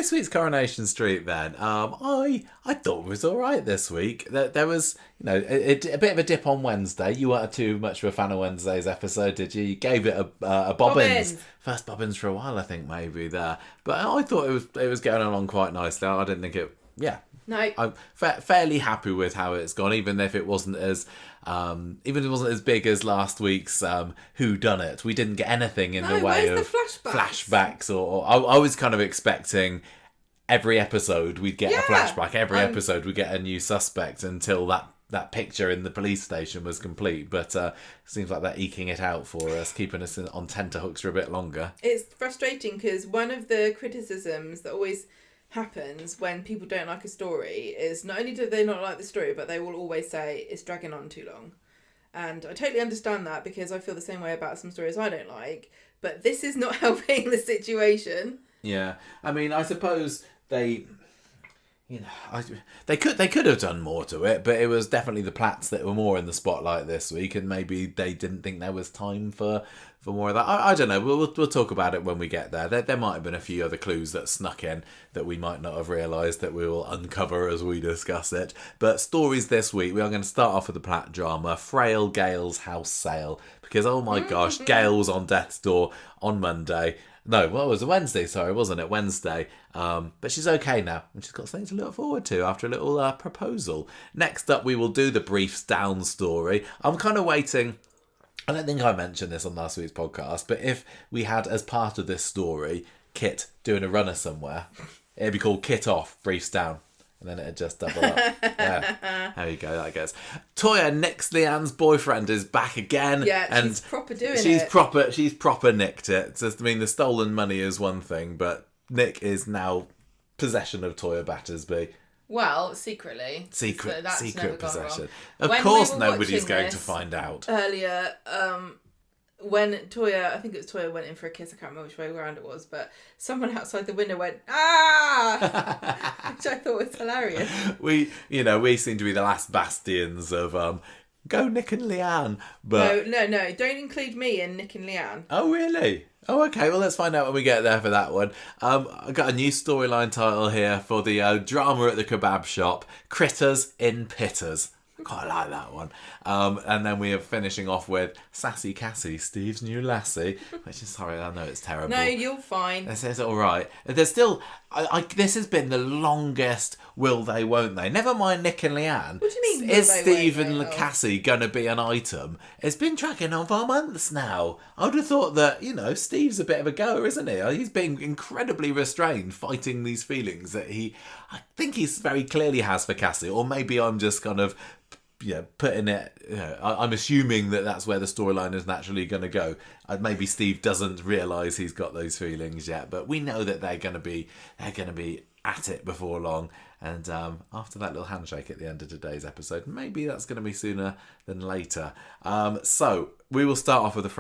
this week's Coronation Street then. I thought it was all right this week. There was, a bit of a dip on Wednesday. You weren't too much of a fan of Wednesday's episode, did you? You gave it a bobbins. First bobbins for a while, I think, maybe there. But I thought it was going along quite nicely. I didn't think it... Yeah. No. I'm fairly happy with how it's gone, even if it wasn't as big as last week's Who Done It. We didn't get anything in the way of flashbacks or I was kind of expecting every episode we'd get a flashback. Every episode we'd get a new suspect until that picture in the police station was complete. But it seems like they're eking it out for us, keeping us on tenterhooks for a bit longer. It's frustrating because one of the criticisms that always happens when people don't like a story is not only do they not like the story, but they will always say it's dragging on too long. And I totally understand that because I feel the same way about some stories I don't like, but this is not helping the situation. Yeah, I mean, I suppose they could have done more to it, but it was definitely the Platts that were more in the spotlight this week, and maybe they didn't think there was time for more of that. I don't know. We'll talk about it when we get there. There might have been a few other clues that snuck in that we might not have realised that we will uncover as we discuss it. But stories this week, we are going to start off with the Platt drama, Frail Gail's house sale, because oh my gosh, Gail was on death's door on Monday. No, well, it was a Wednesday, wasn't it? Wednesday. But she's okay now, and she's got something to look forward to after a little proposal. Next up, we will do the Briefs Down story. I'm kind of waiting. I don't think I mentioned this on last week's podcast, but if we had, as part of this story, Kit doing a runner somewhere, it'd be called Kit Off, Briefs Down. And then it'd just double up. Yeah. There you go, I guess. Toyah, Nick's Leanne's boyfriend, is back again. Yeah, and she's proper doing it. She's proper nicked it. So, I mean, the stolen money is one thing, but Nick is now possession of Toyah Battersby. Well, secretly. Secret possession. Of course nobody's going to find out. Earlier, when Toyah, I think it was Toyah, went in for a kiss, I can't remember which way around it was, but someone outside the window went, ah! Which I thought was hilarious. We seem to be the last bastions of, go Nick and Leanne. But... No, don't include me in Nick and Leanne. Oh, really? Oh, okay. Well, let's find out when we get there for that one. I got a new storyline title here for the drama at the kebab shop, Critters in Pittas. I quite like that one. And then we are finishing off with Sassy Cassie, Steve's new lassie, which is, sorry, I know it's terrible. No, you're fine. This is all right. There's still, this has been the longest will they, won't they. Never mind Nick and Leanne. What do you mean, is Steve and Cassie going to be an item? It's been dragging on for months now. I would have thought that, Steve's a bit of a goer, isn't he? He's being incredibly restrained, fighting these feelings that I think he very clearly has for Cassie, or maybe I'm just kind of... putting it. I'm assuming that that's where the storyline is naturally going to go. Maybe Steve doesn't realise he's got those feelings yet, but we know that they're going to be at it before long. And after that little handshake at the end of today's episode, maybe that's going to be sooner than later. So we will start off with the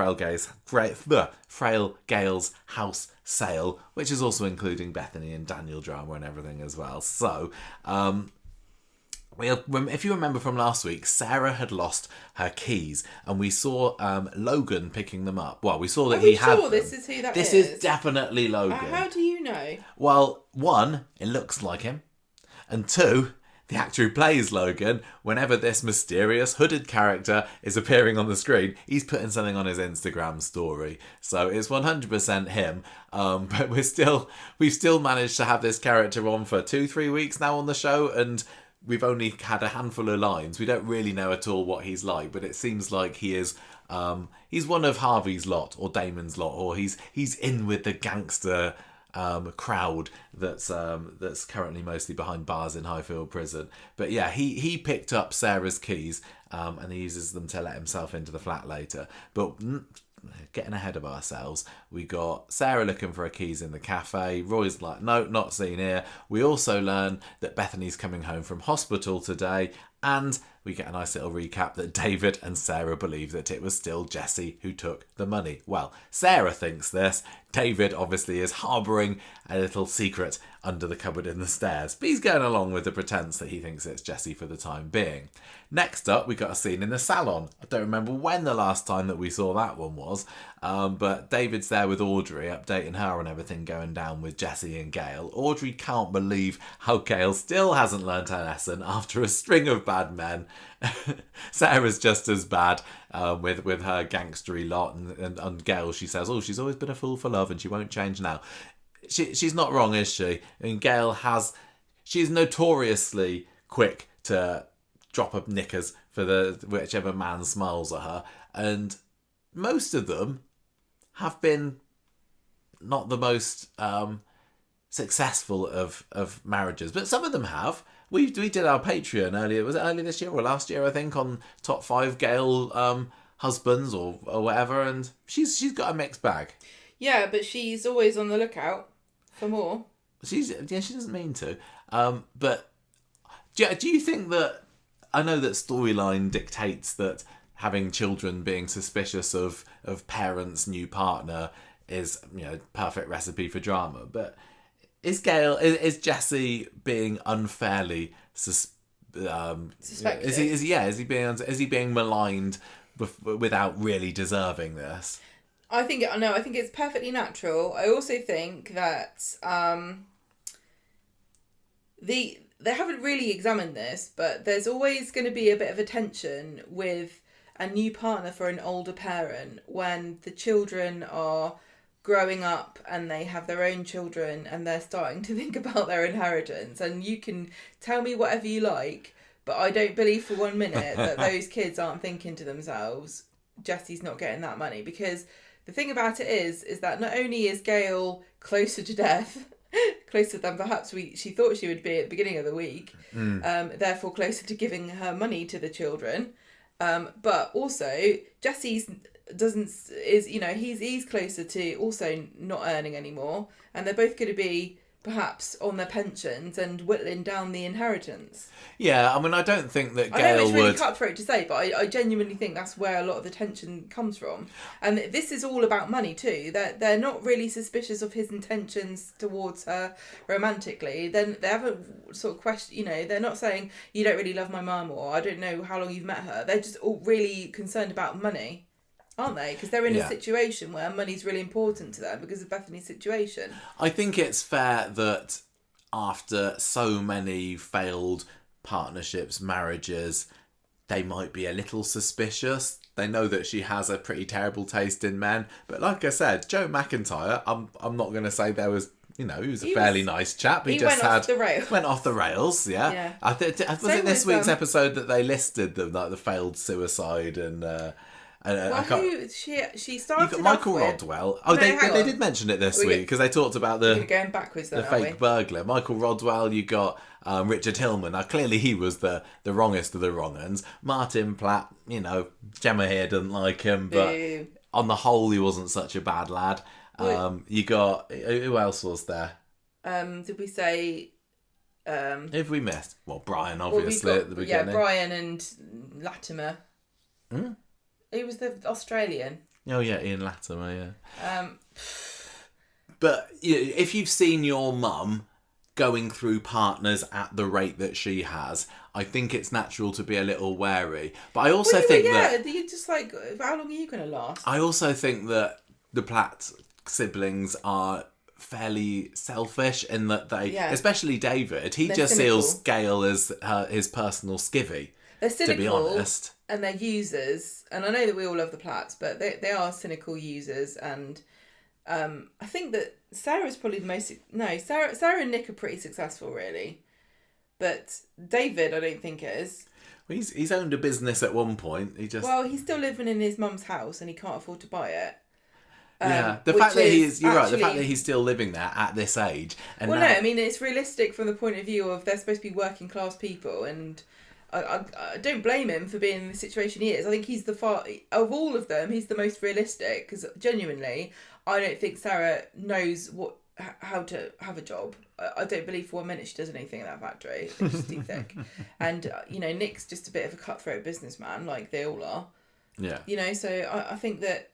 Frail Gail's house sale, which is also including Bethany and Daniel drama and everything as well. So. If you remember from last week, Sarah had lost her keys, and we saw Logan picking them up. Well, we saw that he had them. This is who that is? This is definitely Logan. How do you know? Well, one, it looks like him, and two, the actor who plays Logan, whenever this mysterious hooded character is appearing on the screen, he's putting something on his Instagram story. So it's 100% him. But we've still managed to have this character on for 2-3 weeks now on the show, and we've only had a handful of lines. We don't really know at all what he's like, but it seems like he is. He's one of Harvey's lot or Damon's lot, or he's in with the gangster crowd that's currently mostly behind bars in Highfield Prison. But yeah, he picked up Sarah's keys and he uses them to let himself into the flat later. But getting ahead of ourselves, we got Sarah looking for her keys in the cafe. Roy's like, no, not seen here. We also learn that Bethany's coming home from hospital today, and we get a nice little recap that David and Sarah believe that it was still Jessie who took the money. Well, Sarah thinks this. David obviously is harbouring a little secret under the cupboard in the stairs, but he's going along with the pretense that he thinks it's Jessie for the time being. Next up, we got a scene in the salon. I don't remember when the last time that we saw that one was, but David's there with Audrey, updating her on everything going down with Jessie and Gail. Audrey can't believe how Gail still hasn't learnt her lesson after a string of bad men. Sarah's just as bad with her gangstery lot, and Gail, she says, she's always been a fool for love and she won't change now. She's not wrong, is she? And Gail she's notoriously quick to drop her knickers for whichever man smiles at her, and most of them have been not the most successful of marriages, but some of them have. We did our Patreon earlier. Was it earlier this year or last year? I think on top 5 Gail husbands or whatever, and she's got a mixed bag. Yeah, but she's always on the lookout for more. She doesn't mean to. But do you think that? I know that storyline dictates that having children being suspicious of parents' new partner is, perfect recipe for drama. But is Jessie being unfairly suspected? Is he being maligned without really deserving this? I think it's perfectly natural. I also think that they haven't really examined this, but there's always going to be a bit of a tension with a new partner for an older parent when the children are growing up and they have their own children and they're starting to think about their inheritance. And you can tell me whatever you like, but I don't believe for 1 minute that those kids aren't thinking to themselves, Jessie's not getting that money. Because the thing about it is that not only is Gail closer to death, closer than perhaps she thought she would be at the beginning of the week, therefore closer to giving her money to the children, but also Jesse's he's closer to also not earning anymore, and they're both going to be perhaps on their pensions and whittling down the inheritance. Yeah, I mean, I don't think that Gail would... I know it's really cutthroat to say, but I genuinely think that's where a lot of the tension comes from. And this is all about money too. They're not really suspicious of his intentions towards her romantically. Then they haven't sort of questioned, they're not saying, you don't really love my mum, or I don't know how long you've met her. They're just all really concerned about money, aren't they? Because they're in a situation where money's really important to them because of Bethany's situation. I think it's fair that after so many failed partnerships, marriages, they might be a little suspicious. They know that she has a pretty terrible taste in men. But like I said, Joe McIntyre, I'm not going to say there was... he was a fairly nice chap. He just went off the rails. Yeah. Was it this week's episode that they listed the failed suicide and... she started Michael Rodwell. They did mention it this week because they talked about the going backwards. Then, the fake burglar. Michael Rodwell. You got Richard Hillman. Now clearly he was the wrongest of the wrong uns. Martin Platt. Gemma here doesn't like him, but on the whole he wasn't such a bad lad. You got who else was there? Did we say? If we missed, Brian obviously at the beginning. Yeah, Brian and Latimer. He was the Australian. Oh yeah, Ian Latimer. Yeah. But if you've seen your mum going through partners at the rate that she has, I think it's natural to be a little wary. But I also think that you're just like, how long are you going to last? I also think that the Platt siblings are fairly selfish in that they, especially David, he just sees Gail as his personal skivvy. They're cynical, to be honest. And they're users. And I know that we all love the Platts, but they are cynical users. And I think that Sarah's probably the most... No, Sarah and Nick are pretty successful, really. But David, I don't think is. Well, he's owned a business at one point. Well, he's still living in his mum's house and he can't afford to buy it. The fact that you're right. The fact that he's still living there at this age, and no, I mean it's realistic from the point of view of they're supposed to be working class people, and I don't blame him for being in the situation he is. I think he's of all of them, he's the most realistic because genuinely, I don't think Sarah knows what how to have a job. I don't believe for 1 minute she does anything in that factory. It's just too thick. And, Nick's just a bit of a cutthroat businessman, like they all are. Yeah. So I think that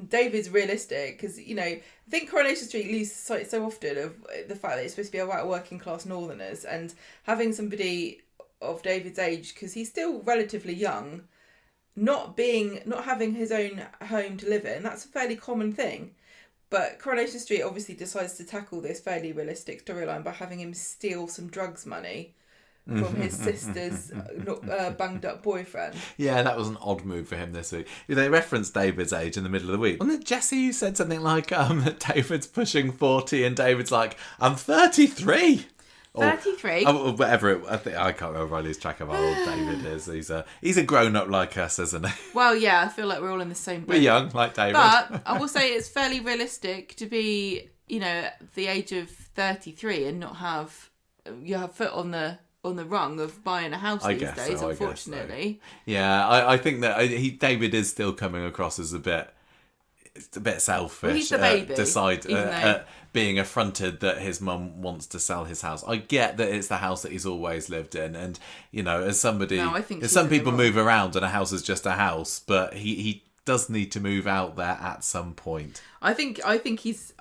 David's realistic because, I think Coronation Street loses sight so often of the fact that it's supposed to be about working class northerners, and having somebody of David's age, because he's still relatively young, not having his own home to live in, that's a fairly common thing. But Coronation Street obviously decides to tackle this fairly realistic storyline by having him steal some drugs money from his sister's banged up boyfriend. Yeah, that was an odd move for him this week. They referenced David's age in the middle of the week. Wasn't it Jesse who said something like, David's pushing 40 and David's like, I'm 33? 33? Or whatever. I can't remember. I lose track of how old David is. He's a grown-up like us, isn't he? Well, yeah, I feel like we're all in the same boat. We're young, like David. But I will say it's fairly realistic to be, the age of 33 and not have your foot on the rung of buying a house these days, unfortunately. So. Yeah, I think that David is still coming across as a bit selfish. Well, he's the baby. Being affronted that his mum wants to sell his house. I get that it's the house that he's always lived in, and as somebody, some people move around and a house is just a house, but he does need to move out there at some point. I think he's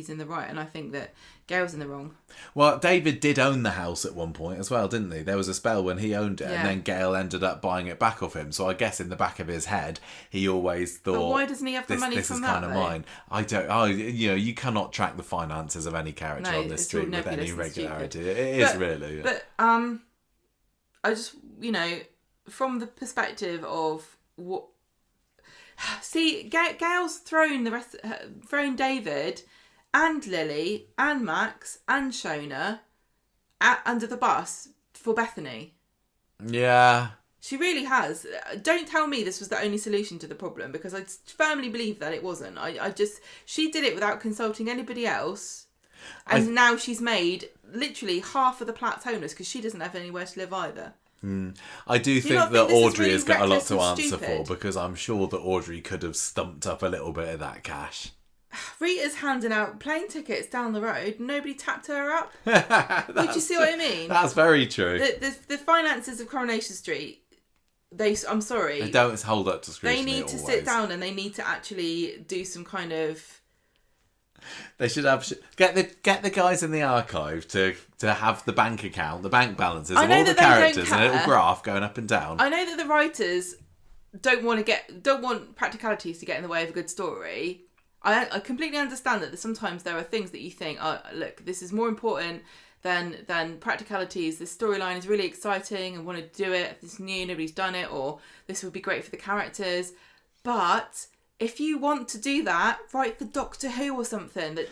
in the right, and I think that Gail's in the wrong. Well, David did own the house at one point as well, didn't he? There was a spell when he owned it, yeah. And then Gail ended up buying it back off him. So I guess in the back of his head, he always thought, but why doesn't he have the money this from is that, kind of mine. I don't. You cannot track the finances of any character on this street with any regularity. It is really. But I just from the perspective of what. See, Gail's thrown David and Lily and Max and Shona under the bus for Bethany. Yeah. She really has. Don't tell me this was the only solution to the problem, because I firmly believe that it wasn't. She did it without consulting anybody else. And now she's made literally half of the Platts homeless because she doesn't have anywhere to live either. I do think that Audrey has got a lot to answer for, because I'm sure that Audrey could have stumped up a little bit of that cash. Rita's handing out plane tickets down the road. Nobody tapped her up. Did you see what I mean? That's very true. The finances of Coronation Street, I'm sorry. They don't hold up to scrutiny. They need to sit down and they need to actually do some kind of... They should get the guys in the archive to have the bank account, the bank balances of all the characters, and a little graph going up and down. I know that the writers don't want practicalities to get in the way of a good story. I completely understand that sometimes there are things that you think, oh, look, this is more important than practicalities. This storyline is really exciting and want to do it. It's new, nobody's done it, or this would be great for the characters. But if you want to do that, write for Doctor Who or something that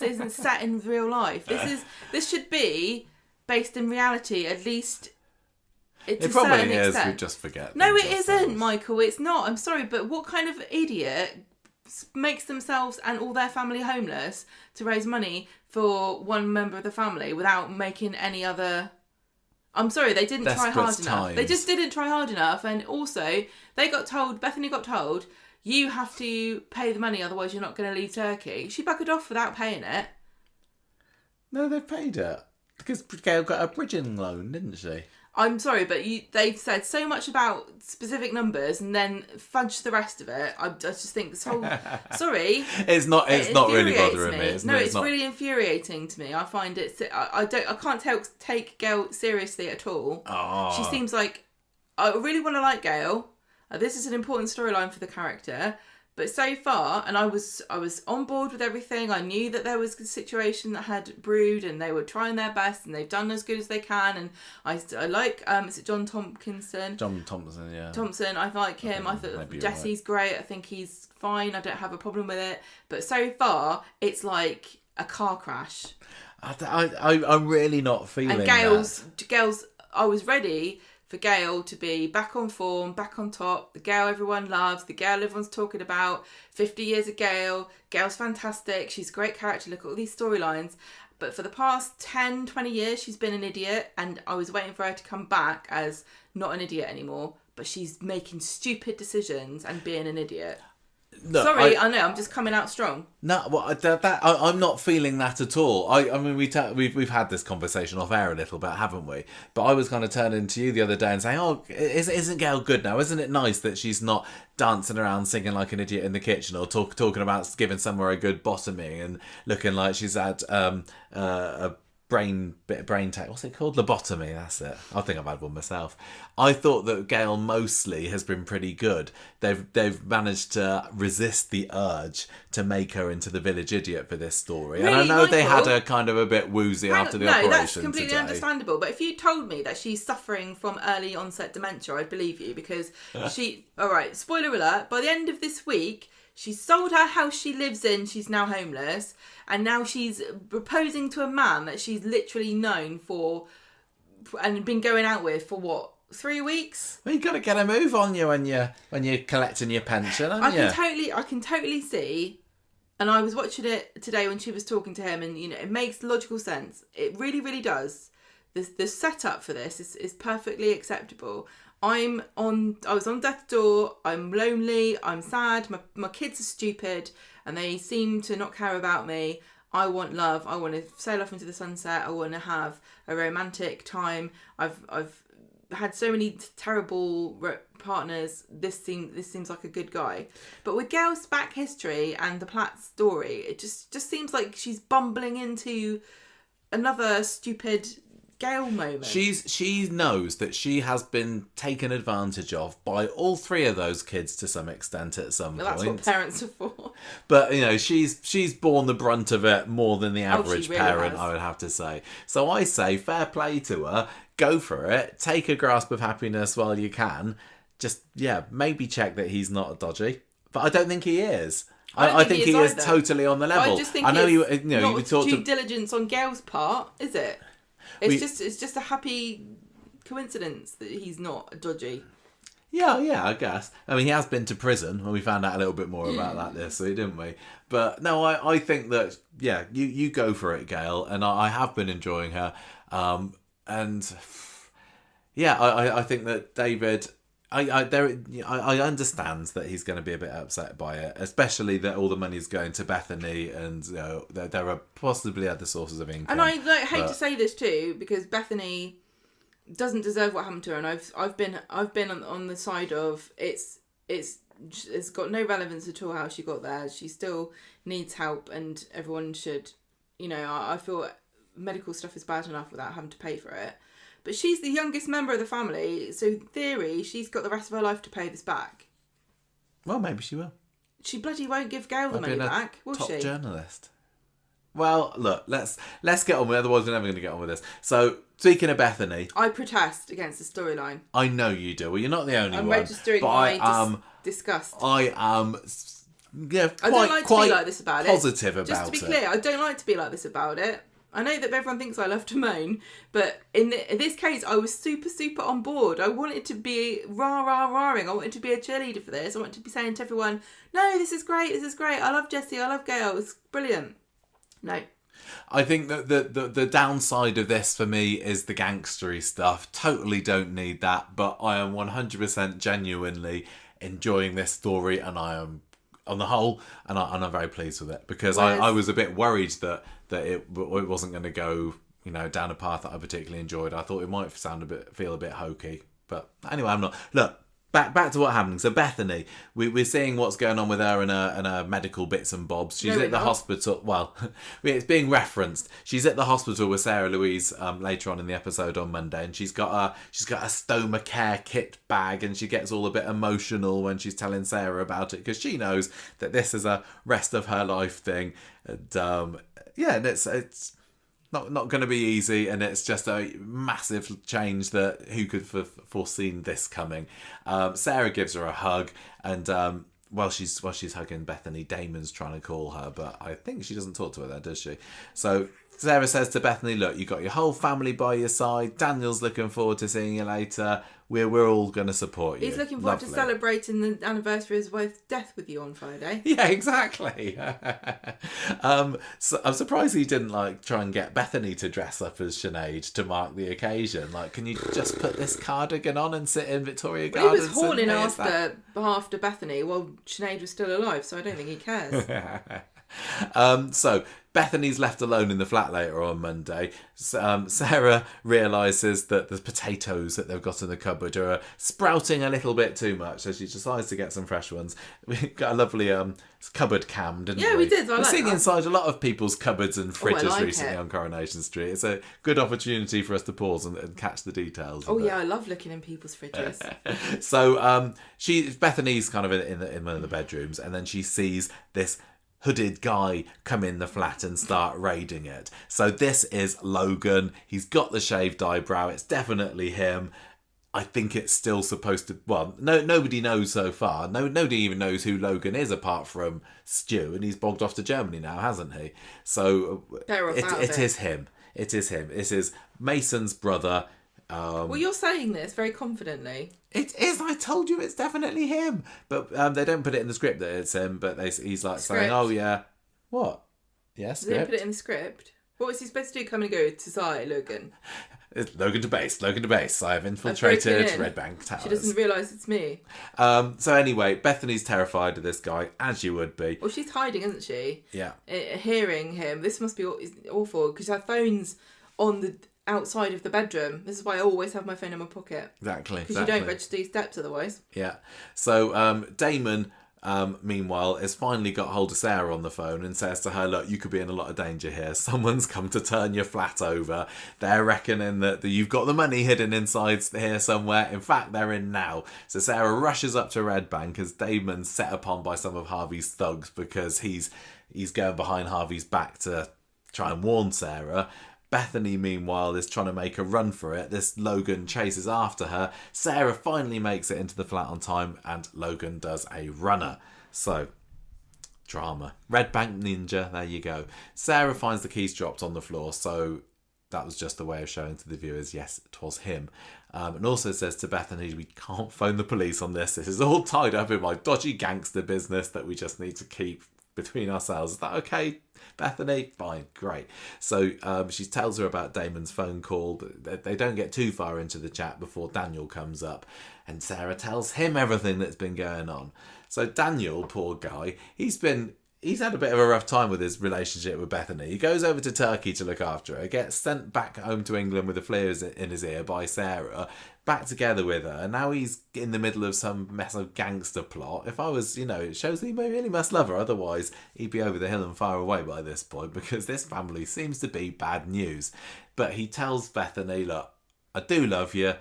isn't set in real life. This should be based in reality, at least. It probably is. We just forget. No, it isn't, Michael. It's not. I'm sorry, but what kind of idiot makes themselves and all their family homeless to raise money for one member of the family without making any other... I'm sorry, they didn't try hard enough. They just didn't try hard enough. And also, Bethany got told, you have to pay the money, otherwise you're not going to leave Turkey. She buggered off without paying it. No, they paid it. Because Gail got a bridging loan, didn't she? I'm sorry, but they've said so much about specific numbers and then fudge the rest of it. I just think this whole... Sorry. It's not really bothering me. It's really infuriating to me. I find it... I can't take Gail seriously at all. Oh. She seems like... I really want to like Gail. This is an important storyline for the character. But so far, and I was on board with everything. I knew that there was a situation that had brewed, and they were trying their best, and they've done as good as they can. And I like, is it John Tompkinson? John Thompson, yeah. Thompson, I like him. I thought Jesse's great. I think he's fine. I don't have a problem with it. But so far, it's like a car crash. I'm really not feeling and Gail's. I was ready for Gail to be back on form, back on top, the Gail everyone loves, the Gail everyone's talking about, 50 years of Gail, Gail's fantastic, she's a great character, look at all these storylines. But for the past 10, 20 years, she's been an idiot, and I was waiting for her to come back as not an idiot anymore, but she's making stupid decisions and being an idiot. Look, Sorry, I know, I'm just coming out strong. No, well, I'm not feeling that at all. I mean, we've had this conversation off air a little bit, haven't we? But I was kind of turning to you the other day and saying, "Oh, isn't Gail good now? Isn't it nice that she's not dancing around singing like an idiot in the kitchen, or talking about giving somewhere a good bottoming and looking like she's had a brain take. What's it called? Lobotomy. That's it. I think I've had one myself. I thought that Gail mostly has been pretty good. They've managed to resist the urge to make her into the village idiot for this story. Really, and I know Michael, they had her kind of a bit woozy after the operation. No, that's completely today. understandable. But if you told me that she's suffering from early onset dementia, I'd believe you, because all right, spoiler alert, by the end of this week, she's sold her house she lives in, she's now homeless, and now she's proposing to a man that she's literally known for and been going out with for what, 3 weeks? Well, you got to get a move on you when you're collecting your pension, haven't you? I can totally see, and I was watching it today when she was talking to him, and it makes logical sense. It really, really does. The setup for this is perfectly acceptable. I was on death's door, I'm lonely, I'm sad, my kids are stupid and they seem to not care about me. I want love, I want to sail off into the sunset, I want to have a romantic time. I've had so many terrible partners, this seems like a good guy. But with Gail's back history and the Platt story, it just seems like she's bumbling into another stupid Gail moment. She knows that she has been taken advantage of by all three of those kids to some extent at some point. That's what parents are for. But she's borne the brunt of it more than the average really parent, has. I would have to say. So I say fair play to her. Go for it. Take a grasp of happiness while you can. Just maybe check that he's not dodgy. But I don't think he is. I think he is totally on the level. I just think know it's you not due diligence on Gail's part, is it? It's just a happy coincidence that he's not dodgy. Yeah, I guess. I mean, he has been to prison, and we found out a little bit more about that this week, didn't we? But no, I think that, you go for it, Gail, and I have been enjoying her. I think that David... I understand that he's going to be a bit upset by it, especially that all the money's going to Bethany, and there are possibly other sources of income. And I hate to say this too, because Bethany doesn't deserve what happened to her, and I've been on the side of it's got no relevance at all how she got there. She still needs help, and everyone should, I feel medical stuff is bad enough without having to pay for it. But she's the youngest member of the family, so in theory, she's got the rest of her life to pay this back. Well, maybe she will. She bloody won't give Gail the money back, will she? Top journalist. Well, look, let's get on with it, otherwise we're never going to get on with this. So, speaking of Bethany... I protest against the storyline. I know you do. Well, you're not the only one. I'm registering my disgust. I am... I don't like to be like this about positive it. About Just to be clear, I don't like to be like this about it. I know that everyone thinks I love to moan, but in this case, I was super, super on board. I wanted to be rah-rah-rahing. I wanted to be a cheerleader for this. I wanted to be saying to everyone, no, this is great, I love Jessie, I love Gail, it's brilliant. No. I think that the downside of this for me is the gangstery stuff. Totally don't need that, but I am 100% genuinely enjoying this story, and I am, on the whole, and I'm very pleased with it, because I was a bit worried that it wasn't going to go, down a path that I particularly enjoyed. I thought it might feel a bit hokey, but anyway, I'm not. Look, back to what happened. So Bethany, we're seeing what's going on with her and her medical bits and bobs. She's at the hospital. Well, it's being referenced. She's at the hospital with Sarah Louise later on in the episode on Monday, and she's got a stoma care kit bag, and she gets all a bit emotional when she's telling Sarah about it, because she knows that this is a rest of her life thing, and and it's not going to be easy, and it's just a massive change that who could have foreseen this coming. Sarah gives her a hug, and while she's hugging Bethany, Damon's trying to call her, but I think she doesn't talk to her there, does she? So Sarah says to Bethany, look, you got your whole family by your side. Daniel's looking forward to seeing you later. we're all going to support you. He's looking forward to celebrating the anniversary of his wife's death with you on Friday. Yeah, exactly. So I'm surprised he didn't try and get Bethany to dress up as Sinead to mark the occasion. Can you just put this cardigan on and sit in Victoria Gardens? He was horning after Bethany while Sinead was still alive, so I don't think he cares. So Bethany's left alone in the flat later on Monday. Sarah realises that the potatoes that they've got in the cupboard are sprouting a little bit too much, so she decides to get some fresh ones. We got a lovely cupboard cam, didn't we? Yeah, we did. We're seeing inside a lot of people's cupboards and fridges recently on Coronation Street. It's a good opportunity for us to pause and catch the details. Oh yeah, I love looking in people's fridges. So Bethany's kind of in one of the bedrooms, and then she sees this hooded guy come in the flat and start raiding it. So this is Logan. He's got the shaved eyebrow. It's definitely him. I think it's still supposed to... Well, nobody knows so far. Nobody even knows who Logan is apart from Stu, and he's bogged off to Germany now, hasn't he? So it is him. It is him. This is Mason's brother. Well, you're saying this very confidently. It is. I told you it's definitely him. But they don't put it in the script that it's him. But he's saying, "Oh yeah, what? Yeah, script." They didn't put it in the script. What was he supposed to do? Come and go to side, Logan. It's Logan to base. I have infiltrated Red Bank Towers. She doesn't realise it's me. So anyway, Bethany's terrified of this guy, as you would be. Well, she's hiding, isn't she? Yeah. Hearing him. This must be awful because her phone's on the outside of the bedroom. This is why I always have my phone in my pocket. Exactly. Because you don't register your steps otherwise. Yeah. So Damon, meanwhile, has finally got hold of Sarah on the phone and says to her, "Look, you could be in a lot of danger here. Someone's come to turn your flat over. They're reckoning that you've got the money hidden inside here somewhere. In fact, they're in now." So Sarah rushes up to Red Bank as Damon's set upon by some of Harvey's thugs because he's going behind Harvey's back to try and warn Sarah. Bethany, meanwhile, is trying to make a run for it. This Logan chases after her. Sarah finally makes it into the flat on time, and Logan does a runner. So, drama. Red Bank Ninja, there you go. Sarah finds the keys dropped on the floor, so that was just a way of showing to the viewers, yes, it was him. And also says to Bethany, "We can't phone the police on this. This is all tied up in my dodgy gangster business that we just need to keep between ourselves." Is that okay, Bethany? Fine, great. So she tells her about Damon's phone call, but they don't get too far into the chat before Daniel comes up, and Sarah tells him everything that's been going on. So Daniel, poor guy, he's had a bit of a rough time with his relationship with Bethany. He goes over to Turkey to look after her, gets sent back home to England with a flea in his ear by Sarah, back together with her, and now he's in the middle of some mess of gangster plot. If I was, it shows that he really must love her, otherwise he'd be over the hill and far away by this point, because this family seems to be bad news. But he tells Bethany, "Look, I do love you.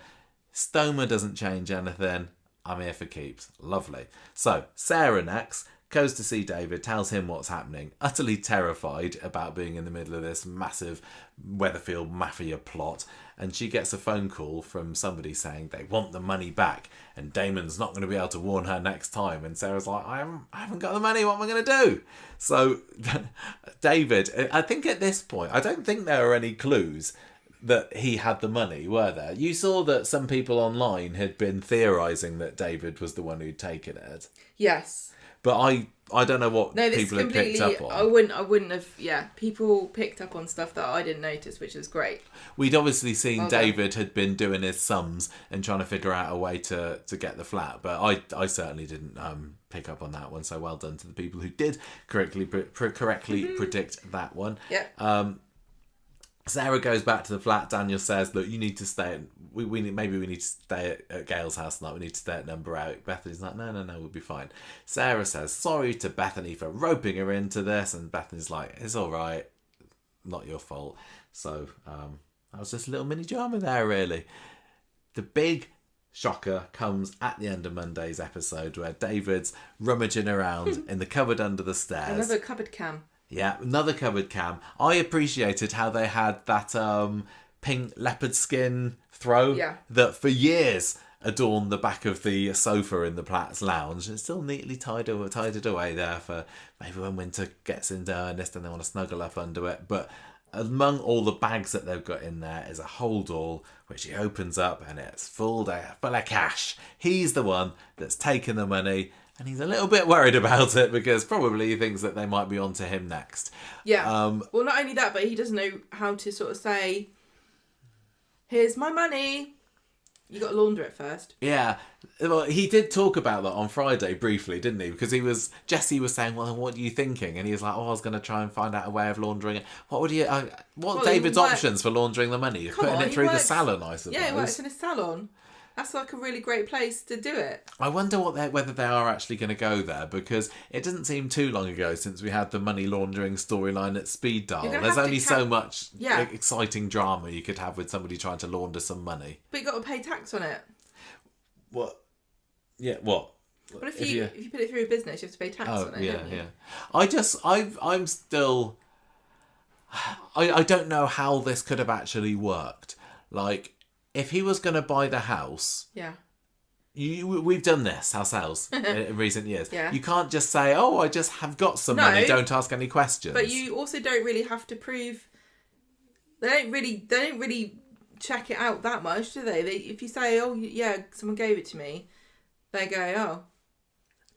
Stoma doesn't change anything. I'm here for keeps." Lovely. So Sarah next goes to see David, tells him what's happening, utterly terrified about being in the middle of this massive Weatherfield mafia plot, and she gets a phone call from somebody saying they want the money back and Damon's not going to be able to warn her next time, and Sarah's like, I haven't got the money, what am I going to do? So David, I think at this point, I don't think there are any clues that he had the money, were there? You saw that some people online had been theorising that David was the one who'd taken it. Yes. But I don't know what people had picked up on. I wouldn't have. Yeah, people picked up on stuff that I didn't notice, which is great. We'd obviously seen David had been doing his sums and trying to figure out a way to get the flat, but I certainly didn't pick up on that one. So well done to the people who did correctly predict that one. Yeah. Sarah goes back to the flat. Daniel says, "Look, you need to stay. We need to stay at Gail's house tonight. We need to stay at number 8." Bethany's like, "No, we'll be fine." Sarah says sorry to Bethany for roping her into this, and Bethany's like, "It's all right, not your fault." So that was just a little mini drama there, really. The big shocker comes at the end of Monday's episode, where David's rummaging around in the cupboard under the stairs. Another cupboard cam. Yeah, another cupboard cam. I appreciated how they had that pink leopard skin throw that for years adorned the back of the sofa in the Platt's lounge. It's still neatly tied it away there for maybe when winter gets into earnest and they want to snuggle up under it. But among all the bags that they've got in there is a holdall, which he opens up and it's full of cash. He's the one that's taken the money, and he's a little bit worried about it because probably he thinks that they might be onto him next. Yeah. Well, not only that, but he doesn't know how to sort of say, here's my money. You got to launder it first. Yeah. Well, he did talk about that on Friday briefly, didn't he? Because Jesse was saying, well, what are you thinking? And he was like, I was going to try and find out a way of laundering it. What David's options for laundering the money? Putting it through the salon, I suppose. Yeah, he works in a salon. That's like a really great place to do it. I wonder whether they are actually going to go there, because it doesn't seem too long ago since we had the money laundering storyline at Speed Dial. There's only so much exciting drama you could have with somebody trying to launder some money. But you got to pay tax on it. What? Yeah, what? Well, if you put it through a business, you have to pay tax on it. Yeah. I'm still. I don't know how this could have actually worked. Like, if he was going to buy the house, we've done this ourselves in recent years. Yeah. You can't just say, "Oh, I just have got some money. Don't ask any questions." But you also don't really have to prove. They don't really check it out that much, do they? If you say, "Oh, yeah, someone gave it to me," they go, "Oh,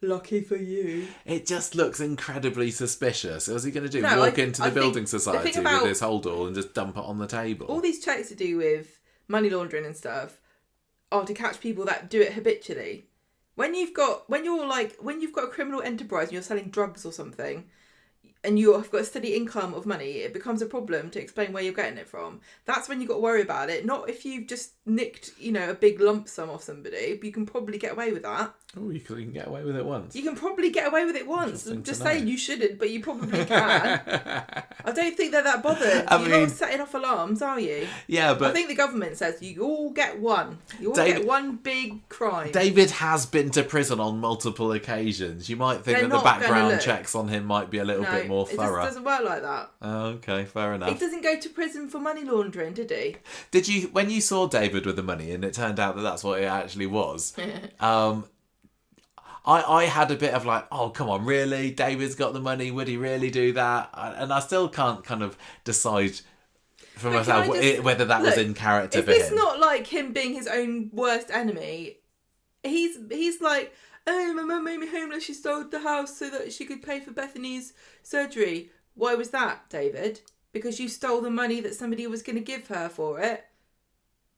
lucky for you." It just looks incredibly suspicious. What's he going to do? Walk into the building society with his holdall and just dump it on the table? All these checks to do with money laundering and stuff are to catch people that do it habitually. When you've got a criminal enterprise and you're selling drugs or something, and you've got a steady income of money, it becomes a problem to explain where you're getting it from. That's when you've got to worry about it. Not if you've just nicked, a big lump sum off somebody. But you can probably get away with that. Oh, you can get away with it once. You can probably get away with it once. I'm just saying you shouldn't, but you probably can. I don't think they're that bothered. You're not setting off alarms, are you? Yeah, but I think the government says you all get one. You all get one big crime. David has been to prison on multiple occasions. You might think that the background checks on him might be a little bit more thorough. It doesn't work like that. Oh, okay, fair enough. He doesn't go to prison for money laundering, did he? Did you, when you saw David with the money and it turned out that that's what it actually was, I had a bit of like, oh, come on, really? David's got the money. Would he really do that? And I still can't kind of decide for myself whether that was in character for him. It's not like him being his own worst enemy. He's like, oh, my mum made me homeless. She sold the house so that she could pay for Bethany's surgery. Why was that, David? Because you stole the money that somebody was going to give her for it.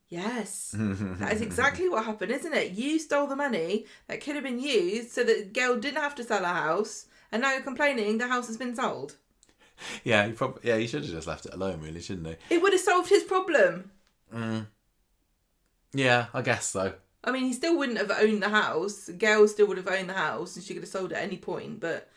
Yes, that is exactly what happened, isn't it? You stole the money that could have been used so that Gail didn't have to sell her house, and now you're complaining the house has been sold. Yeah, he should have just left it alone, really, shouldn't he? It would have solved his problem. Yeah, I guess so. I mean, he still wouldn't have owned the house. Gail still would have owned the house, and she could have sold it at any point, but...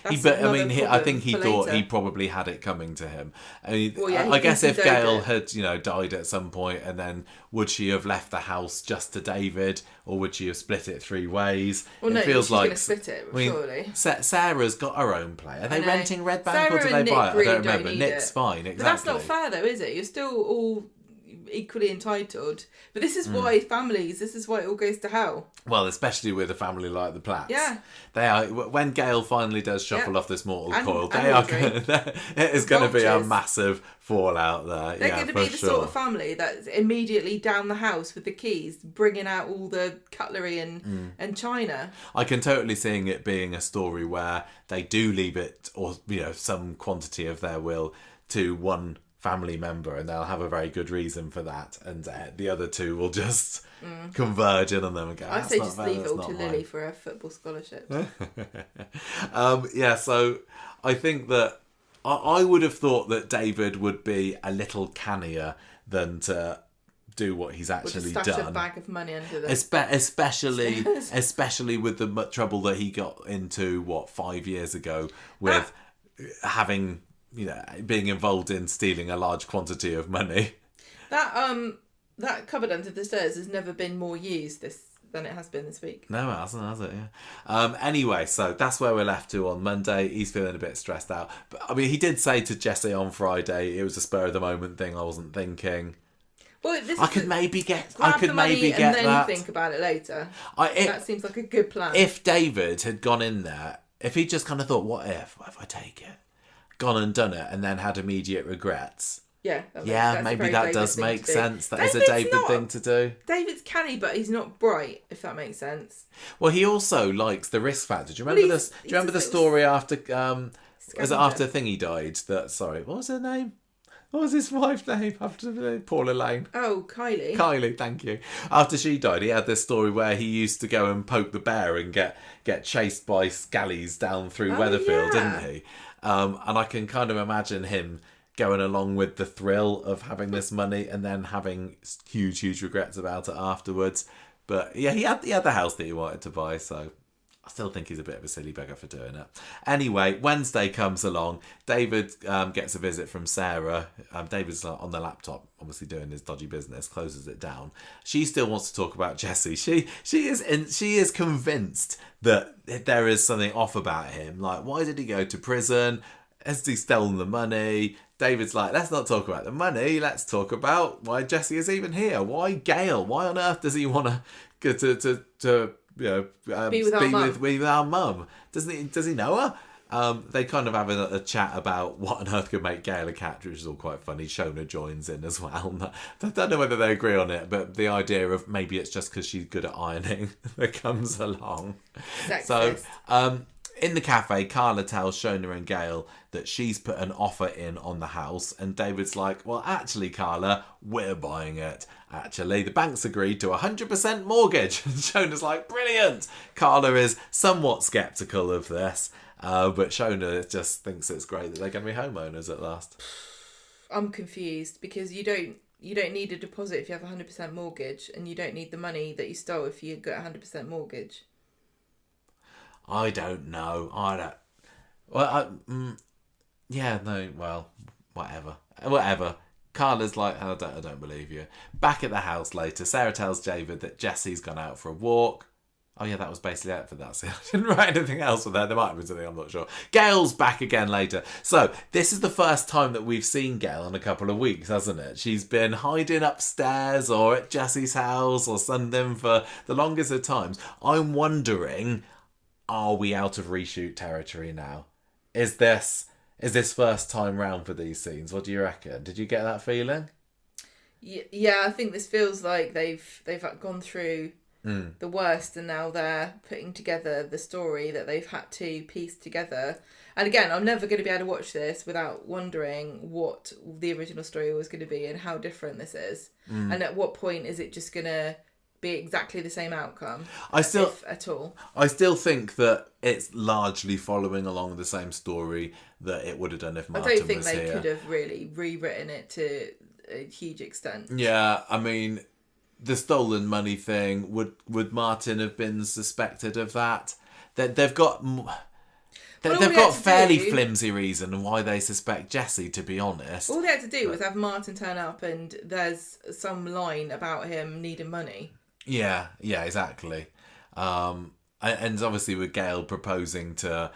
I think he thought he probably had it coming to him. I guess if Gail had, died at some point, and then would she have left the house just to David, or would she have split it 3 ways? Well, it feels like she's going to split it, surely. Sarah's got her own play. Are they renting Red Bank or do they buy it? I don't remember. Nick's fine, exactly. But that's not fair, though, is it? You're still all equally entitled. But this is why this is why it all goes to hell. Well, especially with a family like the Platts. Yeah. They are, when Gail finally does shuffle off this mortal coil, it is going to be a massive fallout there. They're going to be the sort of family that's immediately down the house with the keys, bringing out all the cutlery and china. I can totally see it being a story where they do leave it, or some quantity of their will, to one family member, and they'll have a very good reason for that, and the other 2 will just converge in on them and go, I say just leave it all to Lily for a football scholarship. So I think that I would have thought that David would be a little cannier than to do what he's actually done. Stash a bag of money under the... especially with the trouble that he got into 5 years ago with having being involved in stealing a large quantity of money. That cupboard under the stairs has never been more used than it has been this week. No, it hasn't, has it? Yeah. Anyway, so that's where we're left to on Monday. He's feeling a bit stressed out. But, he did say to Jesse on Friday, it was a spur-of-the-moment thing, I wasn't thinking. Well, I could maybe get that. And then think about it later. That seems like a good plan. If David had gone in there, if he just kind of thought, what if I take it? gone and done it and then had immediate regrets. Yeah. Yeah, maybe that does make sense. That is a David thing to do. David's canny, but he's not bright, if that makes sense. Well, he also likes the risk factor. Do you remember this? Do you remember the story after was it after Thingy died? What was her name? What was his wife's name after Paul Elaine? Oh, Kylie. Kylie, thank you. After she died, he had this story where he used to go and poke the bear and get chased by scallies down through Weatherfield, didn't he? And I can kind of imagine him going along with the thrill of having this money and then having huge regrets about it afterwards. But yeah, he had the house that he wanted to buy, so I still think he's a bit of a silly beggar for doing it. Anyway, Wednesday comes along. David gets a visit from Sarah. David's on the laptop, obviously doing his dodgy business, closes it down. She still wants to talk about Jesse. She is convinced that there is something off about him. Like, why did he go to prison? Has he stolen the money? David's like, let's not talk about the money. Let's talk about why Jesse is even here. Why Gail? Why on earth does he want to go to be with our mum? Does he know her? They kind of have a chat about what on earth could make Gail a cat, which is all quite funny. Shona joins in as well. I don't know whether they agree on it, but the idea of maybe it's just because she's good at ironing that comes along. Sexist. So in the cafe, Carla tells Shona and Gail that she's put an offer in on the house, and David's like, well, actually, Carla, we're buying it. Actually, the bank's agreed to 100% mortgage. And Shona's like, brilliant. Carla is somewhat sceptical of this, but Shona just thinks it's great that they're going to be homeowners at last. I'm confused because you don't need a deposit if you have a 100% mortgage, and you don't need the money that you stole if you got a 100% mortgage. I don't know. Whatever. Carla's like, I don't believe you. Back at the house later, Sarah tells David that Jesse's gone out for a walk. Oh yeah, that was basically it for that scene. I didn't write anything else with that. There might have been something, I'm not sure. Gail's back again later. So, this is the first time that we've seen Gail in a couple of weeks, hasn't it? She's been hiding upstairs or at Jesse's house or something for the longest of times. I'm wondering, are we out of reshoot territory now? Is this first time round for these scenes? What do you reckon? Did you get that feeling? Yeah, I think this feels like they've gone through the worst, and now they're putting together the story that they've had to piece together. And again, I'm never going to be able to watch this without wondering what the original story was going to be and how different this is. And at what point is it just going to be exactly the same outcome, if at all? I still think that it's largely following along the same story that it would have done if Martin was here. I don't think they could have really rewritten it to a huge extent. Yeah, I mean, the stolen money thing, would Martin have been suspected of that? They've got fairly flimsy reason why they suspect Jesse, to be honest. All they had to do was have Martin turn up and there's some line about him needing money. Yeah, exactly. And obviously with Gail proposing to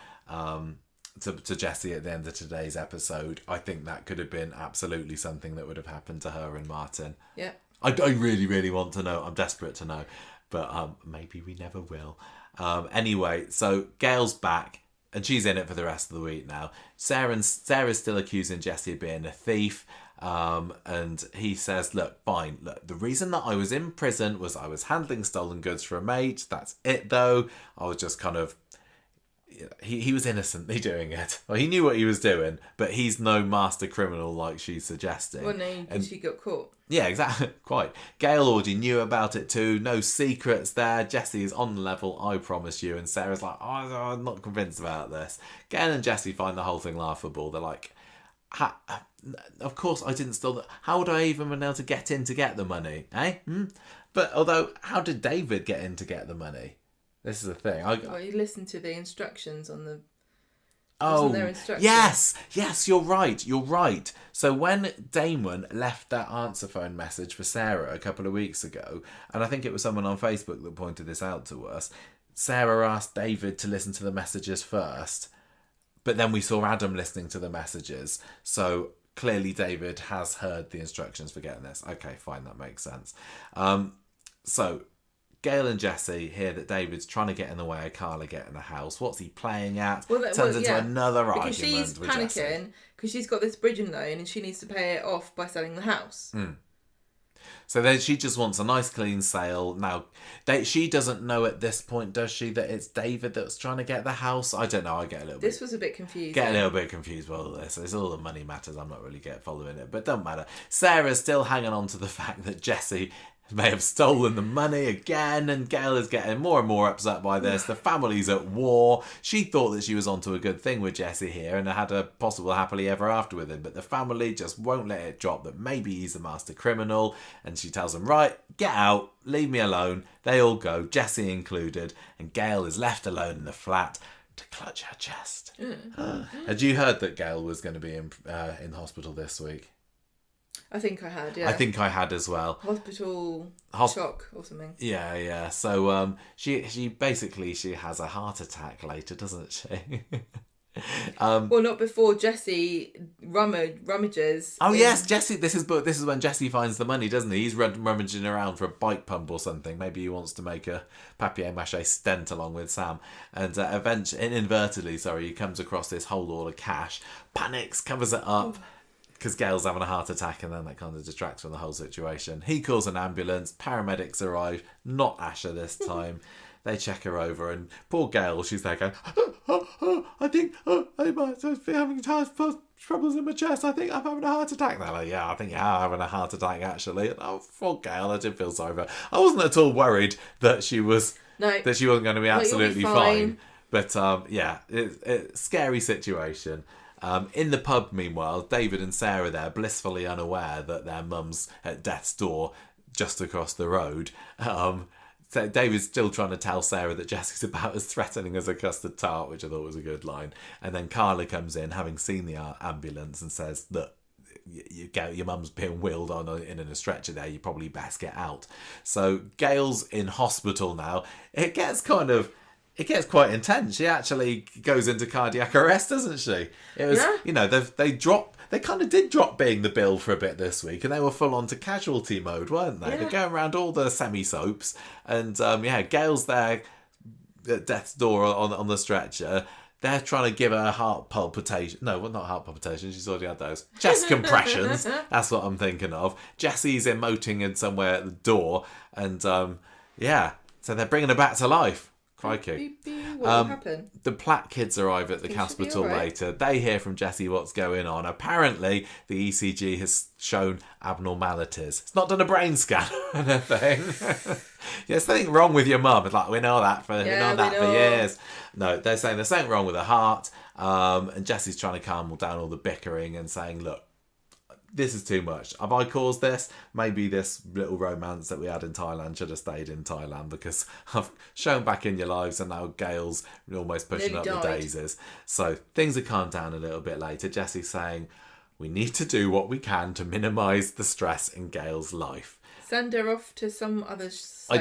Jessie at the end of today's episode, I think that could have been absolutely something that would have happened to her and Martin. Yeah. I really, really want to know. I'm desperate to know. But maybe we never will. Anyway, so Gail's back and she's in it for the rest of the week now. Sarah's still accusing Jesse of being a thief. And he says, look, the reason that I was in prison was I was handling stolen goods for a mate. That's it, though. I was just kind of... He was innocently doing it. Well, he knew what he was doing, but he's no master criminal like she's suggesting. Well, no, and she got caught. Yeah, exactly. Quite. Gail already knew about it too. No secrets there. Jesse is on the level, I promise you. And Sarah's like, I'm not convinced about this. Gail and Jesse find the whole thing laughable. They're like, of course I didn't steal that. How would I even been able to get in to get the money? But although, how did David get in to get the money? This is the thing. You listened to the instructions on the... Oh, yes, you're right. So when Damon left that answer phone message for Sarah a couple of weeks ago, and I think it was someone on Facebook that pointed this out to us, Sarah asked David to listen to the messages first, but then we saw Adam listening to the messages. So clearly David has heard the instructions for getting this. Okay, fine, that makes sense. So Gail and Jessie hear that David's trying to get in the way of Carla getting the house. What's he playing at? Turns into another because argument she's with panicking Jessie. because she's got this bridging loan and she needs to pay it off by selling the house. So then she just wants a nice clean sale. Now, she doesn't know at this point, does she, that it's David that's trying to get the house? I don't know. I get a little bit... This was a bit confusing. Get a little bit confused by all this. It's all the money matters. I'm not really following it, but don't matter. Sarah's still hanging on to the fact that Jessie may have stolen the money again, and Gail is getting more and more upset by this. The family's at war. She thought that she was onto a good thing with Jessie here and had a possible happily ever after with him, but the family just won't let it drop that maybe he's the master criminal, and she tells them, right, get out, leave me alone. They all go, Jessie included, and Gail is left alone in the flat to clutch her chest. Had you heard that Gail was going to be in hospital this week? I think I had, yeah. I think I had as well. Hospital shock or something. Yeah. So she basically has a heart attack later, doesn't she? Well, not before Jessie rummages. Oh yes, Jessie. This is when Jessie finds the money, doesn't he? He's rummaging around for a bike pump or something. Maybe he wants to make a papier-mâché stent along with Sam. And inadvertently, he comes across this whole lot of cash. Panics, covers it up. Because Gail's having a heart attack, and then that kind of distracts from the whole situation. He calls an ambulance. Paramedics arrive. Not Asher this time. They check her over, and poor Gail, she's there going, I think I might be having troubles in my chest. I think I'm having a heart attack. They're like, yeah, I think you're having a heart attack, actually. And poor Gail, I did feel sorry for her. I wasn't at all worried that she wasn't going to be absolutely fine. But it's scary situation. In the pub, meanwhile, David and Sarah there, blissfully unaware that their mum's at death's door just across the road. So David's still trying to tell Sarah that Jessie's about as threatening as a custard tart, which I thought was a good line. And then Carla comes in, having seen the ambulance, and says that your mum's being wheeled on in a stretcher there, you probably best get out. So Gail's in hospital now. It gets quite intense. She actually goes into cardiac arrest, doesn't she? It was, they kind of did drop being the bill for a bit this week, and they were full on to casualty mode, weren't they? Yeah. They're going around all the semi-soaps, and Gail's there at death's door on the stretcher. They're trying to give her heart palpitation. No, well, not heart palpitations. She's already had those. Chest compressions. That's what I'm thinking of. Jessie's emoting in somewhere at the door, and so they're bringing her back to life. Crikey. What will happen? The Platt kids arrive at the hospital later. They hear from Jessie what's going on. Apparently, the ECG has shown abnormalities. It's not done a brain scan or anything. There's something wrong with your mum. It's like, we know that for years. No, they're saying there's something wrong with her heart. And Jessie's trying to calm down all the bickering and saying, look, this is too much. Have I caused this? Maybe this little romance that we had in Thailand should have stayed in Thailand, because I've shown back in your lives and now Gail's almost pushing up the daisies. So things have calmed down a little bit later. Jessie's saying, we need to do what we can to minimise the stress in Gail's life. Send her off to some other I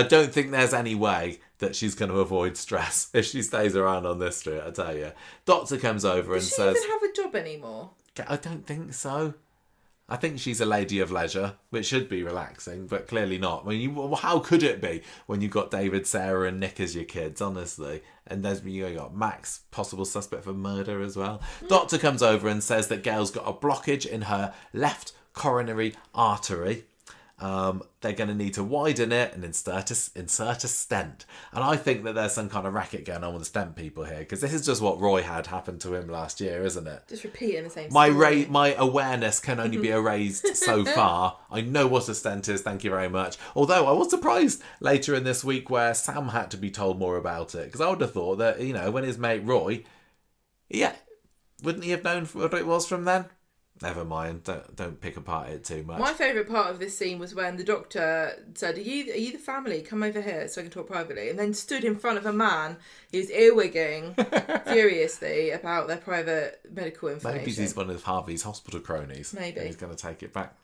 don't think there's any way that she's going to avoid stress if she stays around on this street, I tell you. Doctor comes over and says... Does she even have a job anymore? I don't think so. I think she's a lady of leisure, which should be relaxing, but clearly not. How could it be when you've got David, Sarah and Nick as your kids, honestly? And you got Max, possible suspect for murder as well. Doctor comes over and says that Gail's got a blockage in her left coronary artery. They're going to need to widen it and insert a stent. And I think that there's some kind of racket going on with the stent people here, because this is just what Roy had happened to him last year, isn't it? Just repeating the same story. My awareness can only be erased so far. I know what a stent is, thank you very much. Although I was surprised later in this week where Sam had to be told more about it, because I would have thought that, when his mate Roy, wouldn't he have known what it was from then? Never mind, don't pick apart it too much. My favourite part of this scene was when the doctor said, are you the family? Come over here so I can talk privately. And then stood in front of a man who's earwigging furiously about their private medical information. Maybe he's one of Harvey's hospital cronies. Maybe. And he's going to take it back.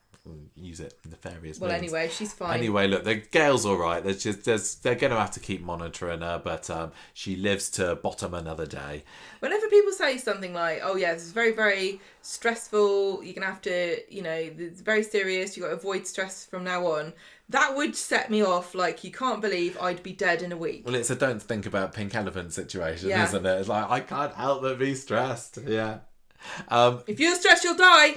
use it in nefarious Well, means. anyway, she's fine. Anyway, look, Gail's all right. They're going to have to keep monitoring her, but she lives to bottom another day. Whenever people say something like, oh yeah, this is very, very stressful, you're going to have to, it's very serious, you've got to avoid stress from now on, that would set me off like you can't believe I'd be dead in a week. Well, it's a don't think about pink elephant situation, Yeah. isn't it? It's like, I can't help but be stressed. Yeah. If you're stressed, you'll die.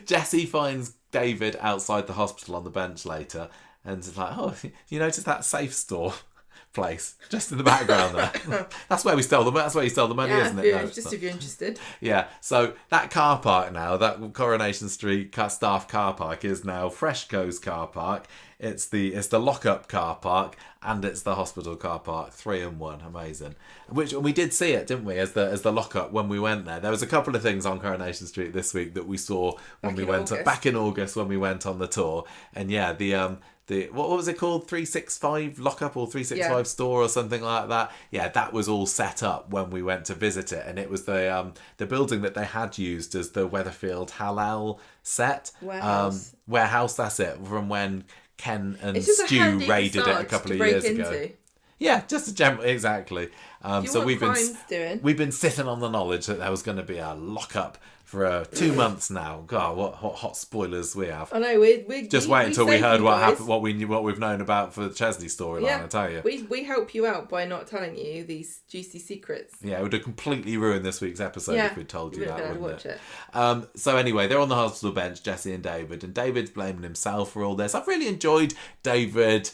Jessie finds David outside the hospital on the bench later, and it's like, oh, you notice that safe store place just in the background there? That's where we stole the. That's where you stole the money, isn't it? No, if you're interested. Yeah. So that car park now, that Coronation Street staff car park, is now Freshco's car park. It's the lock-up car park and it's the hospital car park, 3 in 1. Amazing. Which we did see it, didn't we? As the lock-up when we went there. There was a couple of things on Coronation Street this week that we saw when we went back in August when we went on the tour. And yeah, the what was it called? 365 lock-up or 365 store or something like that. Yeah, that was all set up when we went to visit it, and it was the building that they had used as the Weatherfield Halal set. Warehouse. That's it. From when Ken and Stu raided it a couple of years ago. Yeah, just a general, exactly. So we've been sitting on the knowledge that there was going to be a lockup for 2 months now. God, what hot spoilers we have! I know we just wait until we heard what happened, what we've known about for the Chesney storyline. Yeah, I tell you, we help you out by not telling you these juicy secrets. Yeah, it would have completely ruined this week's episode if we'd told you that, wouldn't it? So anyway, they're on the hospital bench, Jessie and David's blaming himself for all this. I've really enjoyed David.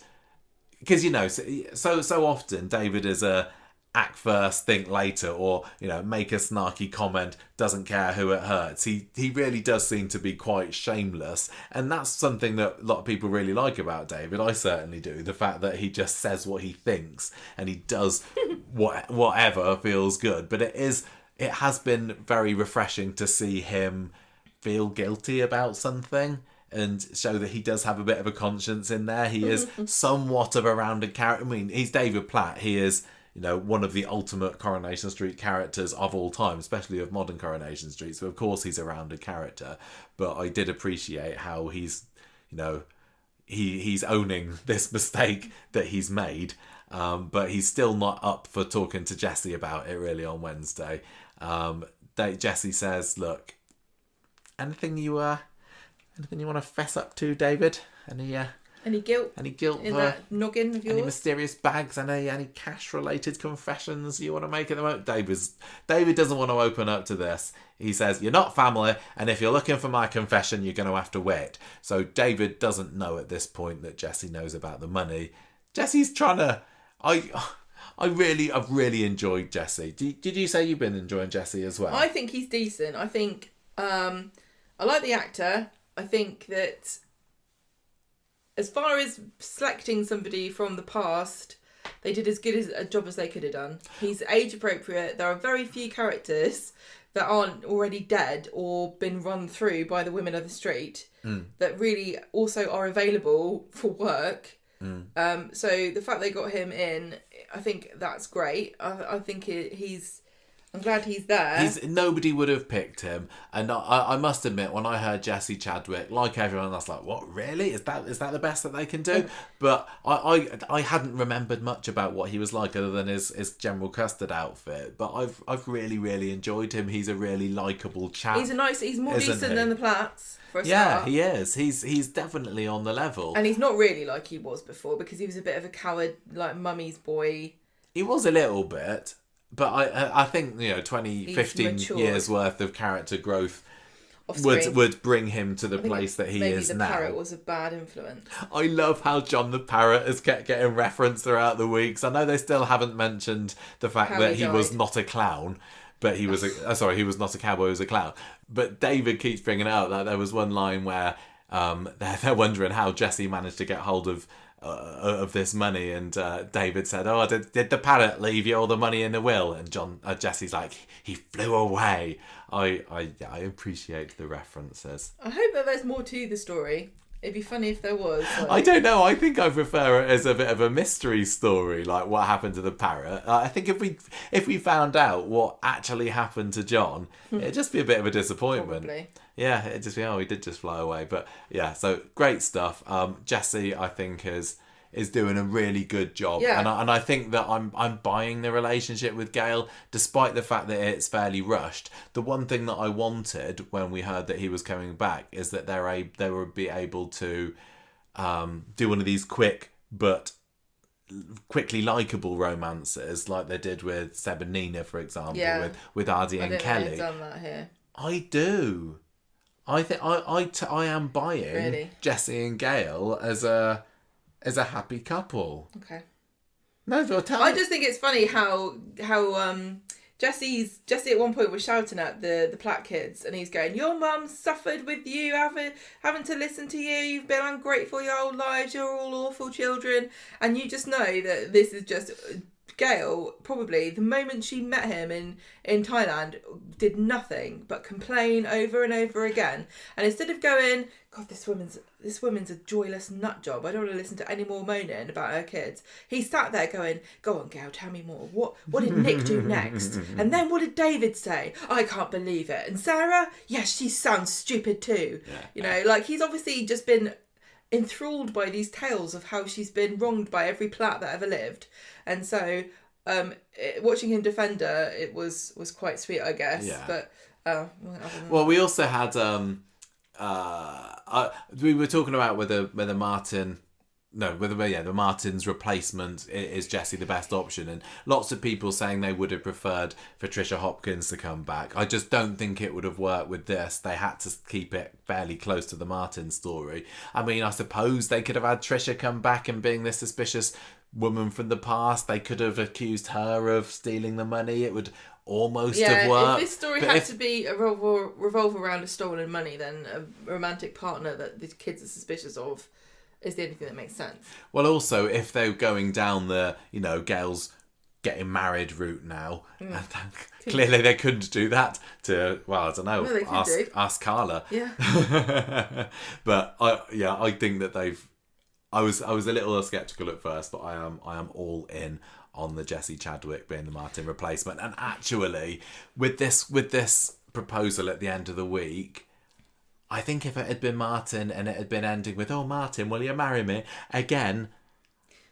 Because, so often David is a act first, think later, or, make a snarky comment, doesn't care who it hurts. He really does seem to be quite shameless. And that's something that a lot of people really like about David. I certainly do. The fact that he just says what he thinks and he does whatever feels good. But it has been very refreshing to see him feel guilty about something and show that he does have a bit of a conscience in there. He is somewhat of a rounded character. I mean, he's David Platt. He is, one of the ultimate Coronation Street characters of all time, especially of modern Coronation Street. So, of course, he's a rounded character. But I did appreciate how he's, he's owning this mistake that he's made. But he's still not up for talking to Jessie about it, really, on Wednesday. Jessie says, look, anything you want to fess up to, David? Any guilt? Any guilt in that noggin of yours? Any mysterious bags? Any cash-related confessions you want to make at the moment? David doesn't want to open up to this. He says, you're not family, and if you're looking for my confession, you're going to have to wait. So David doesn't know at this point that Jessie knows about the money. Jessie's trying to... I've really enjoyed Jessie. Did you say you've been enjoying Jessie as well? I think he's decent. I think... I like the actor. I think that as far as selecting somebody from the past, they did as good a job as they could have done. He's age appropriate. There are very few characters that aren't already dead or been run through by the women of the street that really also are available for work. So the fact they got him in, I think that's great. I think he's... I'm glad he's there. Nobody would have picked him, and I must admit, when I heard Jesse Chadwick, like everyone, I was like, "What, really? Is that the best that they can do?" But I hadn't remembered much about what he was like other than his General Custard outfit. But I've really enjoyed him. He's a really likable chap. He's more decent than the Platts. For a start. He is. He's definitely on the level, and he's not really like he was before because he was a bit of a coward, like mummy's boy. He was a little bit. But I think 15 years worth of character growth would bring him to the place that he is now. Maybe the parrot was a bad influence. I love how John the Parrot has kept getting referenced throughout the weeks. I know they still haven't mentioned the fact that he was not a clown, but he was he was not a cowboy, he was a clown. But David keeps bringing it out that there was one line where they're wondering how Jessie managed to get hold of this money, and David said, "Oh, did the parrot leave you all the money in the will?" And Jesse's like, "He flew away." I appreciate the references. I hope that there's more to the story. It'd be funny if there was. Like... I don't know. I think I prefer it as a bit of a mystery story, like what happened to the parrot. I think if we found out what actually happened to John, it'd just be a bit of a disappointment. Probably. Yeah, it'd just be, he did just fly away. But yeah, so great stuff. Jessie, I think, is doing a really good job. Yeah. And I think that I'm buying the relationship with Gail, despite the fact that it's fairly rushed. The one thing that I wanted when we heard that he was coming back is that they would be able to do one of these quickly likeable romances like they did with Seb and Nina, for example, with Addie and Kelly. I don't think they've done that here. I do. I think I am buying Jessie and Gail as a happy couple. Okay. No, tell me. I just think it's funny how Jessie at one point was shouting at the Platt kids, and he's going, "Your mum suffered with you, having to listen to you. You've been ungrateful your whole lives. You're all awful children." And you just know that this is just Gail. Probably the moment she met him in Thailand, did nothing but complain over and over again. And instead of going, "God, this woman's a joyless nut job. I don't want to listen to any more moaning about her kids," he sat there going, "Go on, Gail, tell me more. What did Nick do next? And then what did David say? I can't believe it. And Sarah, yes, she sounds stupid too." Yeah. You know, like he's obviously just been enthralled by these tales of how she's been wronged by every Platt that ever lived. And so watching him defend her, it was quite sweet, I guess. Yeah. But well, we also had we were talking about whether the Martin's replacement is Jessie the best option, and lots of people saying they would have preferred for Trisha Hopkins to come back. I just don't think it would have worked with this. They had to keep it fairly close to the Martin story. I mean, I suppose they could have had Trisha come back and being this suspicious woman from the past. They could have accused her of stealing the money. It would almost have worked. If this story had to be revolve around a stolen money, then a romantic partner that the kids are suspicious of is the only thing that makes sense. Well, also, if they're going down the, Gail's getting married route now, clearly they couldn't do that to, well, I don't know, ask Carla. Yeah. But I think that I was a little sceptical at first, but I am all in on the Jessie Chadwick being the Martin replacement. And actually, with this proposal at the end of the week, I think if it had been Martin and it had been ending with, "Oh, Martin, will you marry me?" again,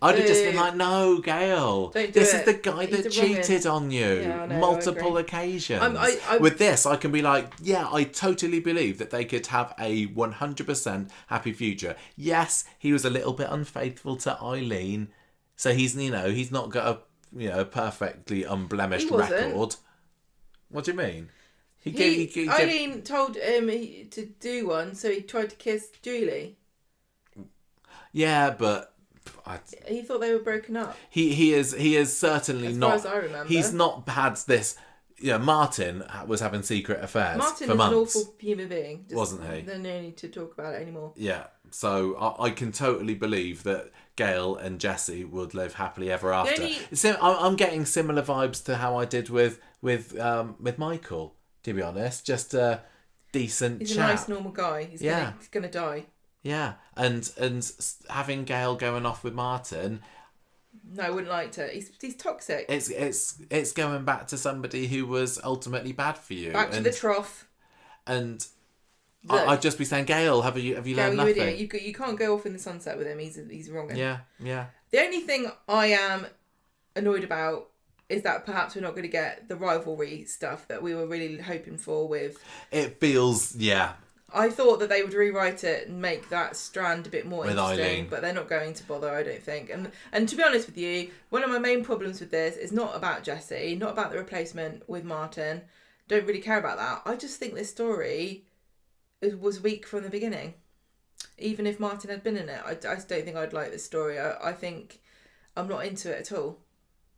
I'd have just been like, "No, Gail, this is the guy that cheated on you multiple occasions." With this, I can be like, yeah, I totally believe that they could have a 100% happy future. Yes, he was a little bit unfaithful to Eileen, so he's not got a perfectly unblemished record. What do you mean? Eileen told him to do one, so he tried to kiss Julie. Yeah, but he thought they were broken up. He is certainly as not. As far as I remember, he's not had this. Martin was having secret affairs Martin for months. An awful human being, wasn't he? There's no need to talk about it anymore. Yeah, so I can totally believe that Gail and Jessie would live happily ever after. I'm getting similar vibes to how I did with Michael. To be honest, just a decent He's chap. a nice, normal guy. He's gonna die. Yeah, and having Gail going off with Martin. No, I wouldn't like to. He's toxic. It's going back to somebody who was ultimately bad for you. Back to the trough. And I'd just be saying, Gail, have you learned nothing? Idiot. You can't go off in the sunset with him. He's wrong. Yeah. The only thing I am annoyed about is that perhaps we're not going to get the rivalry stuff that we were really hoping for with... It feels, I thought that they would rewrite it and make that strand a bit more interesting, Eileen. But they're not going to bother, I don't think. And to be honest with you, one of my main problems with this is not about Jessie, not about the replacement with Martin. Don't really care about that. I just think this story was weak from the beginning. Even if Martin had been in it, I just don't think I'd like this story. I think I'm not into it at all.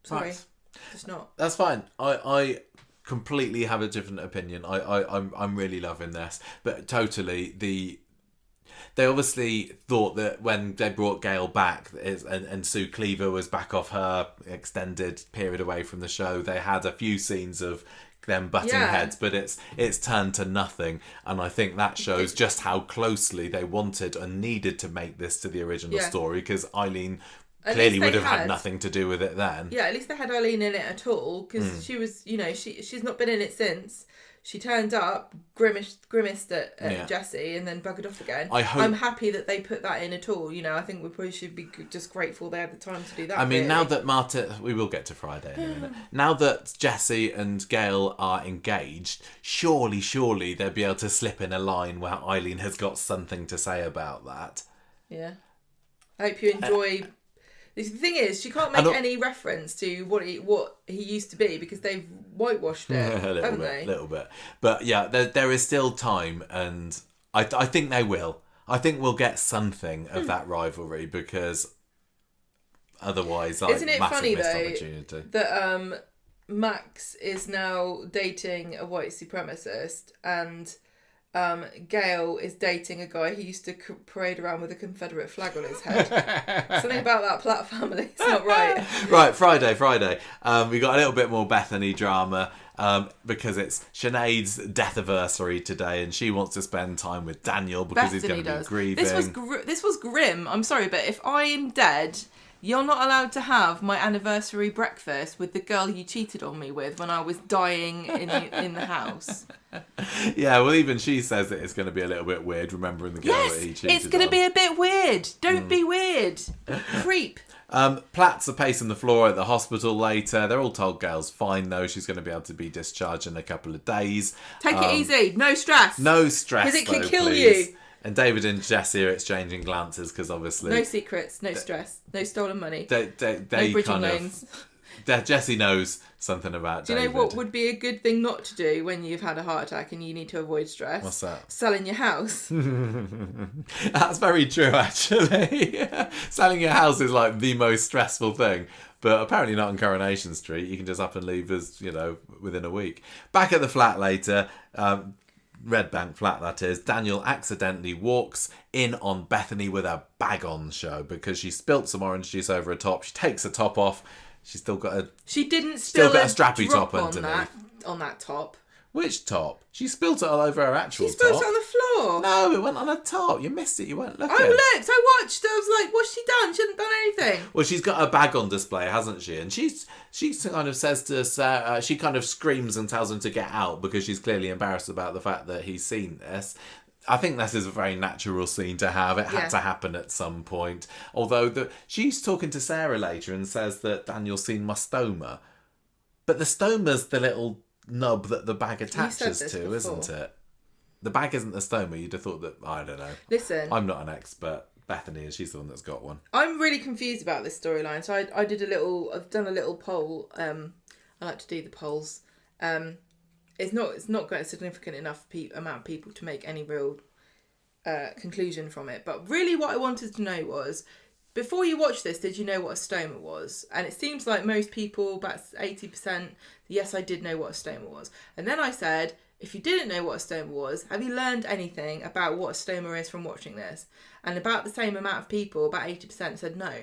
Sorry. Right. It's not. That's fine. I completely have a different opinion. I'm really loving this, but totally they obviously thought that when they brought Gail back and Sue Cleaver was back off her extended period away from the show, they had a few scenes of them butting heads, but it's turned to nothing, and I think that shows just how closely they wanted and needed to make this to the original story, because Eileen clearly would have had nothing to do with it then. Yeah, at least they had Eileen in it at all, because she was, she's not been in it since. She turned up, grimaced at Jessie, and then buggered off again. I'm happy that they put that in at all. I think we probably should be just grateful they had the time to do that. I mean, now that we will get to Friday in a minute. Now that Jessie and Gail are engaged, surely they'll be able to slip in a line where Eileen has got something to say about that. Yeah. I hope you enjoy... The thing is, she can't make any reference to what he used to be, because they've whitewashed it, haven't they? A little bit. But yeah, there is still time, and I think they will. I think we'll get something of that rivalry, because otherwise, isn't it funny opportunity. Though that Max is now dating a white supremacist, and Gail is dating a guy who used to parade around with a Confederate flag on his head. Something about that Platt family. It's not right. Right, Friday. We got a little bit more Bethany drama because it's Sinead's death anniversary today, and she wants to spend time with Daniel because he's going to be grieving. This was grim. I'm sorry, but if I am dead, you're not allowed to have my anniversary breakfast with the girl you cheated on me with when I was dying in the house. Yeah, well, even she says that it's going to be a little bit weird remembering the girl that he cheated on. It's going to be a bit weird. Don't be weird. Creep. Platts are pacing the floor at the hospital later. They're all told Gail's fine, though. She's going to be able to be discharged in a couple of days. Take it easy. No stress. No stress, because it could kill please. you. And David and Jessie are exchanging glances because obviously... No secrets, no stress, no stolen money, they no bridging loans. Jessie knows something about David. Do you know what would be a good thing not to do when you've had a heart attack and you need to avoid stress? What's that? Selling your house. That's very true, actually. Selling your house is like the most stressful thing. But apparently not on Coronation Street. You can just up and leave as, within a week. Back at the flat later... Red Bank flat, that is. Daniel accidentally walks in on Bethany with a bag on show because she spilt some orange juice over her top. She takes her top off. She's still got a... She didn't spill a strappy top underneath. On that top. Which top? She spilt it all over her actual top. She spilt it on the floor. No, it went on her top. You missed it. You weren't looking. I looked. I watched. I was like, what's she done? She hasn't done anything. Well, she's got a bag on display, hasn't she? And she kind of says to Sarah, she kind of screams and tells him to get out because she's clearly embarrassed about the fact that he's seen this. I think this is a very natural scene to have. It had to happen at some point. Although she's talking to Sarah later and says that Daniel's seen my stoma. But the stoma's the little nub that the bag attaches to, before. Isn't it? The bag isn't the stoma. You'd have thought that... I don't know. Listen. I'm not an expert. Bethany is. She's the one that's got one. I'm really confused about this storyline. So I've done a little poll. I like to do the polls. It's not got a significant enough amount of people to make any real conclusion from it. But really what I wanted to know was, before you watched this, did you know what a stoma was? And it seems like most people, about 80%, yes, I did know what a stoma was. And then I said, if you didn't know what a stoma was, have you learned anything about what a stoma is from watching this? And about the same amount of people, about 80%, said no.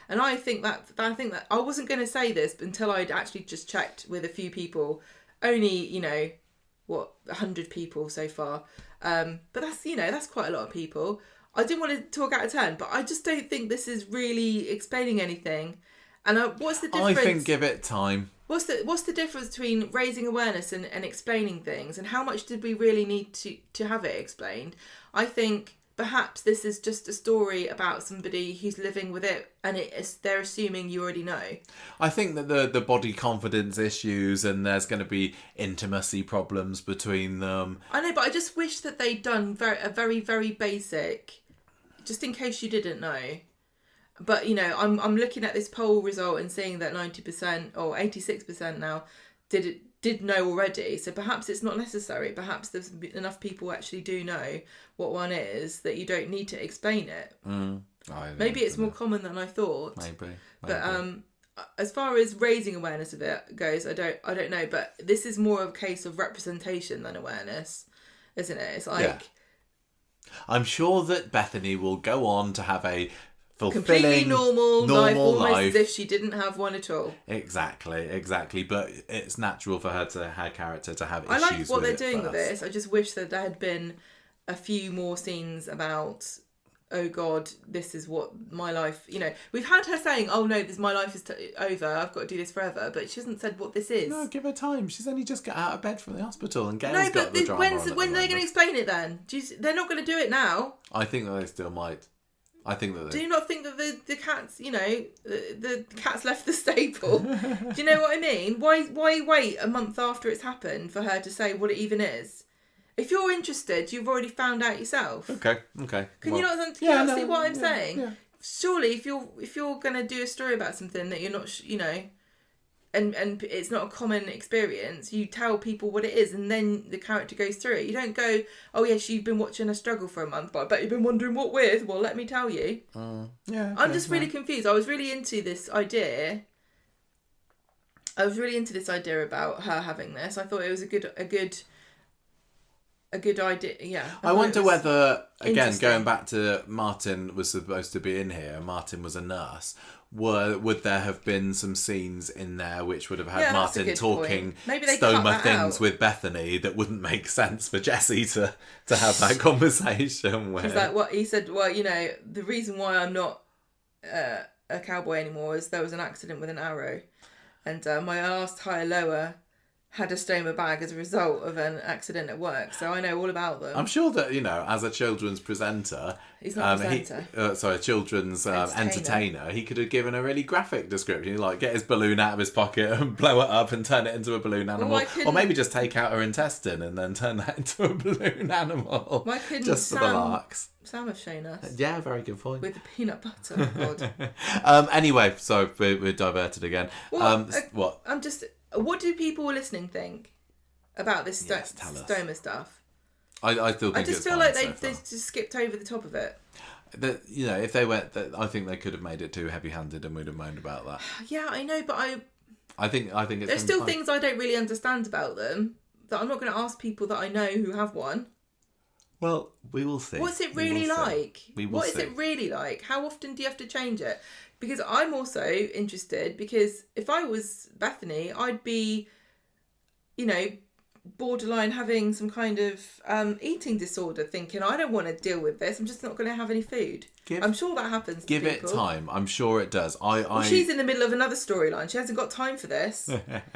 And I think that I wasn't going to say this until I'd actually just checked with a few people. Only, 100 people so far. But that's quite a lot of people. I didn't want to talk out of turn, but I just don't think this is really explaining anything. And what's the difference? I think give it time. What's the difference between raising awareness and explaining things, and how much did we really need to have it explained? I think perhaps this is just a story about somebody who's living with it, and they're assuming you already know. I think that the body confidence issues, and there's going to be intimacy problems between them. I know, but I just wish that they'd done a very, very basic, just in case you didn't know. But, I'm looking at this poll result and seeing that 90% or 86% now did know already. So perhaps it's not necessary. Perhaps there's enough people actually do know what one is that you don't need to explain it. Maybe it's more common than I thought. Maybe. But as far as raising awareness of it goes, I don't know. But this is more of a case of representation than awareness, isn't it? It's like... Yeah. I'm sure that Bethany will go on to have a fulfilling, completely normal life, almost life. as if she didn't have one at all. Exactly. But it's natural for her character to have issues. I like what they're with doing with first. this. I just wish that there had been a few more scenes about, oh God, this is what my life, we've had her saying, oh no, my life is over, I've got to do this forever, but she hasn't said what this is. No, give her time. She's only just got out of bed from the hospital, and Gail's got the drama when are they going to explain it then? They're not going to do it now. I think that they still might. I think that they... Do you not think that the cats, the cats left the stable? Do you know what I mean? Why wait a month after it's happened for her to say what it even is? If you're interested, you've already found out yourself. Okay. Can you not see what I'm saying? Yeah. Surely, if you're going to do a story about something that you're not, and it's not a common experience, you tell people what it is, and then the character goes through it. You don't go, oh yes, you've been watching a struggle for a month, but I bet you've been wondering what with. Well, let me tell you. I'm just really confused. I was really into this idea. About her having this. I thought it was a good idea, yeah. I wonder whether, again, going back to Martin was supposed to be in here, Martin was a nurse, would there have been some scenes in there which would have had Martin talking stoma things with Bethany that wouldn't make sense for Jessie to have that conversation with? He's like, what he said, well, the reason why I'm not a cowboy anymore is there was an accident with an arrow, and my last higher lower had a stoma bag as a result of an accident at work, so I know all about them. I'm sure that, as a children's presenter... He's not a presenter. A children's entertainer, he could have given a really graphic description, like get his balloon out of his pocket and blow it up and turn it into a balloon animal. Or maybe just take out her intestine and then turn that into a balloon animal. Why couldn't just for the larks? Sam have shown us. Yeah, very good point. With the peanut butter, God. Anyway, so we're diverted again. Well, what do people listening think about this stoma stuff? I still think I just feel like they just skipped over the top of it. If they went, I think they could have made it too heavy-handed, and we'd have moaned about that. Yeah, I know, but I think it's. There's still things I don't really understand about them that I'm not going to ask people that I know who have one. Well, we will see. What's it really like? What is it really like? How often do you have to change it? Because I'm also interested, because if I was Bethany, I'd be, borderline having some kind of eating disorder, thinking, I don't want to deal with this, I'm just not going to have any food. I'm sure that happens to Give people. it time. I'm sure it does. She's in the middle of another storyline. She hasn't got time for this.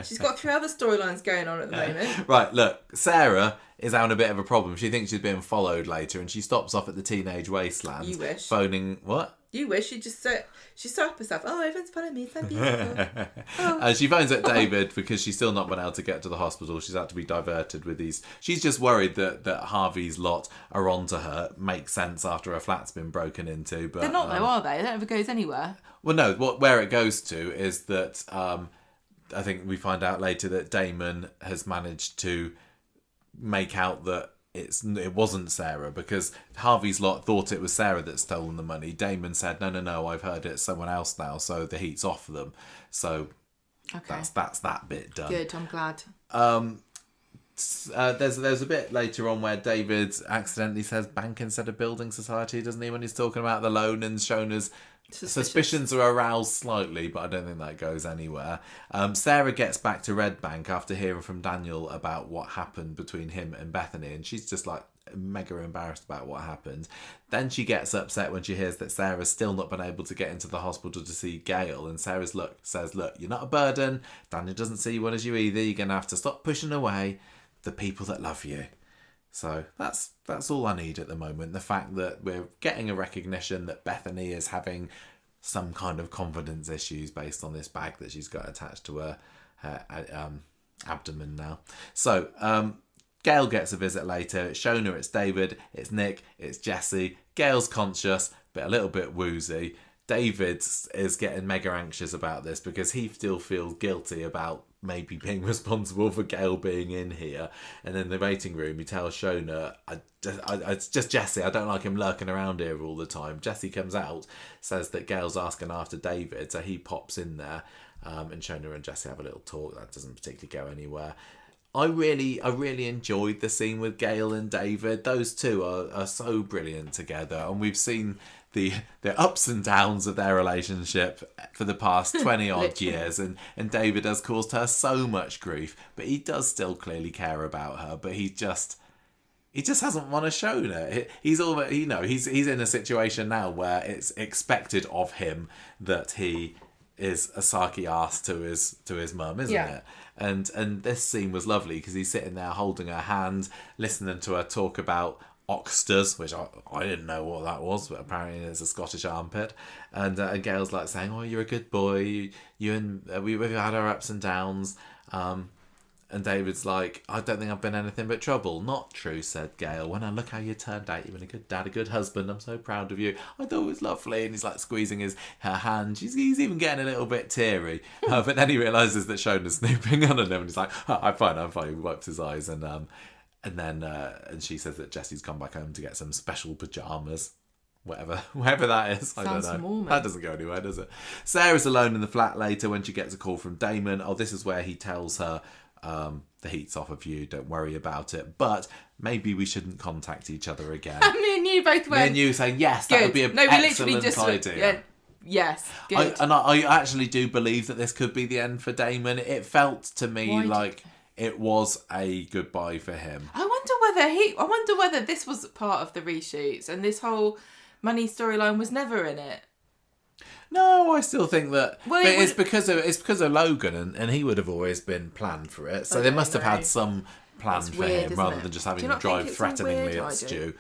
She's got 3 other storylines going on at the moment. Right, look, Sarah is having a bit of a problem. She thinks she's being followed later, and she stops off at the teenage wasteland. You wish. Phoning... What? You wish. She just said... She stopped herself. Oh, everyone's following me. So beautiful. She phones at David because she's still not been able to get to the hospital. She's had to be diverted with these... She's just worried that Harvey's lot are onto her. Makes sense after her flat's been broken into. But they're not though, are they? That never goes anywhere. Well, no. Where it goes to is that... I think we find out later that Damon has managed to make out that it wasn't Sarah, because Harvey's lot thought it was Sarah that stolen the money. Damon said, no, I've heard it's someone else now, so the heat's off them. So that's that bit done. Good, I'm glad. There's a bit later on where David accidentally says bank instead of building society, doesn't he, when he's talking about the loan, and Shona's suspicions are aroused slightly, but I don't think that goes anywhere. Sarah gets back to Red Bank after hearing from Daniel about what happened between him and Bethany, and she's just like mega embarrassed about what happened. Then she gets upset when she hears that Sarah's still not been able to get into the hospital to see Gail, and Sarah says, look, you're not a burden. Daniel doesn't see one as you either. You're going to have to stop pushing away the people that love you. So that's all I need at the moment. The fact that we're getting a recognition that Bethany is having some kind of confidence issues based on this bag that she's got attached to her abdomen now. So Gail gets a visit later. It's Shona, it's David, it's Nick, it's Jessie. Gail's conscious, but a little bit woozy. David is getting mega anxious about this because he still feels guilty about maybe being responsible for Gail being in here. And in the waiting room, he tells Shona, it's just Jessie. I don't like him lurking around here all the time. Jessie comes out, says that Gail's asking after David, so he pops in there, and Shona and Jessie have a little talk. That doesn't particularly go anywhere. I really enjoyed the scene with Gail and David. Those two are so brilliant together, and we've seen the ups and downs of their relationship for the past 20 odd years, and David has caused her so much grief, but he does still clearly care about her, but he just hasn't want to show it. He's almost, he's in a situation now where it's expected of him that he is a sarky ass to his mum, isn't it? And this scene was lovely because he's sitting there holding her hand, listening to her talk about oxters, which I didn't know what that was, but apparently it's a Scottish armpit. And Gail's like saying, "Oh, you're a good boy. You and we've had our ups and downs." And David's like, "I don't think I've been anything but trouble." "Not true," said Gail. "When I look how you turned out, you've been a good dad, a good husband. I'm so proud of you. I thought it was lovely." And he's like squeezing her hand. He's even getting a little bit teary. But then he realises that Shona's snooping on him, and he's like, "Oh, I'm fine. He wipes his eyes, and then she says that Jesse's come back home to get some special pajamas. Whatever that is. I don't know. Mormon. That doesn't go anywhere, does it? Sarah's alone in the flat later when she gets a call from Damon. Oh, this is where he tells her, the heat's off of you, don't worry about it, but maybe we shouldn't contact each other again. Me and you both went. Me and you saying, yes, that would be an excellent idea. Yeah, yes, good. I actually do believe that this could be the end for Damon. It felt to me like it was a goodbye for him. I wonder whether this was part of the reshoots and this whole money storyline was never in it. No, I still think that. Well, but it's because of Logan, and he would have always been planned for it. So they must have had some plan for him rather than just having him drive threateningly at Stu.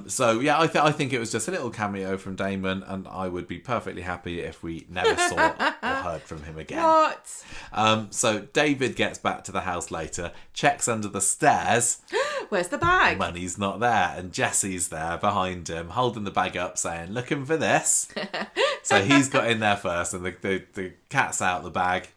So yeah, I think it was just a little cameo from Damon, and I would be perfectly happy if we never saw or heard from him again. What? So David gets back to the house later, checks under the stairs. Where's the bag? Money's not there, and Jesse's there behind him, holding the bag up, saying, "Looking for this." So he's got in there first, and the cat's out the bag,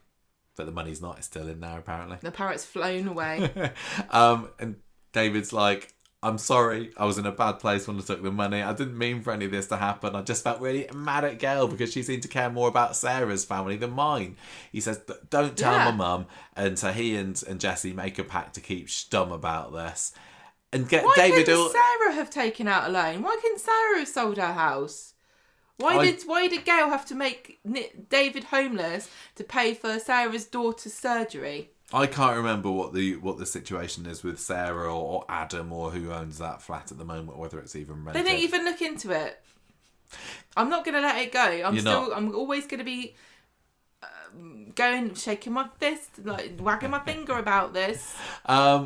but the money's not. It's still in there, apparently. The parrot's flown away. And David's like, "I'm sorry, I was in a bad place when I took the money. I didn't mean for any of this to happen. I just felt really mad at Gail because she seemed to care more about Sarah's family than mine." He says, "Don't tell my mum." And so he and Jesse make a pact to keep stum about this. And Why couldn't Sarah have taken out a loan? Why couldn't Sarah have sold her house? Why did Gail have to make David homeless to pay for Sarah's daughter's surgery? I can't remember what the situation is with Sarah or Adam or who owns that flat at the moment, whether it's even rented. They don't even look into it. I'm not going to let it go. I'm always going to be shaking my fist, like wagging my finger about this.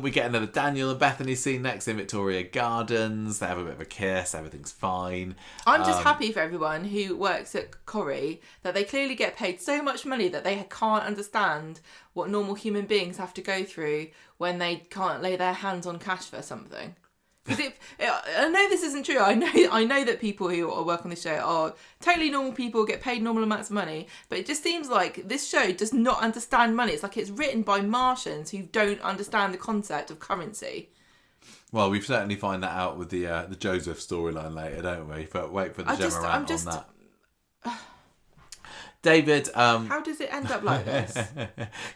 We get another Daniel and Bethany scene next in Victoria Gardens. They have a bit of a kiss. Everything's fine. I'm just happy for everyone who works at Corrie that they clearly get paid so much money that they can't understand what normal human beings have to go through when they can't lay their hands on cash for something. Because I know this isn't true. I know that people who work on this show are totally normal people, get paid normal amounts of money, but it just seems like this show does not understand money. It's like it's written by Martians who don't understand the concept of currency. Well, we certainly find that out with the Joseph storyline later, don't we? But wait for the Gemma rant on that. David... how does it end up like this?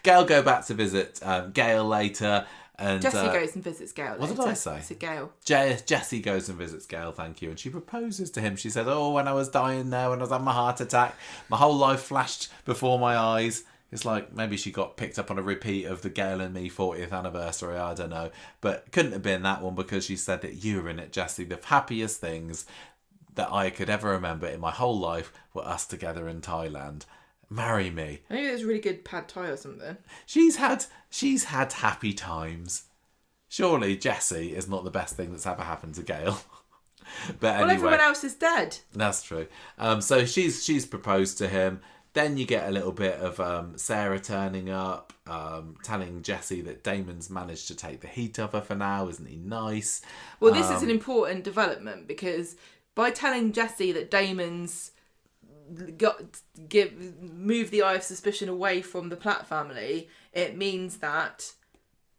Gail go back to visit Gail later... And Jesse goes and visits Gail. What did I say? It's a Gail. Jessie goes and visits Gail, thank you. And she proposes to him. She says, "Oh, when I was dying there, when I was having my heart attack, my whole life flashed before my eyes." It's like maybe she got picked up on a repeat of the Gail and me 40th anniversary, I don't know. But couldn't have been that one because she said that you were in it, Jessie. The happiest things that I could ever remember in my whole life were us together in Thailand. Marry me. Maybe there's really good pad thai or something. She's had happy times. Surely Jessie is not the best thing that's ever happened to Gail. But anyway, everyone else is dead. That's true. So she's proposed to him. Then you get a little bit of Sarah turning up, telling Jessie that Damon's managed to take the heat off her for now. Isn't he nice? Well, this is an important development because by telling Jessie that Damon's move the eye of suspicion away from the Platt family, it means that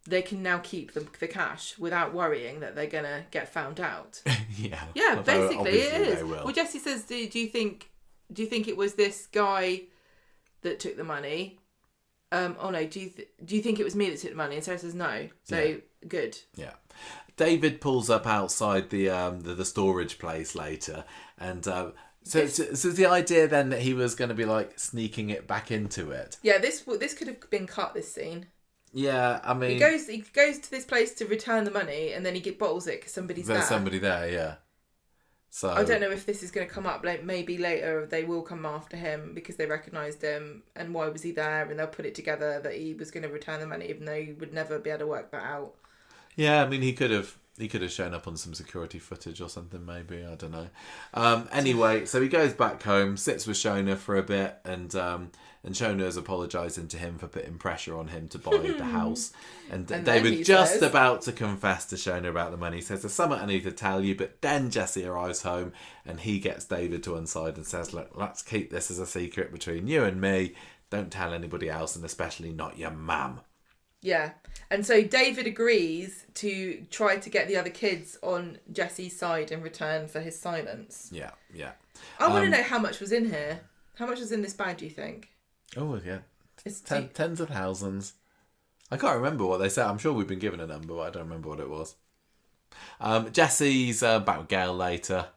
they can now keep the cash without worrying that they're gonna get found out. Yeah, basically it is. Well, Jessie says, do you think it was this guy that took the money? Oh no, do you think it was me that took the money? And Sarah says no. So good. Yeah. David pulls up outside the storage place later, and so the idea then that he was going to be like sneaking it back into it. Yeah, this could have been cut, this scene. Yeah, I mean... He goes to this place to return the money, and then he bottles it because there's somebody there, yeah. So I don't know if this is going to come up. Like, maybe later they will come after him because they recognised him, and why was he there? And they'll put it together that he was going to return the money, even though he would never be able to work that out. Yeah, I mean, he could have shown up on some security footage or something, maybe. I don't know. Anyway, so he goes back home, sits with Shona for a bit, and Shona is apologising to him for putting pressure on him to buy the house. And David just about to confess to Shona about the money. He says, there's something I need to tell you, but then Jesse arrives home and he gets David to one side and says, look, let's keep this as a secret between you and me. Don't tell anybody else, and especially not your mum. Yeah. And so David agrees to try to get the other kids on Jesse's side in return for his silence. Yeah, yeah. I want to know how much was in here. How much was in this bag, do you think? Oh, yeah. It's tens of thousands. I can't remember what they said. I'm sure we've been given a number, but I don't remember what it was. Jesse's back with Gail later,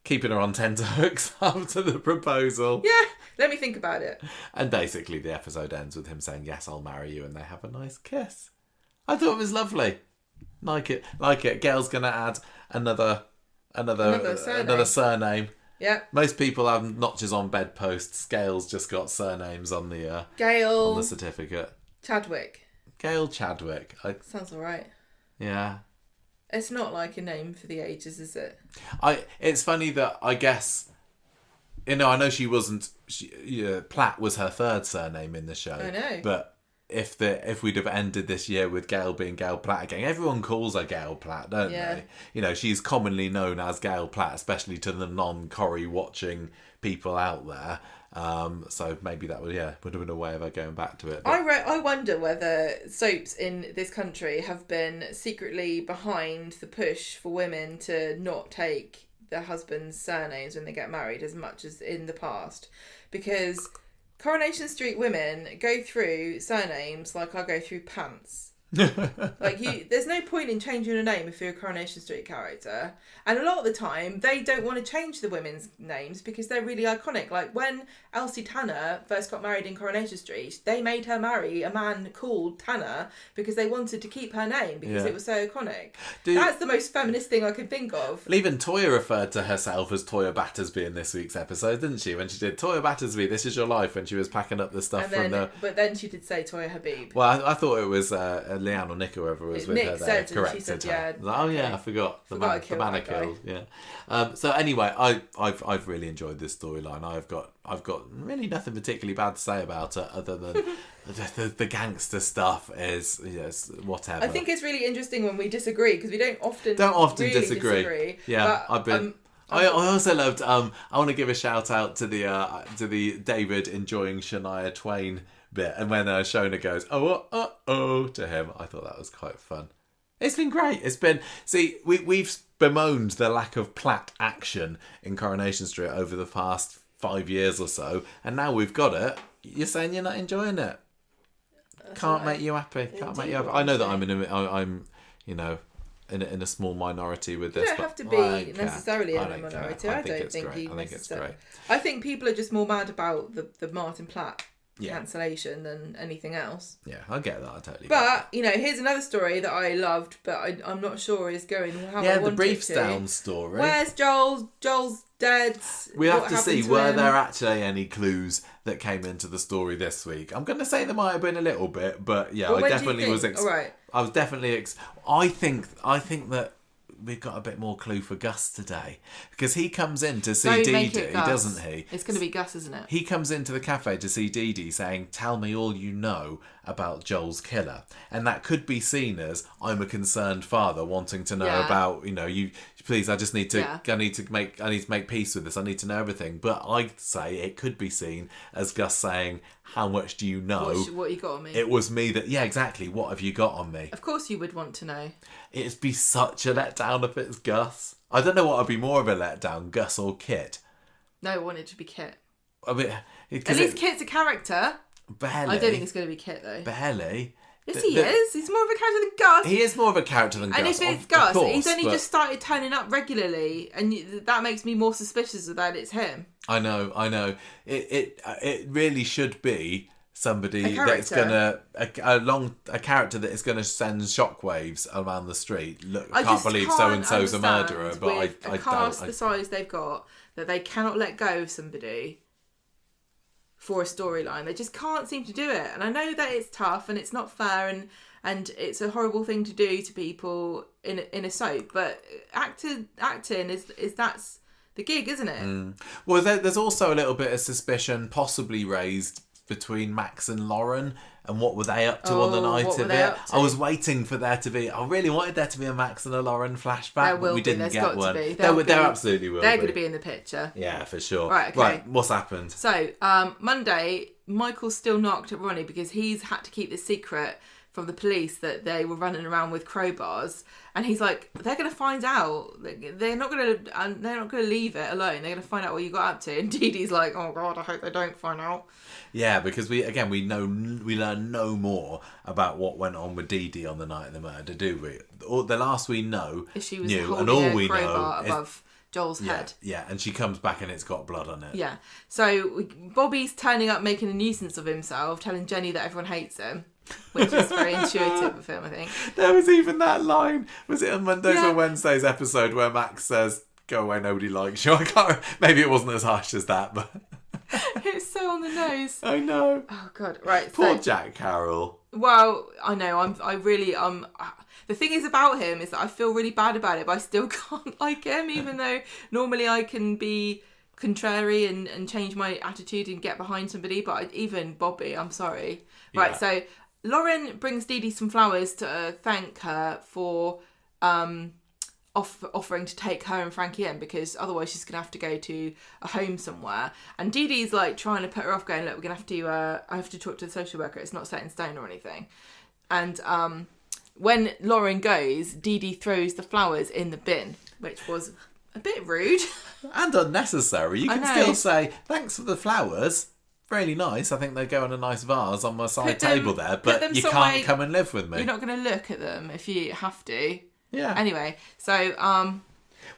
keeping her on tenterhooks after the proposal. Yeah, let me think about it. And basically the episode ends with him saying, yes, I'll marry you, and they have a nice kiss. I thought it was lovely. Like it. Gail's going to add another surname. Yeah. Most people have notches on bedposts. Gail's just got surnames on the Gail on the certificate. Chadwick. Gail Chadwick. Sounds alright. Yeah. It's not like a name for the ages, is it? It's funny that I guess, I know she wasn't. Platt was her third surname in the show. I know. But if we'd have ended this year with Gail being Gail Platt again, everyone calls her Gail Platt, don't they? She's commonly known as Gail Platt, especially to the non-Corrie watching people out there. So maybe that would have been a way of her going back to it. But... I wonder whether soaps in this country have been secretly behind the push for women to not take their husband's surnames when they get married as much as in the past, because Coronation Street women go through surnames like I go through pants. There's no point in changing a name if you're a Coronation Street character, and a lot of the time they don't want to change the women's names because they're really iconic. Like when Elsie Tanner first got married in Coronation Street, they made her marry a man called Tanner because they wanted to keep her name because it was so iconic. That's the most feminist thing I could think of. Well, even Toyah referred to herself as Toyah Battersby in this week's episode, didn't she? When she did Toyah Battersby, this is your life, when she was packing up the stuff But then she did say Toyah Habib. Well, I thought it was Leanne or Nick, whoever was with her there, corrected her. I forgot. The man I killed. Yeah. So anyway, I've really enjoyed this storyline. I've got really nothing particularly bad to say about it, other than the gangster stuff is whatever. I think it's really interesting when we disagree, because we don't often really disagree. Yeah, I also loved. I want to give a shout out to the David enjoying Shania Twain bit, and when Shona goes oh to him, I thought that was quite fun. It's been great. We've bemoaned the lack of Platt action in Coronation Street over the past 5 years or so, and now we've got it. You're saying you're not enjoying it? Can't make you happy. Can't make you happy. I know that I'm in a small minority with this. You don't have to be necessarily in a minority. I don't think it's great. I think people are just more mad about the Martin Platt cancellation than anything else. Yeah, I get that. I totally. But here's another story that I loved, but I'm not sure is going how I wanted the Briefs Down story. Where's Joel? Joel's dead. We have to see, were there actually any clues that came into the story this week? I'm going to say there might have been a little bit, but I definitely was. All right. I was definitely. I think that we've got a bit more clue for Gus today, because he comes in to see Dee-Dee, doesn't he? It's going to be Gus, isn't it? He comes into the cafe to see Dee-Dee, saying, "Tell me all you know about Joel's killer," and that could be seen as, I'm a concerned father wanting to know about you. Please, I just need to. I need to make peace with this. I need to know everything. But I'd say it could be seen as Gus saying, "How much do you know? What you got on me?" It was me that. Yeah, exactly. What have you got on me? Of course, you would want to know. It'd be such a letdown if it's Gus. I don't know what would be more of a letdown, Gus or Kit. No, I want it to be Kit. I mean, at least Kit's a character. Barely. I don't think it's going to be Kit though. Barely. Yes, he is. He's more of a character than Gus. He is more of a character than Gus. And if it's Gus, he's only just started turning up regularly, and that makes me more suspicious of that it's him. I know. It really should be somebody that's gonna a character that is gonna send shockwaves around the street. Look, I can't believe so and so's a murderer, but I cast the size they've got that they cannot let go of somebody for a storyline. They just can't seem to do it. And I know that it's tough and it's not fair and it's a horrible thing to do to people in a soap, but acting is that's the gig, isn't it? Well, there's also a little bit of suspicion possibly raised between Max and Lauren, and what were they up to on the night of it? I was waiting for there to be. I really wanted there to be a Max and a Lauren flashback, but we didn't get one. There absolutely will. They're going to be in the picture. Yeah, for sure. Right, okay. Right, what's happened? So, Monday, Michael's still knocked at Ronnie because he's had to keep this secret from the police that they were running around with crowbars, and he's like, they're going to find out. They're not going to leave it alone. They're going to find out what you got up to. And Dee-Dee's like, oh God, I hope they don't find out. Yeah, because we learn no more about what went on with Dee-Dee on the night of the murder, do we? The last we know, she was holding a crowbar above Joel's head. Yeah, and she comes back and it's got blood on it. Yeah. So Bobby's turning up making a nuisance of himself, telling Jenny that everyone hates him. Which is very intuitive of him, I think. There was even that line. Was it on Monday's or Wednesday's episode where Max says, "Go away, nobody likes you"? I can't. Maybe it wasn't as harsh as that, but it's so on the nose. I know. Oh God! Right. Poor Jack Carroll. Well, I know. The thing is about him is that I feel really bad about it, but I still can't like him, even though normally I can be contrary and change my attitude and get behind somebody. But even Bobby, I'm sorry. Right. So Lauren brings Dee-Dee some flowers to thank her for offering to take her and Frankie in, because otherwise she's going to have to go to a home somewhere. And Dee-Dee's like trying to put her off, going, look, we're going to have to, I have to talk to the social worker. It's not set in stone or anything. And when Lauren goes, Dee-Dee throws the flowers in the bin, which was a bit rude. And unnecessary. You can still say, thanks for the flowers. Really nice. I think they go in a nice vase on my side table there, but you can't come and live with me. You're not going to look at them if you have to. Yeah. Anyway, so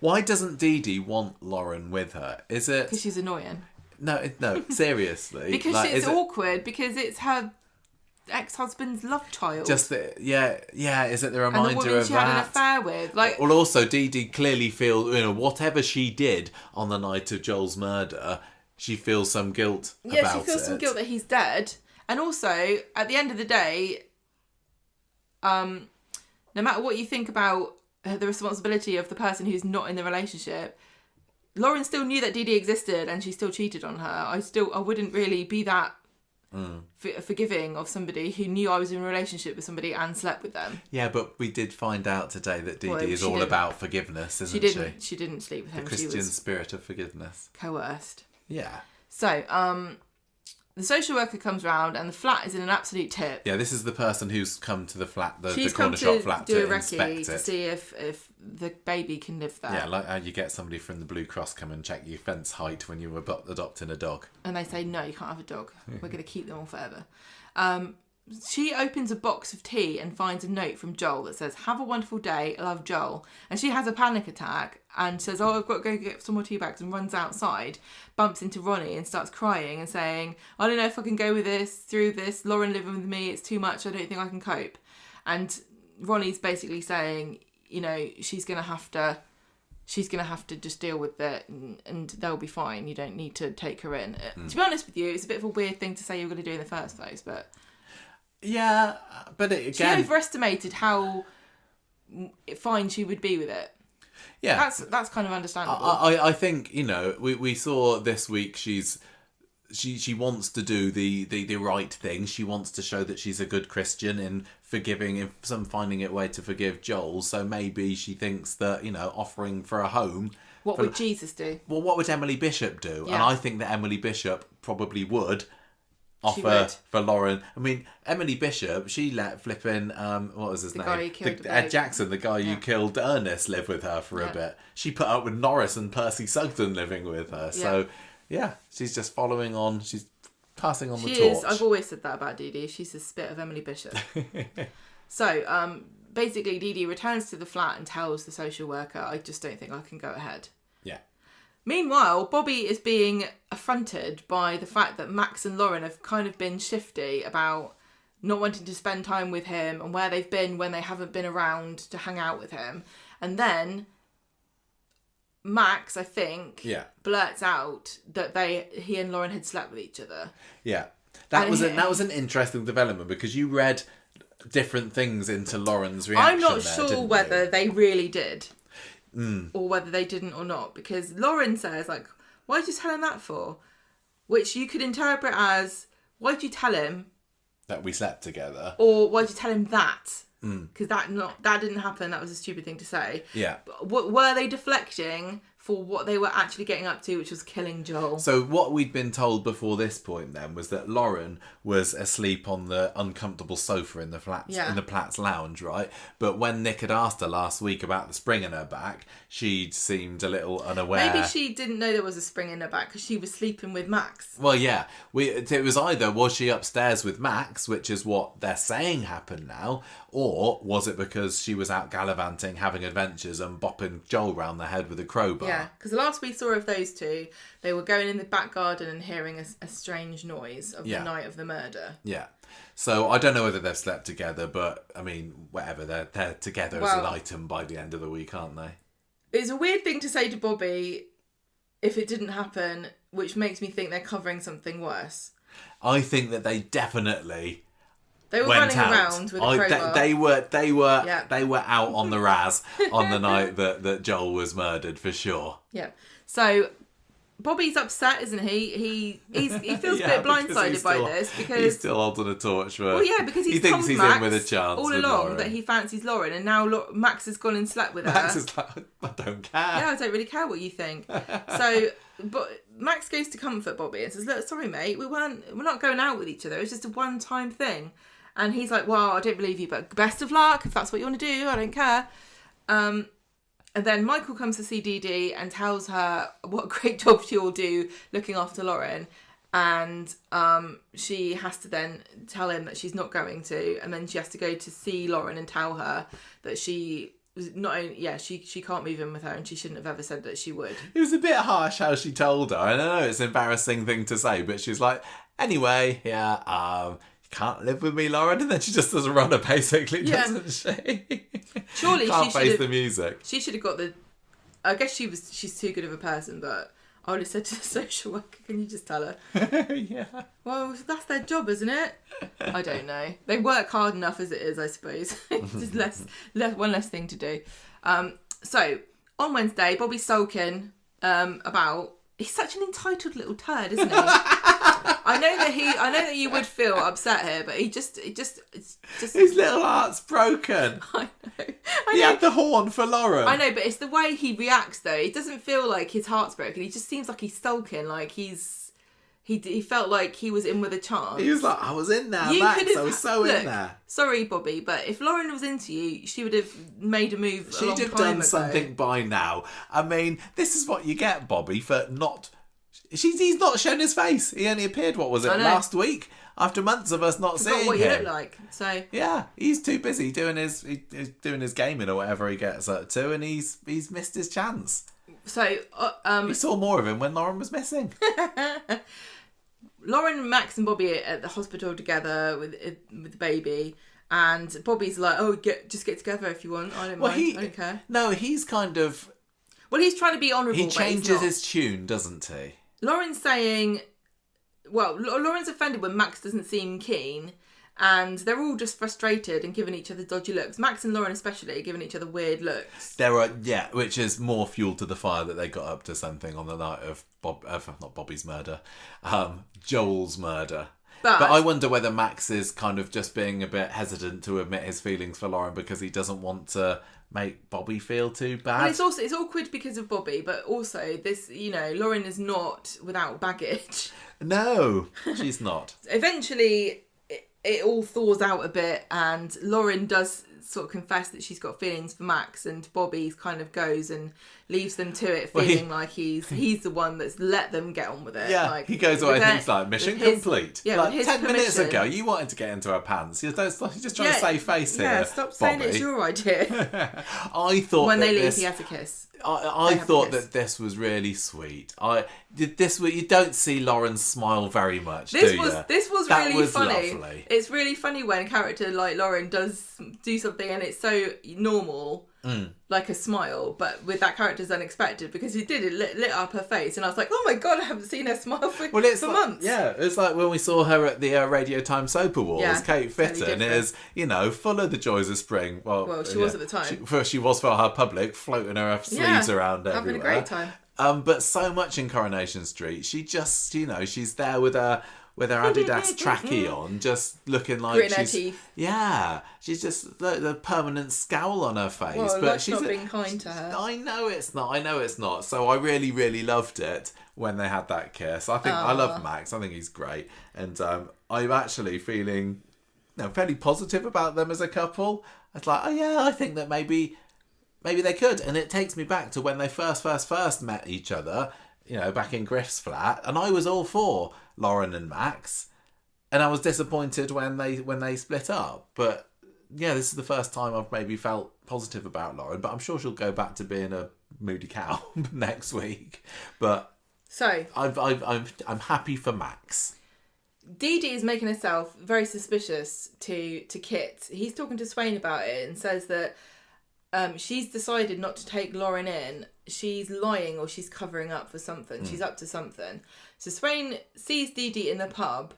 why doesn't Dee-Dee want Lauren with her? Is it because she's annoying? No, seriously. Because it's awkward because it's her ex-husband's love child. Just is it the reminder and the woman of she that? had an affair with? Like, well, also Dee-Dee clearly feels, whatever she did on the night of Joel's murder, she feels some guilt about it. Yeah, she feels some guilt that he's dead. And also, at the end of the day, no matter what you think about the responsibility of the person who's not in the relationship, Lauren still knew that Dee-Dee existed and she still cheated on her. I wouldn't really be that forgiving of somebody who knew I was in a relationship with somebody and slept with them. Yeah, but we did find out today that Dee-Dee is all about forgiveness, isn't she? She didn't sleep with him. The Christian spirit of forgiveness. Coerced. Yeah. So, the social worker comes round and the flat is in an absolute tip. Yeah, this is the person who's come to the flat, the She's corner shop flat to to inspect it. To see if the baby can live there. Yeah, like how you get somebody from the Blue Cross come and check your fence height when you're adopting a dog. And they say, no, you can't have a dog. We're going to keep them all forever. She opens a box of tea and finds a note from Joel that says, have a wonderful day, love, Joel. And she has a panic attack and says, oh, I've got to go get some more tea bags, and runs outside, bumps into Ronnie and starts crying and saying, I don't know if I can go through this. Lauren living with me, it's too much. I don't think I can cope. And Ronnie's basically saying, she's going to have to just deal with it and they'll be fine. You don't need to take her in. To be honest with you, it's a bit of a weird thing to say you're going to do in the first place, but... Yeah, but again... She overestimated how fine she would be with it. Yeah. That's kind of understandable. I think, we saw this week she wants to do the right thing. She wants to show that she's a good Christian in forgiving, finding a way to forgive Joel. So maybe she thinks that, offering for a home... What would Jesus do? Well, what would Emily Bishop do? Yeah. And I think that Emily Bishop probably would offer for Lauren. I mean, Emily Bishop, she let flipping what was his name? Guy who killed Ed Jackson, the guy who killed Ernest, live with her for a bit. She put up with Norris and Percy Sugden living with her. So yeah, she's just following on. She's Passing on the She is. torch. I've always said that about Dee-Dee. She's a spit of Emily Bishop. So, basically, Dee-Dee returns to the flat and tells the social worker, I just don't think I can go ahead. Yeah. Meanwhile, Bobby is being affronted by the fact that Max and Lauren have kind of been shifty about not wanting to spend time with him and where they've been when they haven't been around to hang out with him. And then Max, I think, blurts out that he and Lauren had slept with each other. Yeah. That was an interesting development because you read different things into Lauren's reaction. I'm not sure whether they really did. Mm. Or whether they didn't or not, because Lauren says, like, why'd you tell him that for? Which you could interpret as, why'd you tell him that we slept together? Or why'd you tell him that? Because that didn't happen. That was a stupid thing to say. Yeah. Were they deflecting for what they were actually getting up to, which was killing Joel? So what we'd been told before this point then was that Lauren was asleep on the uncomfortable sofa in the Platt's lounge, right? But when Nick had asked her last week about the spring in her back, she seemed a little unaware. Maybe she didn't know there was a spring in her back because she was sleeping with Max. Well, yeah. It was either was she upstairs with Max, which is what they're saying happened now, or was it because she was out gallivanting, having adventures and bopping Joel round the head with a crowbar? Yeah, because the last we saw of those two, they were going in the back garden and hearing a strange noise of the night of the murder. Yeah. So I don't know whether they've slept together, but I mean, whatever, they're together as an item by the end of the week, aren't they? It's a weird thing to say to Bobby if it didn't happen, which makes me think they're covering something worse. I think that they definitely They were running around with a crowbar. They were out on the Raz on the night that Joel was murdered, for sure. Yeah. So Bobby's upset, isn't he? He feels a bit blindsided by this because he's still holding a torch. For, because he thinks he's Max in with a chance all with along Lauren. that he fancies Lauren, and now Max has gone and slept with her. Max is like, I don't care. Yeah, I don't really care what you think. So, but Max goes to comfort Bobby and says, "Look, sorry, mate, we're not going out with each other. It's just a one-time thing." And he's like, "Well, I don't believe you, but best of luck if that's what you want to do. I don't care." And then Michael comes to see Dee-Dee and tells her what a great job she will do looking after Lauren. And she has to then tell him that she's not going to. And then she has to go to see Lauren and tell her that she can't move in with her and she shouldn't have ever said that she would. It was a bit harsh how she told her. I know it's an embarrassing thing to say, but she's like, anyway, can't live with me, Lauren, and then she just does a runner, basically, doesn't she? Surely can't she face the music. She should have got the. I guess she's too good of a person, but I would have said to the social worker, "Can you just tell her?" Yeah. Well, that's their job, isn't it? I don't know. They work hard enough as it is, I suppose. Just one less thing to do. So on Wednesday, Bobby's sulking about. He's such an entitled little turd, isn't he? I know that you would feel upset here, but it's just his little heart's broken. I know. He had the horn for Lauren. I know, but it's the way he reacts though. It doesn't feel like his heart's broken. He just seems like he's sulking, like he felt like he was in with a chance. He was like, I was in there, Max. I was in there. Sorry, Bobby, but if Lauren was into you, she would have made a move. She'd have done something by now. I mean, this is what you get, Bobby, for not. He's not shown his face. He only appeared. What was it, last week? After months of us not seeing him. What you look like. So yeah, he's too busy doing his gaming or whatever he gets up to, and he's missed his chance. So we saw more of him when Lauren was missing. Lauren, Max, and Bobby are at the hospital together with the baby, and Bobby's like, "Oh, just get together if you want. I don't mind. I don't care." No, he's kind of. Well, he's trying to be honourable. He changes his tune, doesn't he? Lauren's saying, Lauren's offended when Max doesn't seem keen, and they're all just frustrated and giving each other dodgy looks. Max and Lauren especially giving each other weird looks. Which is more fuel to the fire that they got up to something on the night of not Bobby's murder, Joel's murder. But I wonder whether Max is kind of just being a bit hesitant to admit his feelings for Lauren because he doesn't want to make Bobby feel too bad. Well, it's awkward because of Bobby, but also this, Lauren is not without baggage. No, she's not. Eventually, it all thaws out a bit, and Lauren does sort of confessed that she's got feelings for Max, and Bobby kind of goes and leaves them to it, feeling like he's the one that's let them get on with it. Yeah, like, he goes away and thinks like, mission complete. Yeah, like 10 minutes permission. ago, you wanted to get into her pants. You're just trying to save face here. Yeah, stop saying Bobby. it's your idea. I thought when they leave, this, he has a kiss. I thought that this was really sweet. You don't see Lauren smile very much. This do was you? this was That really was funny. Lovely. It's really funny when a character like Lauren does do something and it's so normal, like a smile, but with that character's unexpected, because he did it lit up her face, and I was like, oh my god, I haven't seen her smile for months. Yeah, it's like when we saw her at the Radio Time Soap Awards, Kate Fitton is, full of the joys of spring. Well, she was at the time. She was for her public, floating her sleeves around everywhere. Having a great time. But so much in Coronation Street, she just, she's there with her Adidas trackie on, just looking like gritting she's... her teeth. Yeah, she's just the permanent scowl on her face. Well, but she's not being kind to her. I know it's not. So I really, really loved it when they had that kiss. I love Max. I think he's great. And I'm actually feeling fairly positive about them as a couple. It's like, I think that maybe they could. And it takes me back to when they first met each other, back in Griff's flat. And I was all for Lauren and Max, and I was disappointed when they split up. But this is the first time I've maybe felt positive about Lauren, but I'm sure she'll go back to being a moody cow next week. But so I'm happy for Max. Dee-Dee is making herself very suspicious to Kit. He's talking to Swain about it and says that she's decided not to take Lauren in. She's lying, or she's covering up for something. She's up to something. So Swain sees Dee-Dee in the pub,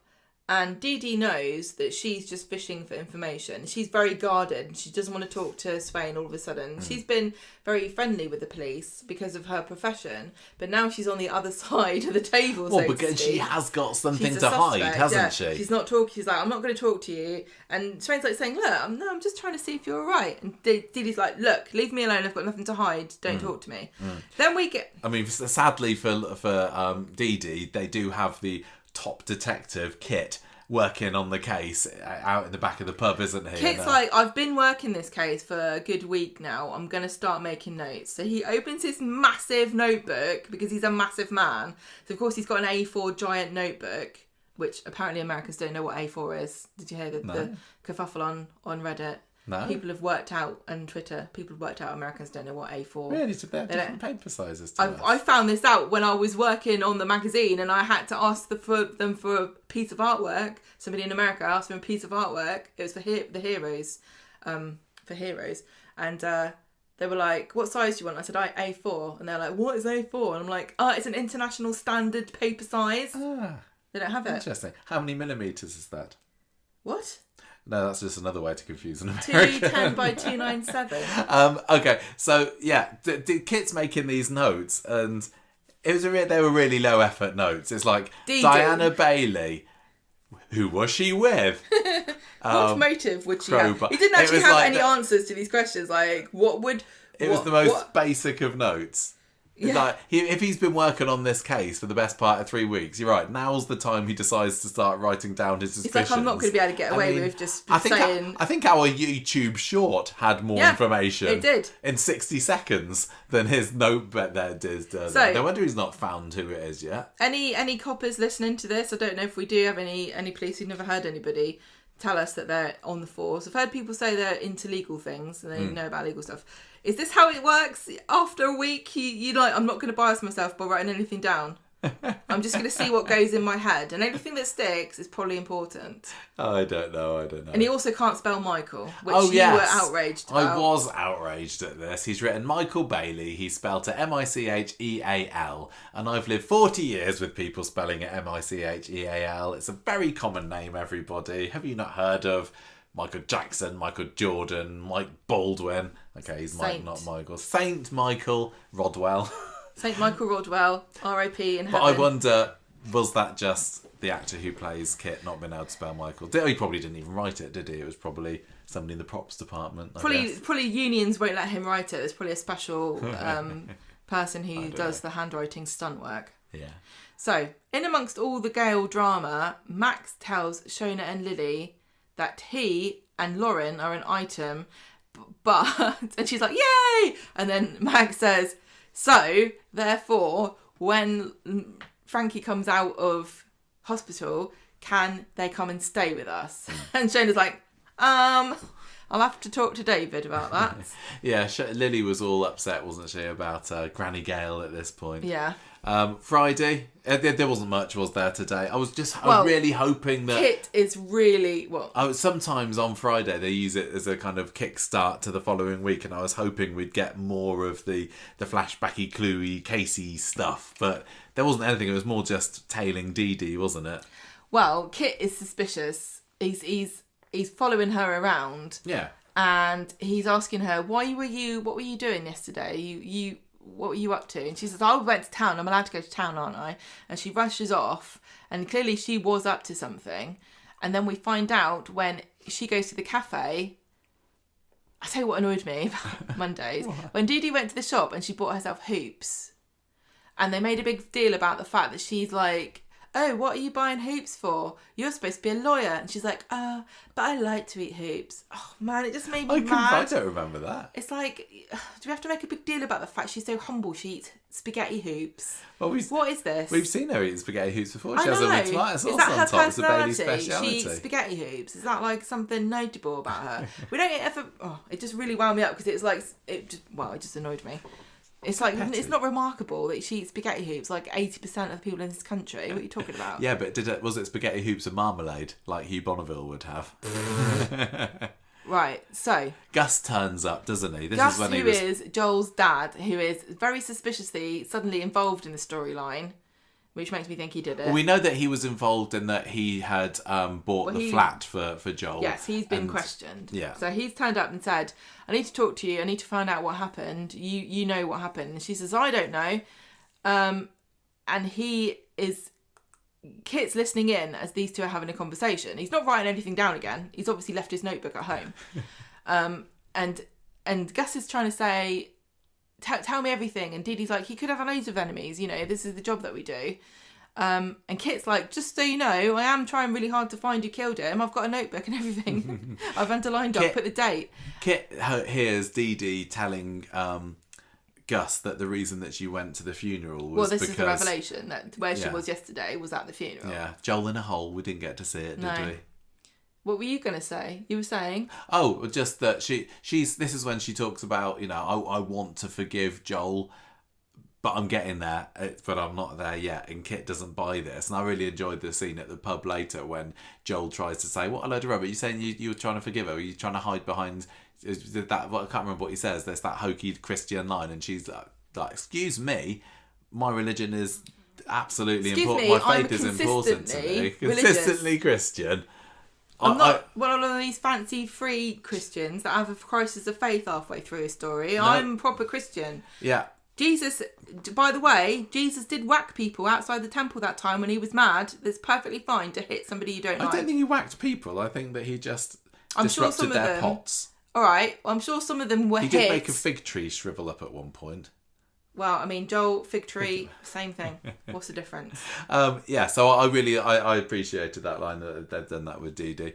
and Dee-Dee knows that she's just fishing for information. She's very guarded, and she doesn't want to talk to Swain all of a sudden. She's been very friendly with the police because of her profession, but now she's on the other side of the table, well, because she has got something to hide, hasn't she? She's not talking. She's like, I'm not going to talk to you. And Swain's like saying, look, I'm just trying to see if you're all right. And Dee-Dee's like, look, leave me alone. I've got nothing to hide. Don't talk to me. Then we get... I mean, sadly for Dee-Dee, they do have the top detective, Kit, working on the case out in the back of the pub, isn't he? Kit's like, I've been working this case for a good week now. I'm going to start making notes. So he opens his massive notebook, because he's a massive man. So, of course, he's got an A4 giant notebook, which apparently Americans don't know what A4 is. Did you hear the kerfuffle on Reddit? No. People have worked out on Twitter. People have worked out Americans don't know what A4. Really, it's about different paper sizes. I found this out when I was working on the magazine, and I had to ask them for a piece of artwork. Somebody in America asked me a piece of artwork. It was for the heroes, and they were like, "What size do you want?" I said, "A4," and they're like, "What is A4?" And I'm like, "Oh, it's an international standard paper size." They don't have it. Interesting. How many millimeters is that? What? No, that's just another way to confuse an American. 210 by 297. Okay, so Kit's making these notes, and they were really low effort notes. It's like Dee-Dee. Diana Bailey. Who was she with? What motive would she have? Crowbar. He didn't actually have any the answers to these questions. Like, what would... It was the most basic of notes. Yeah. Like, if he's been working on this case for the best part of 3 weeks, you're right, now's the time he decides to start writing down his suspicions. It's like, I'm not going to be able to get away with just saying... I think our YouTube short had more information. It did. In 60 seconds than his notebook there did. So, no wonder he's not found who it is yet. Any coppers listening to this, I don't know if we do have any police who've never heard anybody tell us that they're on the force. I've heard people say they're into legal things and they know about legal stuff. Is this how it works? After a week, you like, I'm not going to bias myself by writing anything down. I'm just going to see what goes in my head. And anything that sticks is probably important. I don't know. And he also can't spell Michael, which you were outraged about. I was outraged at this. He's written Michael Bailey. He spelled it Micheal. And I've lived 40 years with people spelling it Micheal. It's a very common name, everybody. Have you not heard of Michael Jackson, Michael Jordan, Mike Baldwin? Okay, he's Mike, not Michael. Saint Michael Rodwell. St. Michael Rodwell, R.I.P. in heaven. But I wonder, was that just the actor who plays Kit not being able to spell Michael? He probably didn't even write it, did he? It was probably somebody in the props department. Probably unions won't let him write it. There's probably a special person who does the handwriting stunt work. Yeah. So, in amongst all the Gail drama, Max tells Shona and Lily that he and Lauren are an item but and she's like, yay! And then Mag says, so therefore, when Frankie comes out of hospital, can they come and stay with us? And Shona's like, I'll have to talk to David about that. Yeah, Lily was all upset, wasn't she, about Granny Gail at this point. Yeah. Friday, there wasn't much, was there, today? I was really hoping that... Kit is really... Well, sometimes on Friday they use it as a kind of kickstart to the following week, and I was hoping we'd get more of the flashbacky, cluey, Casey stuff, but there wasn't anything. It was more just tailing Dee-Dee, wasn't it? Well, Kit is suspicious. He's following her around. Yeah. And he's asking her, what were you doing yesterday? What were you up to? And she says, I went to town. I'm allowed to go to town, aren't I? And she rushes off. And clearly she was up to something. And then we find out when she goes to the cafe. I tell you what annoyed me about Mondays. When Dee-Dee went to the shop and she bought herself hoops. And they made a big deal about the fact that she's like, oh, what are you buying hoops for? You're supposed to be a lawyer. And she's like, but I like to eat hoops. Oh, man, it just made me mad. I don't remember that. It's like, do we have to make a big deal about the fact she's so humble she eats spaghetti hoops? Well, what is this? We've seen her eat spaghetti hoops before. She has them with tomato sauce on top. It's a baby speciality. She eats spaghetti hoops. Is that like something notable about her? We don't ever... Oh, it just really wound me up because it's like... It just annoyed me. It's like, it's not remarkable that she eats spaghetti hoops like 80% of the people in this country. What are you talking about? Yeah, but was it spaghetti hoops and marmalade like Hugh Bonneville would have? Right, so... Gus turns up, doesn't he? Gus, who is Joel's dad, who is very suspiciously suddenly involved in the storyline, which makes me think he did it. Well, we know that he was involved in that he had bought the flat for Joel. Yes, he's been questioned. Yeah. So he's turned up and said, I need to talk to you. I need to find out what happened. You know what happened. And she says, I don't know. And Kit's listening in as these two are having a conversation. He's not writing anything down again. He's obviously left his notebook at home. And Gus is trying to say... Tell me everything. And Dee-Dee's like, he could have loads of enemies, this is the job that we do. And Kit's like, just so you know, I am trying really hard to find who killed him. I've got a notebook and everything. I've underlined up, put the date. Kit hears Dee-Dee telling Gus that the reason that she went to the funeral was because... Well, this is the revelation, that where she was yesterday was at the funeral. Yeah, Joel in a hole. We didn't get to see it, did we? What were you going to say? You were saying? Oh, just that she's. This is when she talks about, I want to forgive Joel, but I'm getting there, but I'm not there yet. And Kit doesn't buy this. And I really enjoyed the scene at the pub later when Joel tries to say, what a load of rubbish. You're saying you were trying to forgive her? Are you trying to hide behind that? Well, I can't remember what he says. There's that hokey Christian line. And she's like, excuse me, my religion is absolutely important. My faith is important to me. Consistently Christian. I'm not one of these fancy free Christians that have a crisis of faith halfway through a story. No. I'm a proper Christian. Yeah. Jesus, by the way, Jesus did whack people outside the temple that time when he was mad. It's perfectly fine to hit somebody you don't like. I don't think he whacked people. I think that he just disrupted their pots. All right. Well, I'm sure some of them were hit. He did make a fig tree shrivel up at one point. Well, I mean, Joel, fig tree, same thing. What's the difference? Yeah, so I appreciated that line that they've done that with Dee-Dee.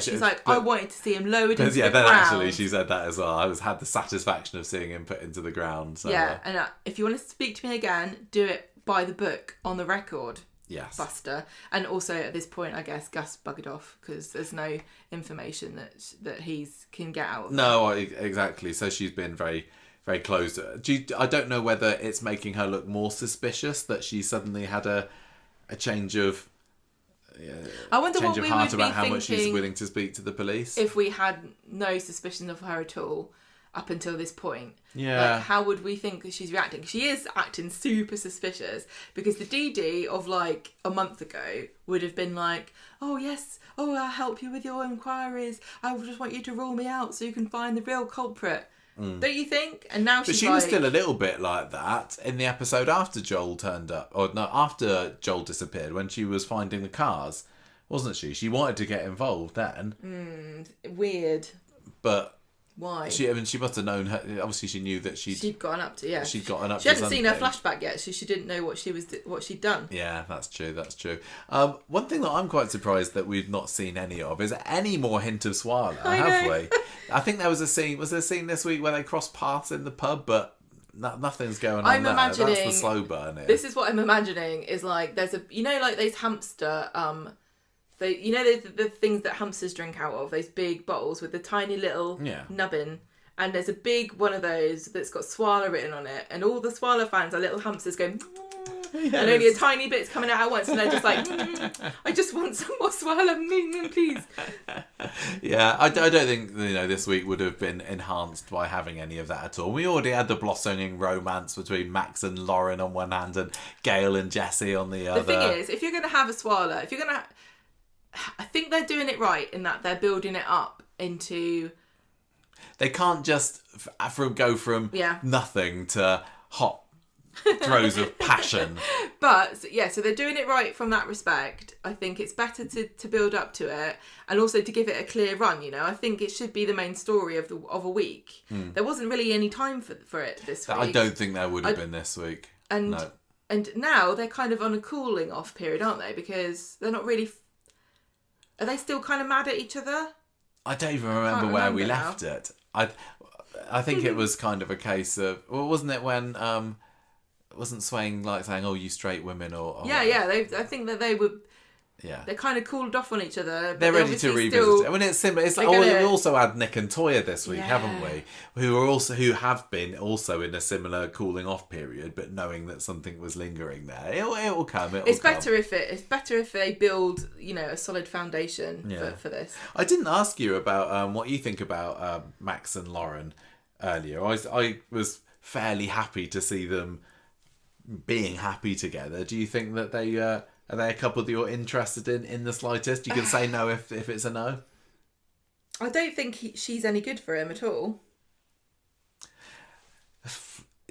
She's like, I wanted to see him lowered into the ground. Then actually she said that as well. I had the satisfaction of seeing him put into the ground. So, and if you want to speak to me again, do it by the book, on the record. Yes. Buster. And also at this point, I guess Gus buggered off because there's no information that he can get out of No, exactly. So she's been very... very close. I don't know whether it's making her look more suspicious that she suddenly had a change of I wonder change what of we heart would about be how much she's thinking willing to speak to the police. if we had no suspicion of her at all up until this point. Yeah. Like, how would we think that she's reacting? She is acting super suspicious because the Dee-Dee of like a month ago would have been like, oh yes, I'll help you with your inquiries. I just want you to rule me out so you can find the real culprit. Don't you think? And now But she was still a little bit like that in the episode after Joel turned up. Or no, after Joel disappeared, when she was finding the cars. Wasn't she? She wanted to get involved then. Weird. But Why? She must have known her. Obviously, she knew that she'd gotten up to. Yeah, she'd gotten up. She hadn't seen her something. flashback yet, so she didn't know what she'd done. Yeah, that's true. That's true. One thing that I'm quite surprised that we've not seen any of is any more hint of Swala, have we? I think there was a scene. Was there a scene this week where they crossed paths in the pub, but nothing's going on I'm there. imagining That's the slow burn. This is what I'm imagining is like there's like those hamster the things that hamsters drink out of, those big bottles with the tiny little nubbin. And there's a big one of those that's got Swala written on it, and all the Swala fans are little hamsters going, and only a tiny bit's coming out at once, and they're just like, I just want some more Swala, please. Yeah, I don't think this week would have been enhanced by having any of that at all. We already had the blossoming romance between Max and Lauren on one hand, and Gail and Jessie on the other. The thing is, if you're going to have a Swala, I think they're doing it right in that they're building it up into. They can't just go from nothing to hot throes of passion. But yeah, so they're doing it right from that respect. I think it's better to build up to it, and also to give it a clear run. I think it should be the main story of a week. There wasn't really any time for it this week. I don't think there would have been this week. And now they're kind of on a cooling off period, aren't they? Because they're not really. Are they still kind of mad at each other? I don't even remember where we left it. I think it was kind of a case of, well, wasn't it when wasn't Swain like saying, "Oh, you straight women," or yeah. I think that they were. Yeah, they kind of cooled off on each other. They're ready to revisit it. I mean, it's similar. We also had Nick and Toyah this week, haven't we? Who have been also in a similar cooling off period, but knowing that something was lingering there. It will come. It's better if they build a solid foundation for this. I didn't ask you about what you think about Max and Lauren earlier. I was fairly happy to see them being happy together. Do you think that they? Are they a couple that you're interested in the slightest? You can say no if it's a no. I don't think she's any good for him at all.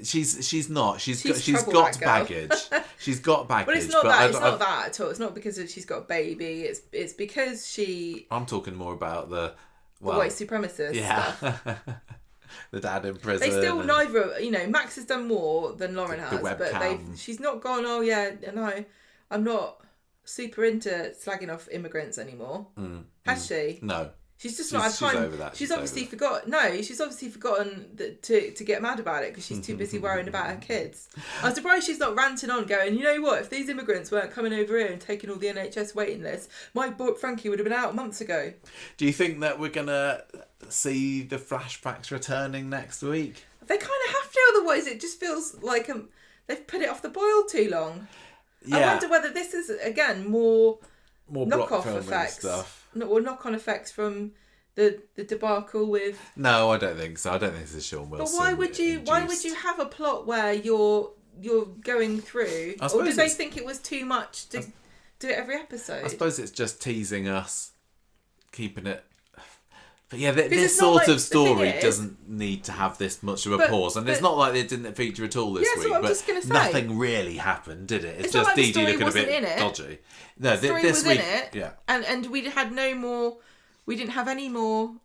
She's not. She's got baggage. She's got baggage. But it's not that. It's not that at all. It's not because she's got a baby. It's because she. I'm talking more about the white supremacist stuff. The dad in prison. They still neither. Max has done more than Lauren has, but she's not gone. Oh yeah, no. I'm not super into slagging off immigrants anymore. Has she? No. She's just not had time. She's over that. She's obviously forgotten. No, she's obviously forgotten to get mad about it because she's too busy worrying about her kids. I'm surprised she's not ranting on, going, you know what? If these immigrants weren't coming over here and taking all the NHS waiting lists, my boy Frankie would have been out months ago. Do you think that we're gonna see the flashbacks returning next week? They kind of have to, otherwise it just feels like they've put it off the boil too long. Yeah. I wonder whether this is, again, more knock-off effects. Stuff. Or knock-on effects from the debacle with... No, I don't think so. I don't think this is Sean Wilson. But why would you have a plot where you're going through... Or did they think it was too much to do it every episode? I suppose it's just teasing us, keeping it... But yeah, this sort of story doesn't need to have this much of a pause. And it's not like it didn't feature at all this week. What I'm just gonna say. Nothing really happened, did it? It's just like Dee-Dee looking a bit dodgy. No, the story this was week, in it. Yeah. And we had no more... We didn't have any more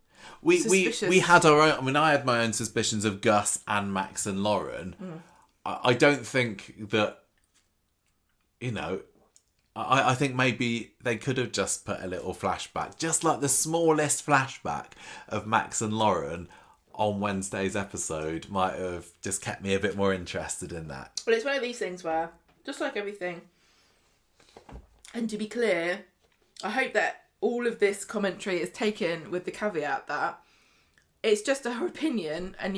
suspicious... We had our own... I mean, I had my own suspicions of Gus and Max and Lauren. I don't think that... I think maybe they could have just put a little flashback, just like the smallest flashback of Max and Lauren on Wednesday's episode might have just kept me a bit more interested in that. Well, it's one of these things where, just like everything, and to be clear, I hope that all of this commentary is taken with the caveat that it's just her opinion, and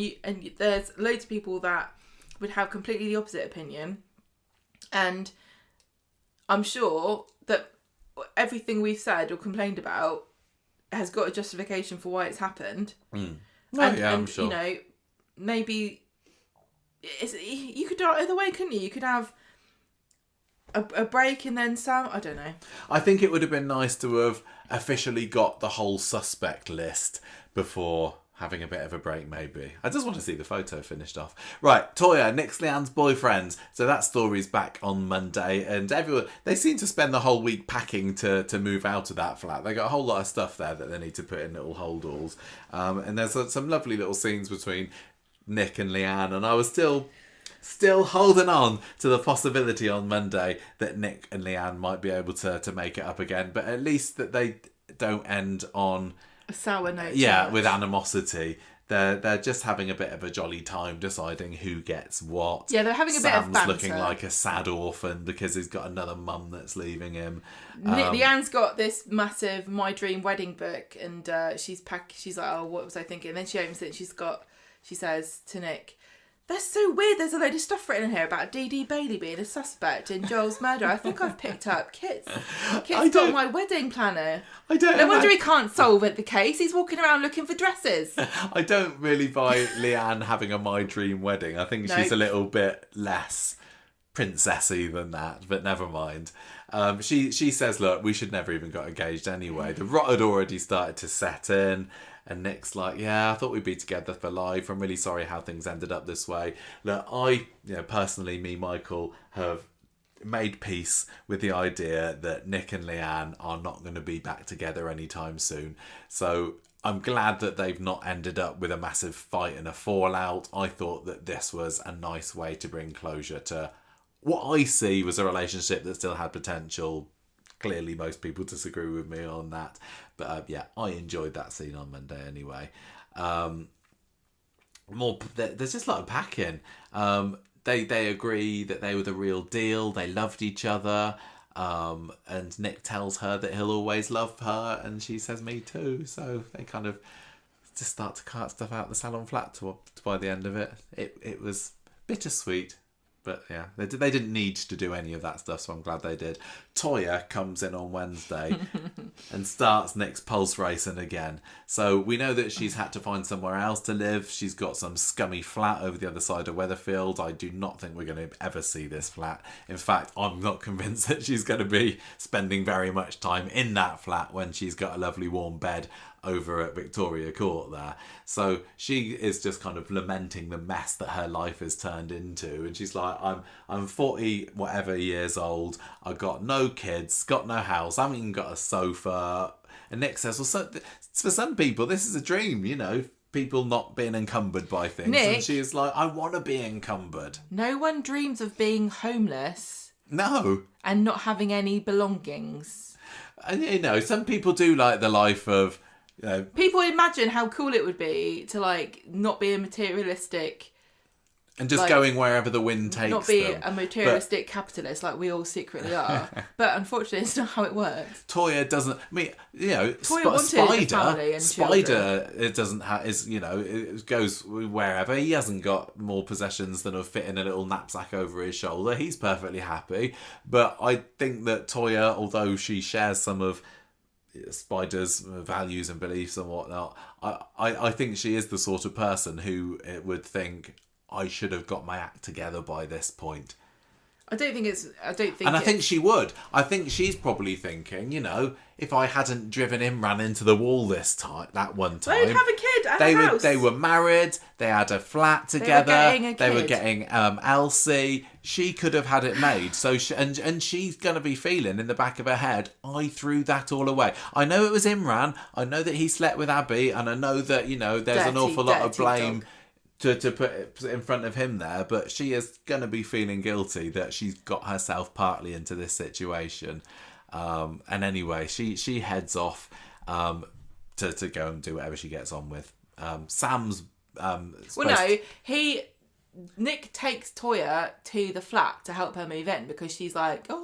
there's loads of people that would have completely the opposite opinion, and I'm sure that everything we've said or complained about has got a justification for why it's happened. I'm sure. Maybe you could do it either way, couldn't you? You could have a break and then some. I don't know. I think it would have been nice to have officially got the whole suspect list before having a bit of a break, maybe. I just want to see the photo finished off. Right, Toyah, Nick's Leanne's boyfriend. So that story's back on Monday, and everyone, they seem to spend the whole week packing to move out of that flat. They got a whole lot of stuff there that they need to put in little holdalls. And there's some lovely little scenes between Nick and Leanne, and I was still holding on to the possibility on Monday that Nick and Leanne might be able to make it up again, but at least that they don't end on a sour note. Yeah, with animosity. They're just having a bit of a jolly time deciding who gets what. Yeah, they're having a bit of banter. Sam's looking like a sad orphan because he's got another mum that's leaving him. Leanne's got this massive My Dream wedding book, and she's like, oh, what was I thinking? And then she opens it and she says to Nick, "That's so weird. There's a load of stuff written in here about Dee-Dee Bailey being a suspect in Joel's murder. I think I've picked up Kit's got my wedding planner. No wonder he can't solve the case. He's walking around looking for dresses." I don't really buy Leanne having a My Dream wedding. I think she's a little bit less princessy than that, but never mind. She says, look, we should never even got engaged anyway. The rot had already started to set in. And Nick's like, yeah, I thought we'd be together for life. I'm really sorry how things ended up this way. Look, personally, me, Michael, have made peace with the idea that Nick and Leanne are not going to be back together anytime soon. So I'm glad that they've not ended up with a massive fight and a fallout. I thought that this was a nice way to bring closure to what I see was a relationship that still had potential. Clearly, most people disagree with me on that. But I enjoyed that scene on Monday anyway. There's just a lot of packing. They agree that they were the real deal. They loved each other. And Nick tells her that he'll always love her. And she says, me too. So they kind of just start to cart stuff out the salon flat by the end of it. It was bittersweet. But yeah, they didn't need to do any of that stuff, so I'm glad they did. Toyah comes in on Wednesday and starts Nick's pulse racing again. So we know that she's had to find somewhere else to live. She's got some scummy flat over the other side of Weatherfield. I do not think we're going to ever see this flat. In fact, I'm not convinced that she's going to be spending very much time in that flat when she's got a lovely warm bed over at Victoria Court there. So she is just kind of lamenting the mess that her life has turned into, and she's like, I'm 40 whatever years old, I've got no kids, got no house, I haven't even got a sofa. And Nick says, well, for some people this is a dream, people not being encumbered by things. Nick, and she is like, I want to be encumbered. No one dreams of being homeless. No. And not having any belongings. And some people do like the life of people imagine how cool it would be to not be a materialistic and just going wherever the wind takes not be them. A materialistic capitalist like we all secretly are. But unfortunately it's not how it works. Toyah doesn't, Toyah wanted a family and Spider it doesn't have, it goes wherever. He hasn't got more possessions than a fit in a little knapsack over his shoulder. He's perfectly happy. But I think that Toyah, although she shares some of Spider's values and beliefs and whatnot, I think she is the sort of person who would think, I should have got my act together by this point. I think she would. I think she's probably thinking, if I hadn't driven Imran into the wall that one time. They'd have a kid and a house. They were married. They had a flat together. They were getting Elsie. She could have had it made. So and she's going to be feeling in the back of her head, I threw that all away. I know it was Imran. I know that he slept with Abby. And I know that, there's an awful lot of blame to put in front of him there, but she is going to be feeling guilty that she's got herself partly into this situation. And anyway, she heads off to go and do whatever she gets on with. Sam's Nick takes Toyah to the flat to help her move in because she's like, I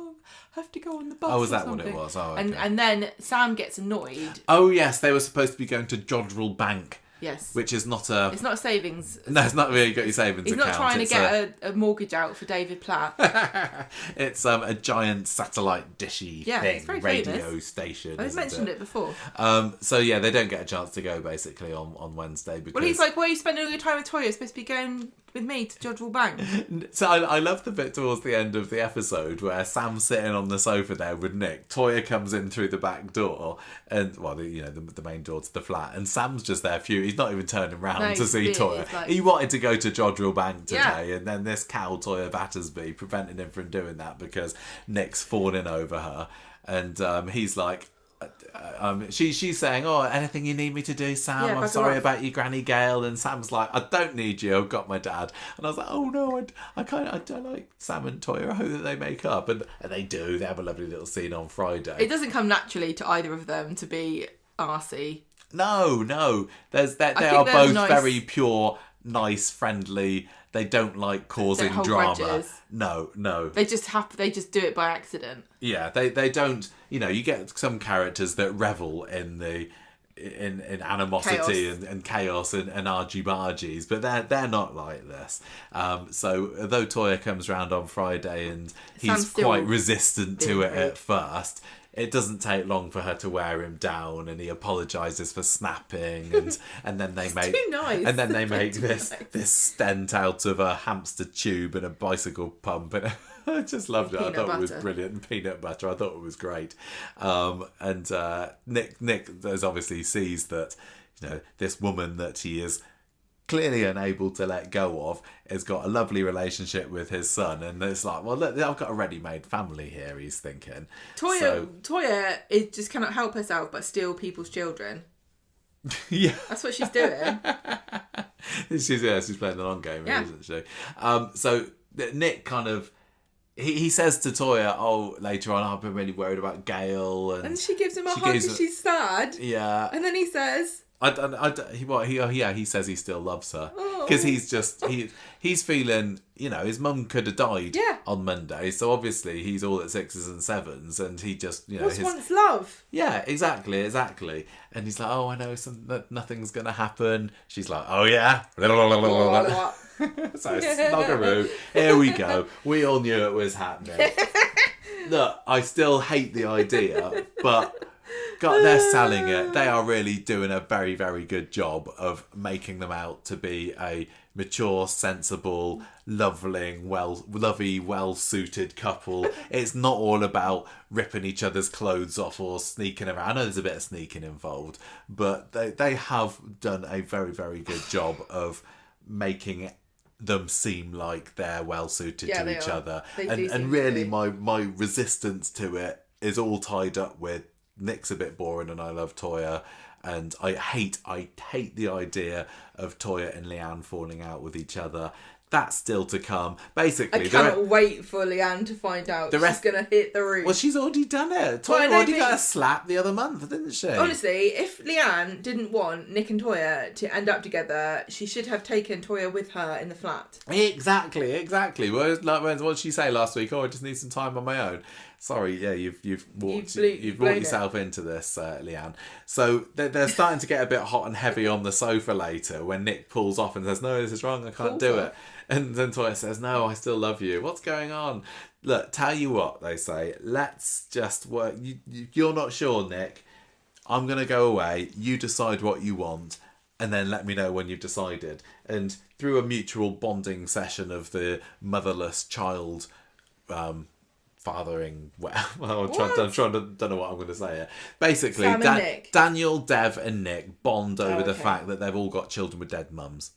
have to go on the bus. Oh, was that what it was? Oh, okay. And then Sam gets annoyed. Oh, yes, they were supposed to be going to Jodrell Bank. Yes. Which is not a... It's not a savings... No, it's not really got your savings account. He's not trying to get a mortgage out for David Platt. It's a giant satellite dishy thing. It's very radio famous. Station. I've mentioned it before. So they don't get a chance to go basically on Wednesday because... Well, he's like, where are you spending all your time with Toyah? You're supposed to be going with me to Jodrell Bank. So I love the bit towards the end of the episode where Sam's sitting on the sofa there with Nick. Toyah comes in through the back door, and the main door to the flat, and Sam's just there. He's not even turning around to see Toyah. Like... He wanted to go to Jodrell Bank today, and then this cow Toyah Battersby prevented him from doing that because Nick's fawning over her, and he's like. She's saying, "Oh, anything you need me to do, Sam? I'm sorry about your Granny Gail." And Sam's like, "I don't need you. I've got my dad." And I was like, "Oh no, I don't like Sam and Toyah. I hope that they make up." And they do. They have a lovely little scene on Friday. It doesn't come naturally to either of them to be arsey. No. They are both nice. Very pure, nice, friendly. They don't like causing drama. Grudges. No. They just do it by accident. Yeah, they don't. You get some characters that revel in animosity and chaos and argy-bargies, but they're not like this. So although Toyah comes round on Friday and he's quite resistant to it at first, it doesn't take long for her to wear him down, and he apologises for snapping, and then they make this stent out of a hamster tube and a bicycle pump, and I just loved it. I thought it was brilliant. And peanut butter, I thought it was great. And Nick obviously sees that this woman that he is clearly unable to let go of has got a lovely relationship with his son, and it's like, well, look, I've got a ready-made family here, he's thinking. Toyah just cannot help herself but steal people's children. Yeah, that's what she's doing. she's playing the long game, isn't she? So Nick kind of he says to Toyah, later on, I've been really worried about Gail, and she gives him a hug because she's sad. Yeah, and then he says, he says he still loves her because he's feeling, his mum could have died on Monday, so obviously he's all at 6s and 7s, and he just wants love. Yeah, exactly, and he's like, I know nothing's gonna happen. She's like, oh yeah. So snuggaroo, here we go. We all knew it was happening. Look, I still hate the idea, but God, they're selling it. They are really doing a very, very good job of making them out to be a mature, sensible, lovely, well-suited couple. It's not all about ripping each other's clothes off or sneaking around. I know there's a bit of sneaking involved, but they have done a very, very good job of making them seem like they're well-suited to each other. And really, my resistance to it is all tied up with Nick's a bit boring and I love Toyah, and I hate the idea of Toyah and Leanne falling out with each other. That's still to come. Basically, I cannot wait for Leanne to find out she's going to hit the roof. Well, she's already done it. Toyah already got a slap the other month, didn't she? Honestly, if Leanne didn't want Nick and Toyah to end up together, she should have taken Toyah with her in the flat. Exactly. Well, what did she say last week? I just need some time on my own. Sorry, yeah, you've brought yourself into this, Leanne. So they're starting to get a bit hot and heavy on the sofa later when Nick pulls off and says, "No, this is wrong. I can't do it." And then Toyah says, "No, I still love you. What's going on?" Look, tell you what, they say, let's just work. You're not sure, Nick. I'm going to go away. You decide what you want, and then let me know when you've decided. And through a mutual bonding session of the motherless child fathering, don't know what I'm going to say here. Basically, Daniel, Dev and Nick bond over the fact that they've all got children with dead mums.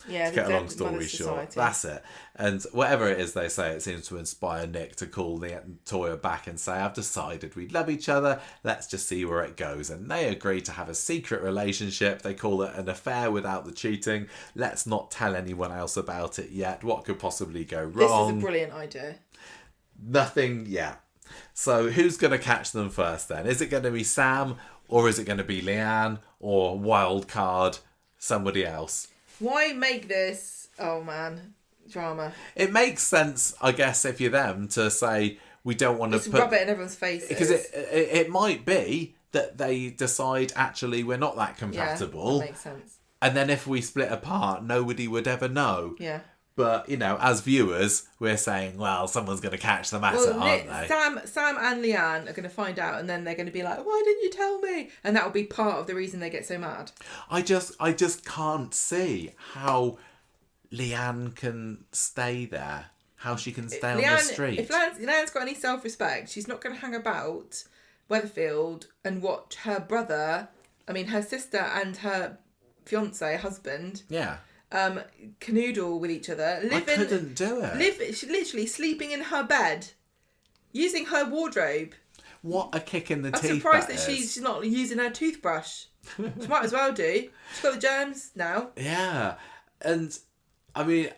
Yeah, to get a long story short, that's it. And whatever it is they say, it seems to inspire Nick to call Toyah back and say, "I've decided we love each other. Let's just see where it goes." And they agree to have a secret relationship. They call it an affair without the cheating. Let's not tell anyone else about it yet. What could possibly go wrong? This is a brilliant idea. Nothing yet. So who's going to catch them first then? Is it going to be Sam, or is it going to be Leanne, or wild card somebody else? Why make this, drama? It makes sense, I guess, if you're them, to say, we don't want to rub it in everyone's faces. Because it might be that they decide, actually, we're not that compatible. Yeah, that makes sense. And then if we split apart, nobody would ever know. Yeah. But, as viewers, we're saying, well, someone's going to catch them at it, aren't they? Sam and Leanne are going to find out, and then they're going to be like, "Why didn't you tell me?" And that will be part of the reason they get so mad. I just can't see how Leanne can stay there. How she can stay on the street. If Leanne's got any self-respect, she's not going to hang about Weatherfield and watch her her sister and her husband, canoodle with each other. I couldn't do it. She's literally sleeping in her bed, using her wardrobe. What a kick in the teeth! I'm surprised that she's not using her toothbrush. She might as well do. She's got the germs now. Yeah, and I mean.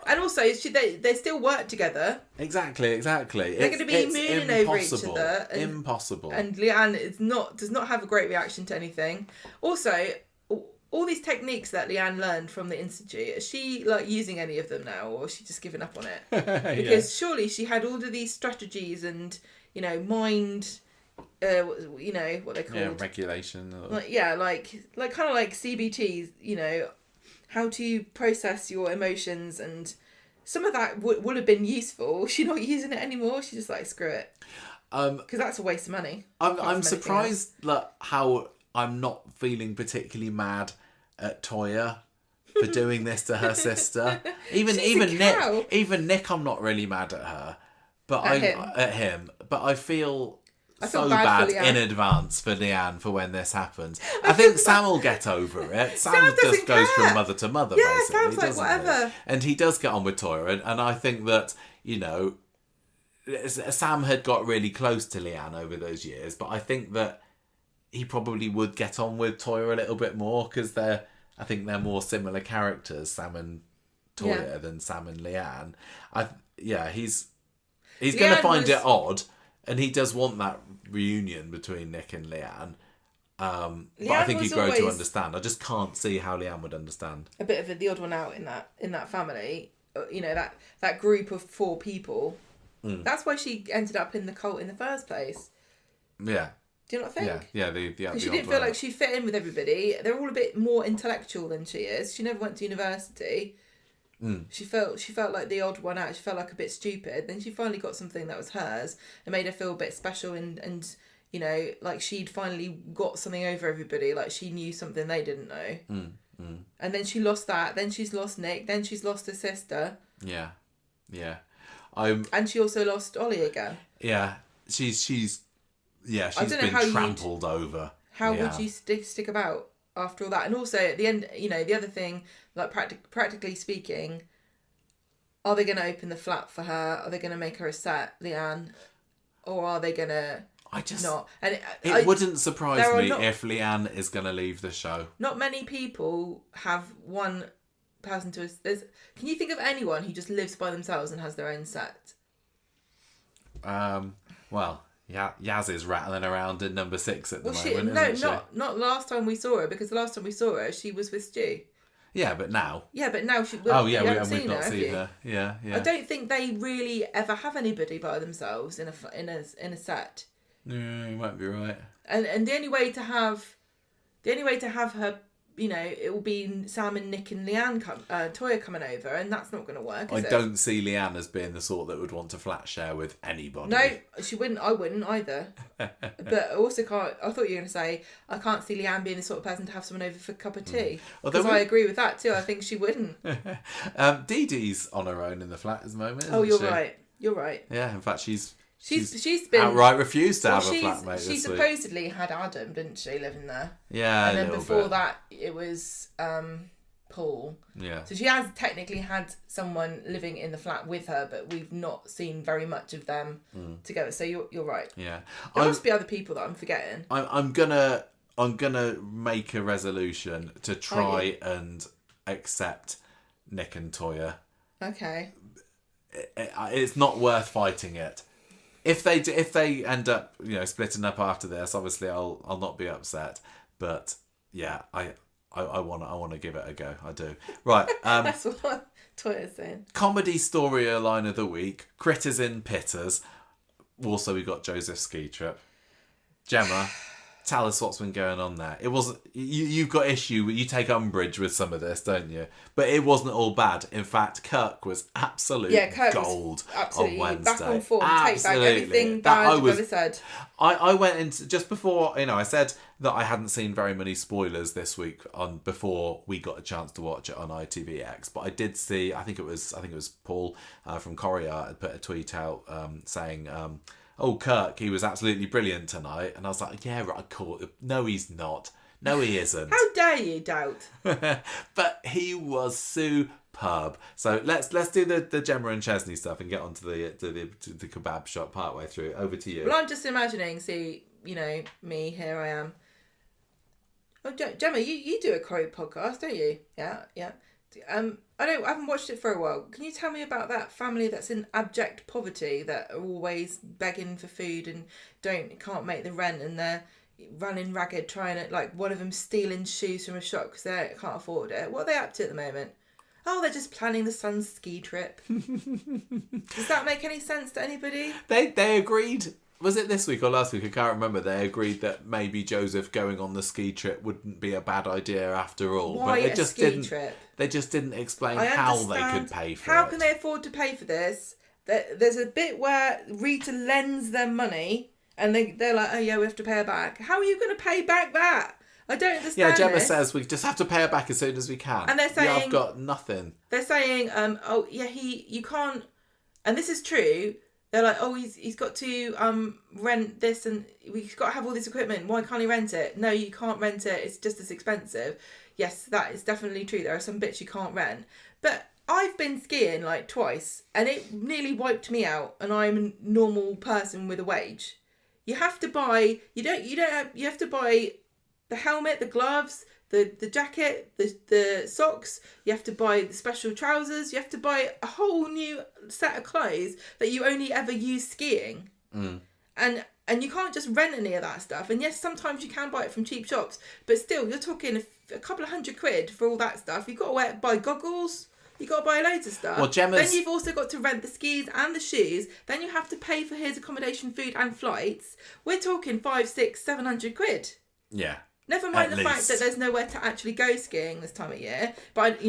And also, they still work together. Exactly. They're going to be mooning over each other. Impossible. And Leanne does not have a great reaction to anything. Also, all these techniques that Leanne learned from the Institute, is she using any of them now, or is she just giving up on it? Because surely she had all of these strategies and mind. What they call regulation. Or... like kind of like CBTs. How to process your emotions, and some of that would have been useful. She's not using it anymore. She's just like, screw it, because that's a waste of money. I'm surprised how I'm not feeling particularly mad at Toyah for doing this to her sister. Even Nick, I'm not really mad at her, but at him. But I feel so bad in advance for Leanne for when this happens. I think Sam will get over it. Sam just goes from mother to mother, basically, doesn't whatever. he? And he does get on with Toyah, and I think that, Sam had got really close to Leanne over those years, but I think that he probably would get on with Toyah a little bit more, because I think they're more similar characters, Sam and Toyah, than Sam and Leanne. He's going to find it odd. And he does want that reunion between Nick and Leanne. But I think he'd grow to understand. I just can't see how Leanne would understand. A bit of the odd one out in that family. That group of 4 people. Mm. That's why she ended up in the cult in the first place. Yeah. Do you not think? Yeah. Because she didn't feel like she fit in with everybody. They're all a bit more intellectual than she is. She never went to university. Mm. She felt like the odd one out. She felt like a bit stupid. Then she finally got something that was hers and made her feel a bit special and like she'd finally got something over everybody. Like she knew something they didn't know. And then she lost that. Then she's lost Nick. Then she's lost her sister. Yeah. And she also lost Ollie again. Yeah. She's been trampled over. How would you stick about after all that? And also at the end, the other thing, like practically speaking, are they going to open the flat for her? Are they going to make her a set, Leanne? Or are they going to not? And it wouldn't surprise me if Leanne is going to leave the show. Not many people have one person to... Can you think of anyone who just lives by themselves and has their own set? Well... Yeah, Yaz is rattling around in number 6 at the moment, isn't she? Not last time we saw her, because the last time we saw her, she was with Stu. Yeah, but now. Yeah, but now she... we've not seen her. Yeah. I don't think they really ever have anybody by themselves in a set. Yeah, you might be right. And the only way to have her, it will be Sam and Nick and Leanne Toyah coming over, and that's not going to work. I don't see Leanne as being the sort that would want to flat share with anybody. No, she wouldn't. I wouldn't either. But I also can't. I thought you were going to say I can't see Leanne being the sort of person to have someone over for a cup of tea. Because I agree with that too. I think she wouldn't. Dee-Dee's on her own in the flat at the moment. You're right. You're right. Yeah, in fact, she's been outright refused to have a flatmate. She supposedly had Adam, didn't she, living there? Yeah, and then before that, it was Paul. Yeah. So she has technically had someone living in the flat with her, but we've not seen very much of them together. So you're right. Yeah. There must be other people that I'm forgetting. I'm gonna make a resolution to try and accept Nick and Toyah. Okay. It's not worth fighting it. If they end up splitting up after this, obviously I'll not be upset. But yeah, I want to give it a go. I do. Right. That's what Toyah's saying. Comedy storyline of the week: Critters in Pittas. Also, we got Joseph's ski trip. Gemma, Tell us what's been going on there. It wasn't. You've got issue. You take umbrage with some of this, don't you? But it wasn't all bad. In fact, Kirk was absolute gold on Wednesday. Back on form. Take back everything bad I've ever said. I went into just before. I said that I hadn't seen very many spoilers this week before we got a chance to watch it on ITVX. But I did see. I think it was Paul from Corrie had put a tweet out saying. Oh, Kirk, he was absolutely brilliant tonight. And I was like, yeah, right, cool. No, he's not. No, he isn't. How dare you doubt? But he was superb. So let's do the Gemma and Chesney stuff and get on to the kebab shop partway through. Over to you. Well, I'm just imagining, me, here I am. Oh, Gemma, you do a Corrie podcast, don't you? Yeah. I haven't watched it for a while. Can you tell me about that family that's in abject poverty that are always begging for food and can't make the rent, and they're running ragged trying to, like, one of them stealing shoes from a shop because they can't afford it? What are they up to at the moment? Oh, they're just planning the son's ski trip. Does that make any sense to anybody? They agreed. Was it this week or last week? I can't remember. They agreed that maybe Joseph going on the ski trip wouldn't be a bad idea after all. Why a ski trip? They just didn't explain how they could pay for it. How can they afford to pay for this? There's a bit where Rita lends them money and they're like, oh yeah, we have to pay her back. How are you going to pay back that? I don't understand. Yeah, Gemma says we just have to pay her back as soon as we can. And they're saying... I've got nothing. They're saying, you can't... And this is true... They're like, oh, he's got to rent this and we've got to have all this equipment. Why can't he rent it? No, you can't rent it. It's just as expensive. Yes, that is definitely true. There are some bits you can't rent. But I've been skiing like twice and it nearly wiped me out, and I'm a normal person with a wage. You have to buy, you have to buy the helmet, the gloves, the jacket, the socks. You have to buy the special trousers. You have to buy a whole new set of clothes that you only ever use skiing. And you can't just rent any of that stuff. And yes, sometimes you can buy it from cheap shops, but still, you're talking a couple of £100 for all that stuff. You've got to buy goggles. You've got to buy loads of stuff. Well, Then you've also got to rent the skis and the shoes. Then you have to pay for his accommodation, food and flights. We're talking 500, 600, £700. Yeah. Never mind the fact that there's nowhere to actually go skiing this time of year. But,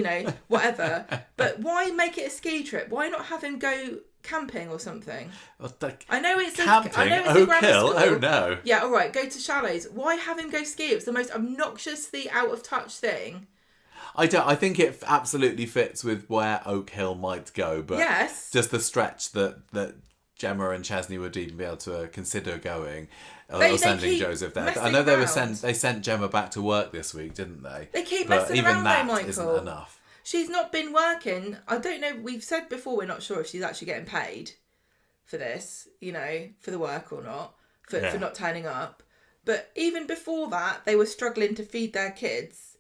whatever. But why make it a ski trip? Why not have him go camping or something? I know it's camping. I know it's a grammar school. Oh, no. Yeah, all right. Go to chalets. Why have him go ski? It's the most obnoxiously out of touch thing. I think it absolutely fits with where Oak Hill might go. But yes. Just the stretch that Gemma and Chesney would even be able to consider going. They sending Joseph there. I know they sent Gemma back to work this week, didn't they? They keep messing around though, Michael. Even that isn't enough. She's not been working. I don't know. We've said before we're not sure if she's actually getting paid for this, for the work or not, for not turning up. But even before that, they were struggling to feed their kids.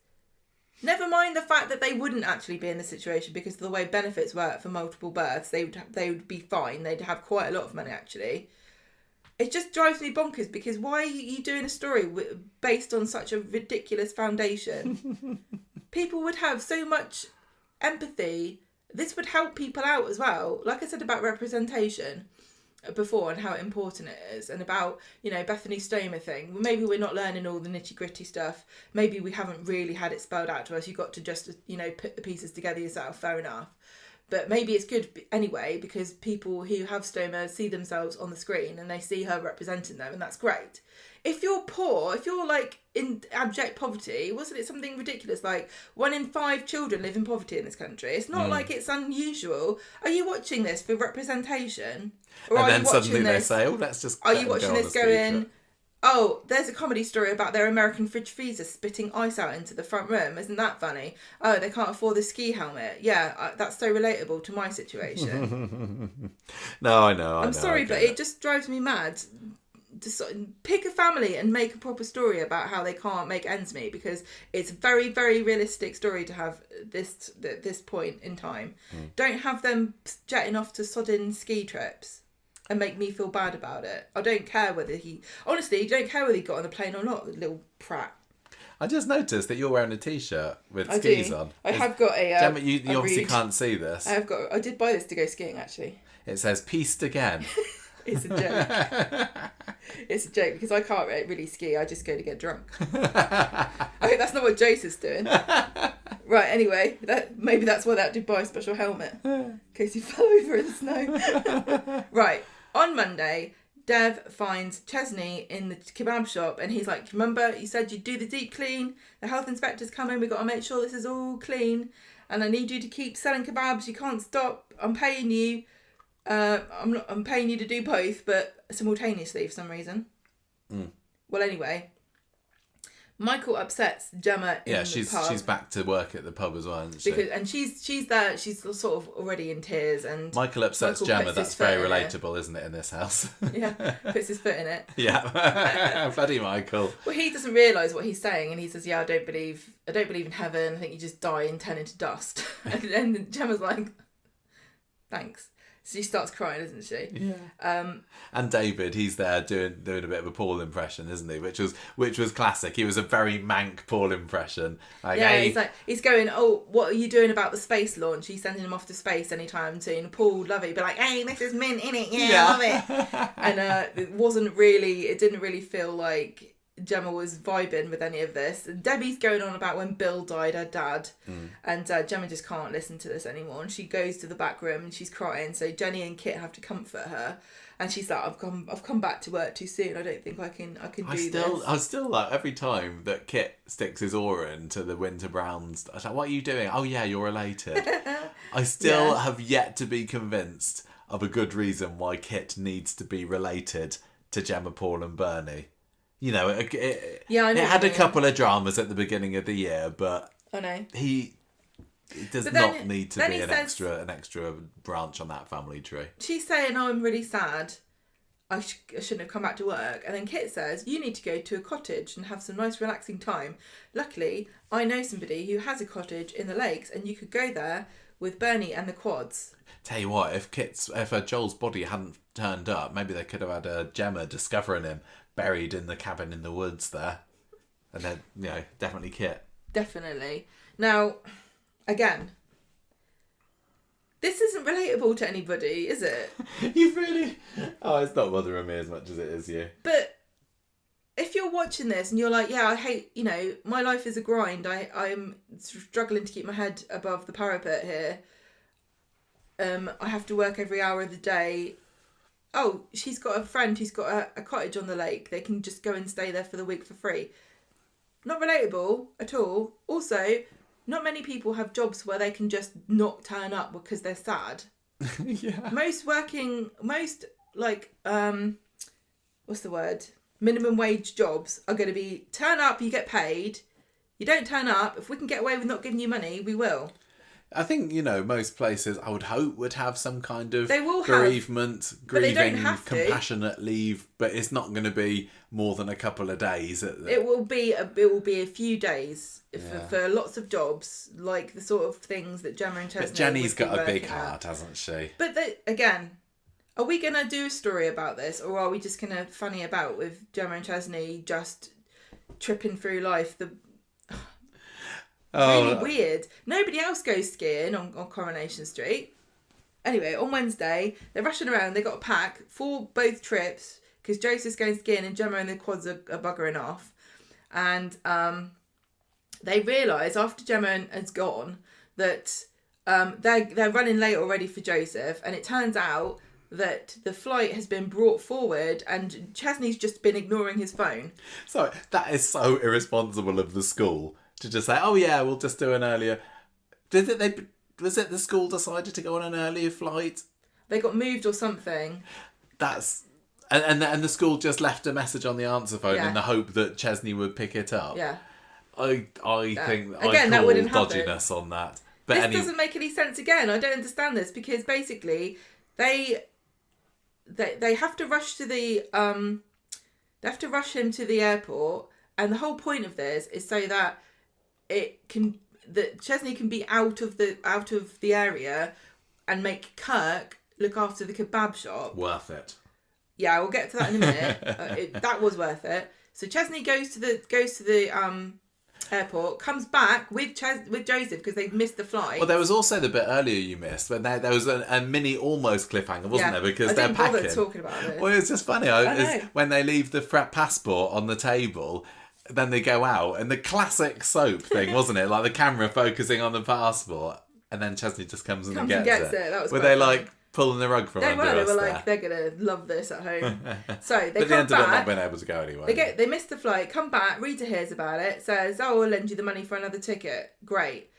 Never mind the fact that they wouldn't actually be in the situation because of the way benefits work for multiple births. They would be fine. They'd have quite a lot of money, actually. It just drives me bonkers because why are you doing a story based on such a ridiculous foundation? People would have so much empathy. This would help people out as well. Like I said about representation before and how important it is, and about Bethany Stomer thing. Well, maybe we're not learning all the nitty gritty stuff. Maybe we haven't really had it spelled out to us. You've got to just put the pieces together yourself. Fair enough. But maybe it's good anyway because people who have stoma see themselves on the screen and they see her representing them, and that's great. If you're poor, if you're like in abject poverty, wasn't it something ridiculous? Like 1 in 5 children live in poverty in this country. It's not like it's unusual. Are you watching this for representation? Or and then suddenly they say, oh, let's just... Are you watching this going... Oh, there's a comedy story about their American fridge freezer spitting ice out into the front room. Isn't that funny? Oh, they can't afford the ski helmet. Yeah, that's so relatable to my situation. No, I know. I'm sorry, but it just drives me mad. Just pick a family and make a proper story about how they can't make ends meet, because it's a very, very realistic story to have this point in time. Don't have them jetting off to sodden ski trips and make me feel bad about it. I don't care whether he got on the plane or not, the little prat. I just noticed that you're wearing a t-shirt with skis on. I have got a... Gemma, you obviously can't see this. I did buy this to go skiing, actually. It says, pieced again. It's a joke. It's a joke because I can't really ski. I just go to get drunk. I think that's not what Joseph's doing. Right, anyway, maybe that's why they had to buy a special helmet. In case he fell over in the snow. Right, on Monday, Dev finds Chesney in the kebab shop and he's like, remember you said you'd do the deep clean? The health inspector's coming, we've got to make sure this is all clean. And I need you to keep selling kebabs, you can't stop. I'm paying you. I'm paying you to do both, but simultaneously for some reason. Well, anyway, Michael upsets Gemma in the pub. She's back to work at the pub as well, isn't she? And she's there. She's sort of already in tears, and Michael upsets Gemma. That's very relatable, isn't it, in this house? Yeah, puts his foot in it. Yeah, bloody Michael. Well, he doesn't realise what he's saying, and he says, "Yeah, I don't believe in heaven. I think you just die and turn into dust." And then Gemma's like, "Thanks." She starts crying, isn't she? Yeah. And David, he's there doing a bit of a Paul impression, isn't he? Which was classic. He was a very mank Paul impression. Like, yeah, hey, he's going, "Oh, what are you doing about the space launch? He's sending him off to space anytime soon." Paul would love it. He'd be like, "Hey, Mrs. Mint in it, yeah, love it." And it didn't really feel like Gemma was vibing with any of this. Debbie's going on about when Bill died, her dad, and Gemma just can't listen to this anymore. And she goes to the back room and she's crying. So Jenny and Kit have to comfort her, and she's like, "I've come back to work too soon. I don't think I can do this." I still like every time that Kit sticks his oar into the Winter Browns. I was like, "What are you doing?" "Oh yeah, you're related." I still have yet to be convinced of a good reason why Kit needs to be related to Gemma, Paul, and Bernie. You know, it had a couple of dramas at the beginning of the year, but I know he does not need to be an extra branch on that family tree. She's saying, "Oh, I'm really sad. I shouldn't have come back to work." And then Kit says, "You need to go to a cottage and have some nice relaxing time. Luckily, I know somebody who has a cottage in the lakes, and you could go there with Bernie and the quads." Tell you what, if Joel's body hadn't turned up, maybe they could have had Gemma discovering him buried in the cabin in the woods there. And then, definitely Kit. Definitely. Now, again, this isn't relatable to anybody, is it? You really... Oh, it's not bothering me as much as it is you. But if you're watching this and you're like, "Yeah, I hate, my life is a grind. I'm struggling to keep my head above the parapet here. I have to work every hour of the day. Oh, she's got a friend who's got a cottage on the lake. They can just go and stay there for the week for free." Not relatable at all. Also, not many people have jobs where they can just not turn up because they're sad. Yeah. Most what's the word? Minimum wage jobs are going to be turn up, you get paid. You don't turn up. If we can get away with not giving you money, we will. I think, most places, I would hope, would have some kind of bereavement, grieving, compassionate leave, but it's not going to be more than a couple of days. It will be a few days for lots of jobs, like the sort of things that Gemma and Chesney. But Jenny's got a big heart, hasn't she? But again, are we going to do a story about this, or are we just going to funny about with Gemma and Chesney just tripping through life? Really weird. Nobody else goes skiing on Coronation Street. Anyway, on Wednesday, they're rushing around. They got a pack for both trips because Joseph's going skiing and Gemma and the quads are buggering off. And they realise after Gemma has gone that they're running late already for Joseph, and it turns out that the flight has been brought forward and Chesney's just been ignoring his phone. So that is so irresponsible of the school. To just say, "Oh yeah, we'll just do an earlier." Was it the school decided to go on an earlier flight? They got moved or something. And the school just left a message on the answer phone in the hope that Chesney would pick it up. Yeah. I think again, that wouldn't happen. Dodginess on that. But this doesn't make any sense. Again, I don't understand this because basically they have to rush to the they have to rush him to the airport, and the whole point of this is so that Chesney can be out of the area and make Kirk look after the kebab shop. Worth it. Yeah, we'll get to that in a minute. That was worth it. So Chesney goes to the airport, comes back with Joseph because they've missed the flight. Well, there was also the bit earlier you missed when there was a mini almost cliffhanger, wasn't there? Because they're packing. I didn't bother talking about it. Well, it's just funny. When they leave the passport on the table, then they go out, and the classic soap thing, wasn't it? Like the camera focusing on the passport, and then Chesney just comes and gets it. That was Were they like pulling the rug from under us? They were there? like, they're gonna love this at home. So they but come ended back. up not being able to go anyway. They missed the flight. Come back. Rita hears about it. Says, "Oh, I'll lend you the money for another ticket." Great.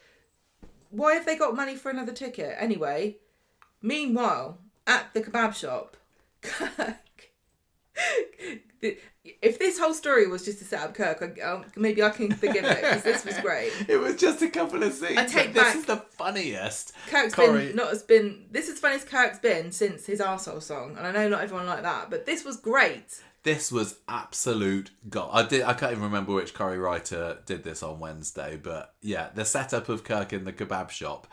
Why have they got money for another ticket anyway? Meanwhile, at the kebab shop, if this whole story was just to set up Kirk, maybe I can forgive it because this was great. It was just a couple of scenes. I take back. This is the funniest. This is the funniest Kirk's been since his arsehole song, and I know not everyone like that, but this was great. This was absolute god. I can't even remember which Corrie writer did this on Wednesday, but yeah, the setup of Kirk in the kebab shop.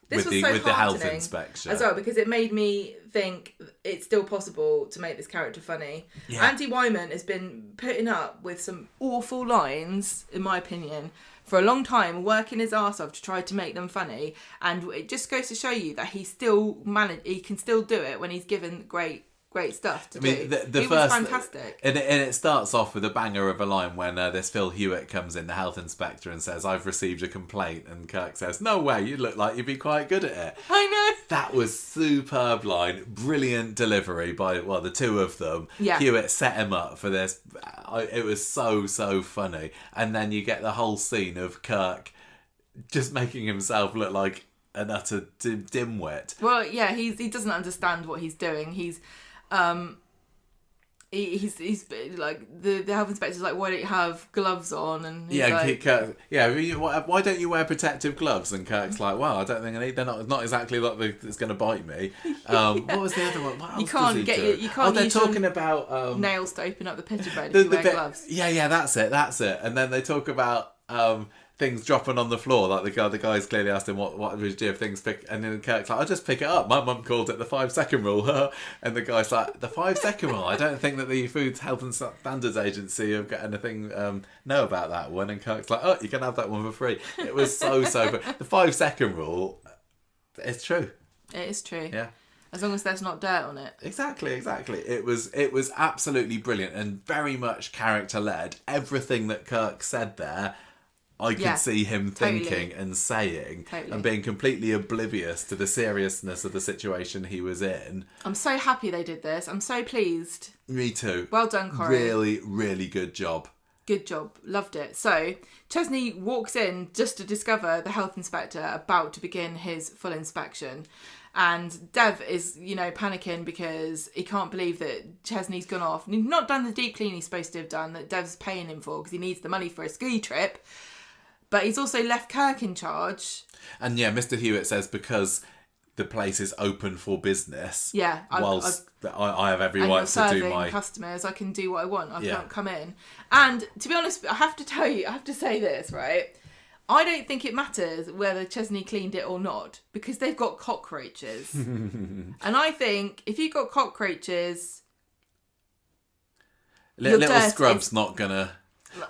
This with the health inspection as well, because it made me think it's still possible to make this character funny. Yeah. Andy Wyman has been putting up with some awful lines, in my opinion, for a long time, working his arse off to try to make them funny, and it just goes to show you that he can still do it when he's given great stuff to do. It was fantastic. And it starts off with a banger of a line when this Phil Hewitt comes in, the health inspector, and says, "I've received a complaint," and Kirk says, "No way, you look like you'd be quite good at it." I know. That was superb line, brilliant delivery by the two of them. Yeah. Hewitt set him up for this. It was so funny, and then you get the whole scene of Kirk just making himself look like an utter dimwit. Well, yeah, he doesn't understand what he's doing. He's like the health inspector's like, "Why don't you have gloves on?" And he's Kirk, why don't you wear protective gloves? And Kirk's like, "Well, I don't think I need. They're not exactly like it's going to bite me." What was the other one? What else you can't get your, you can't. Oh, they're use talking about nails to open up the pitta bed if you wear gloves. Yeah, that's it. And then they talk about things dropping on the floor, like the guy's clearly asked him what would you do if things pick, and then Kirk's like, "I'll just pick it up. My mum called it the 5-second rule." And the guy's like, "The 5-second rule? I don't think that the Food Health and Standards Agency have got anything know about that one." And Kirk's like, "Oh, you can have that one for free." It was so good. The 5-second rule, it's true. It is true. Yeah. As long as there's not dirt on it. Exactly. It was absolutely brilliant and very much character led. Everything that Kirk said there, I could see him thinking and saying and being completely oblivious to the seriousness of the situation he was in. I'm so happy they did this. I'm so pleased. Me too. Well done, Corrie. Really, really good job. Good job. Loved it. So, Chesney walks in just to discover the health inspector about to begin his full inspection. And Dev is, panicking because he can't believe that Chesney's gone off. And he's not done the deep clean he's supposed to have done, that Dev's paying him for because he needs the money for a ski trip. But he's also left Kirk in charge. And yeah, Mr. Hewitt says because the place is open for business. Yeah. I have every right to do my... customers, I can do what I want. I can't come in. And to be honest, I have to say this, right? I don't think it matters whether Chesney cleaned it or not because they've got cockroaches. And I think if you've got cockroaches... Little scrub's not gonna...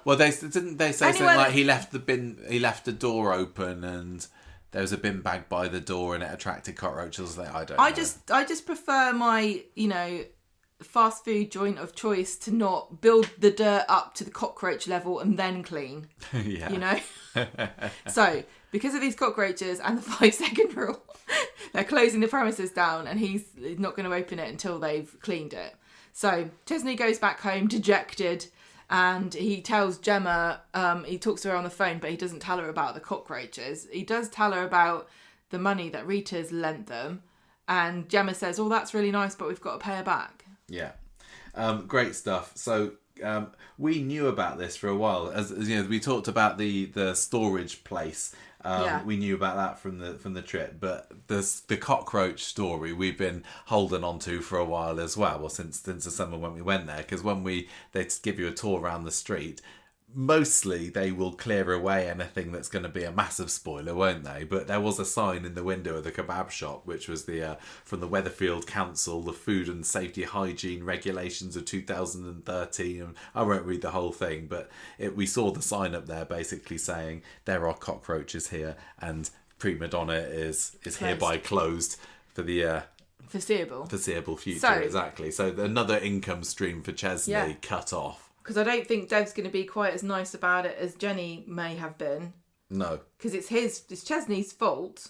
Well, didn't they say something like he left the door open and there was a bin bag by the door and it attracted cockroaches? I don't know. I just prefer my, fast food joint of choice to not build the dirt up to the cockroach level and then clean. Yeah. So, because of these cockroaches and the 5-second rule, they're closing the premises down and he's not going to open it until they've cleaned it. So, Chesney goes back home dejected. And he tells Gemma, he talks to her on the phone, but he doesn't tell her about the cockroaches. He does tell her about the money that Rita's lent them. And Gemma says, "Oh, that's really nice, but we've got to pay her back." Yeah. Great stuff. So we knew about this for a while. As we talked about the storage place. We knew about that from the trip, but the cockroach story we've been holding on to for a while as well. Well, since the summer when we went there, because when they give you a tour around the street, mostly they will clear away anything that's going to be a massive spoiler, won't they? But there was a sign in the window of the kebab shop, which was the from the Weatherfield Council, the Food and Safety Hygiene Regulations of 2013. And I won't read the whole thing, but we saw the sign up there basically saying there are cockroaches here and Prima Donna is hereby closed for the foreseeable future. So, exactly. So another income stream for Chesney cut off. Because I don't think Dev's going to be quite as nice about it as Jenny may have been. No. Because it's Chesney's fault.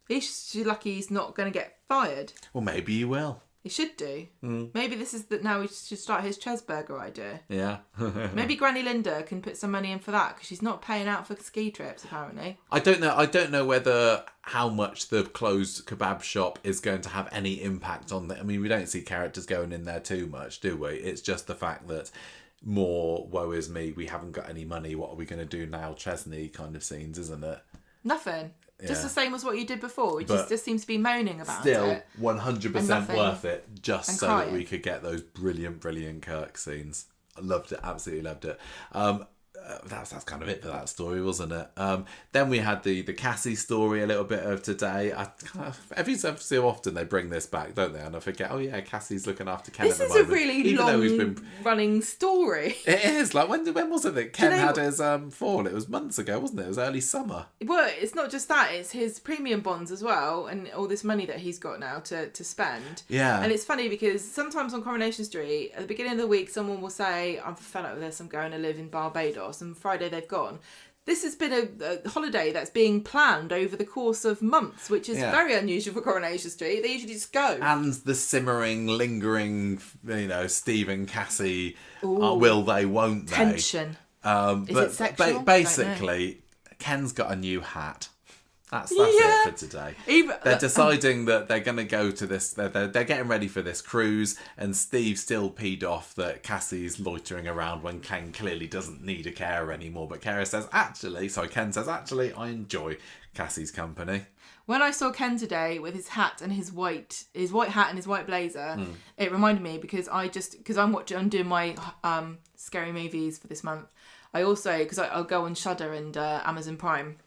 He's lucky he's not going to get fired. Well, maybe he will. He should do. Maybe this is that now he should start his Chesburger idea. Yeah. Maybe Granny Linda can put some money in for that because she's not paying out for ski trips apparently. I don't know whether how much the closed kebab shop is going to have any impact on that. I mean, we don't see characters going in there too much, do we? It's just the fact that more woe is me, we haven't got any money, what are we going to do now, Chesney kind of scenes, isn't it? Nothing. Yeah. Just the same as what you did before. You just seems to be moaning about still, it. Still, 100% worth it, just so crying. that we could get those brilliant Kirk scenes. I loved it, absolutely loved it. That's kind of it for that story, wasn't it? Then we had the Cassie story a little bit of today. Every so often they bring this back, don't they? And I forget, oh yeah, Cassie's looking after Ken at the moment. This is a really long running story. It is. Like, when was it that Ken had his fall? It was months ago, wasn't it? It was early summer. Well, it's not just that. It's his premium bonds as well and all this money that he's got now to spend. Yeah. And it's funny because sometimes on Coronation Street, at the beginning of the week, someone will say, I'm fed up with this, I'm going to live in Barbados. And Friday they've gone. This has been a holiday that's being planned over the course of months, which is very unusual for Coronation Street. They usually just go. And the simmering, lingering, Steve and Cassie, will they, won't they? Tension. Is it sexual? Basically, Ken's got a new hat. That's it for today. They're deciding that they're going to go to this. They're getting ready for this cruise, and Steve's still peed off that Cassie's loitering around when Ken clearly doesn't need a carer anymore. But Ken says, actually, I enjoy Cassie's company. When I saw Ken today with his hat and his white hat and his white blazer, it reminded me because I'm doing my scary movies for this month. I also, because I'll go on Shudder and Amazon Prime.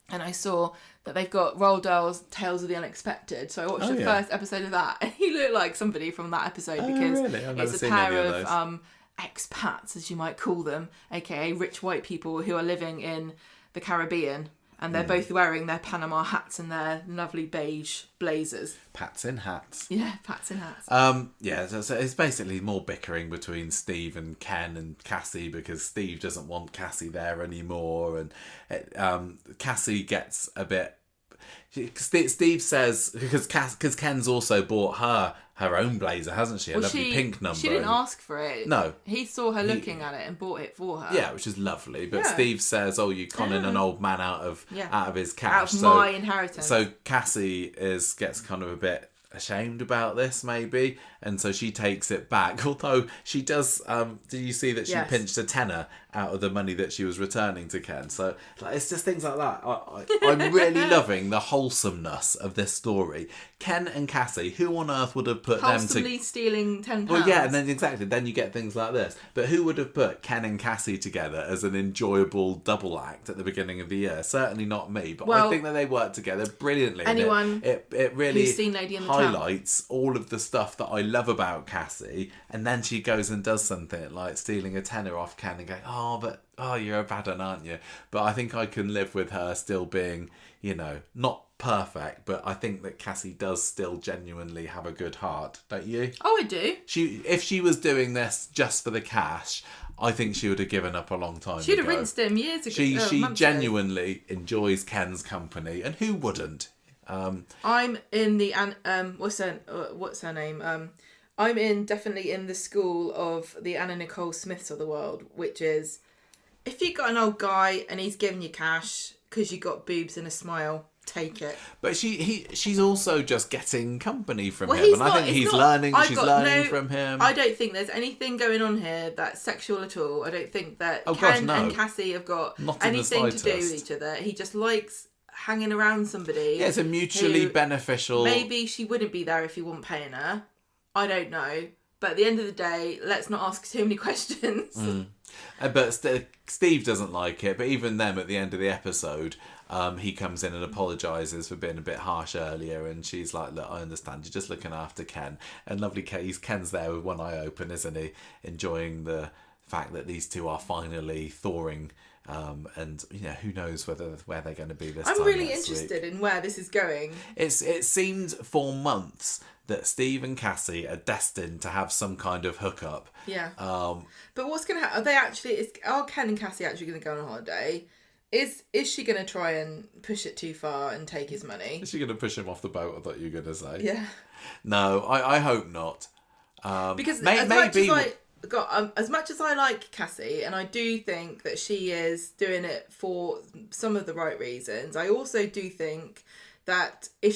And I saw that they've got Roald Dahl's Tales of the Unexpected. So I watched the first episode of that. And he looked like somebody from that episode because it's a pair of expats, as you might call them, aka rich white people who are living in the Caribbean. And they're both wearing their Panama hats and their lovely beige blazers. Pats in hats. Yeah, pats in hats. So it's basically more bickering between Steve and Ken and Cassie because Steve doesn't want Cassie there anymore. And Cassie gets a bit... Steve says, because Ken's also bought her own blazer, hasn't she? A lovely pink number. She didn't ask for it. No. He saw her looking at it and bought it for her. Yeah, which is lovely. But Steve says, you're conning an old man out of his cash. Out of my inheritance. So Cassie gets kind of a bit ashamed about this, maybe. And so she takes it back. Although she does, did you see that she pinched a tenner out of the money that she was returning to Ken? So it's just things like that. I'm really loving the wholesomeness of this story. Ken and Cassie, who on earth would have put them to... Wholesomely stealing £10. Well, yeah, and then you get things like this. But who would have put Ken and Cassie together as an enjoyable double act at the beginning of the year? Certainly not me, but I think that they work together brilliantly. Anyone it really who's seen Lady in the highlights all of the stuff that I love about Cassie, and then she goes and does something like stealing a tenner off Ken and going, you're a bad one, aren't you? But I think I can live with her still being, not perfect, but I think that Cassie does still genuinely have a good heart, don't you? Oh, I do. If she was doing this just for the cash, I think she would have given up a long time ago. She'd have rinsed him years ago. She genuinely enjoys Ken's company, and who wouldn't? I'm in the what's her name? I'm definitely in the school of the Anna Nicole Smiths of the world, which is if you got an old guy and he's giving you cash because you got boobs and a smile, take it. But she's also just getting company from him, and I think she's learning from him. I don't think there's anything going on here that's sexual at all. I don't think that Ken and Cassie have got anything to do with each other. He just likes hanging around somebody. Yeah, it's a mutually beneficial... Maybe she wouldn't be there if he wasn't paying her. I don't know. But at the end of the day, let's not ask too many questions. But Steve doesn't like it. But even them at the end of the episode, he comes in and apologises for being a bit harsh earlier. And she's like, look, I understand. You're just looking after Ken. And lovely Ken's there with one eye open, isn't he? Enjoying the fact that these two are finally thawing. And who knows where they're going to be this time. I'm really interested in where this is going. It seemed for months that Steve and Cassie are destined to have some kind of hookup. Yeah. But what's going to happen? Are Ken and Cassie actually going to go on a holiday? Is she going to try and push it too far and take his money? Is she going to push him off the boat? I thought you were going to say. Yeah. No, I hope not. Because as much as I like Cassie, and I do think that she is doing it for some of the right reasons, I also do think that I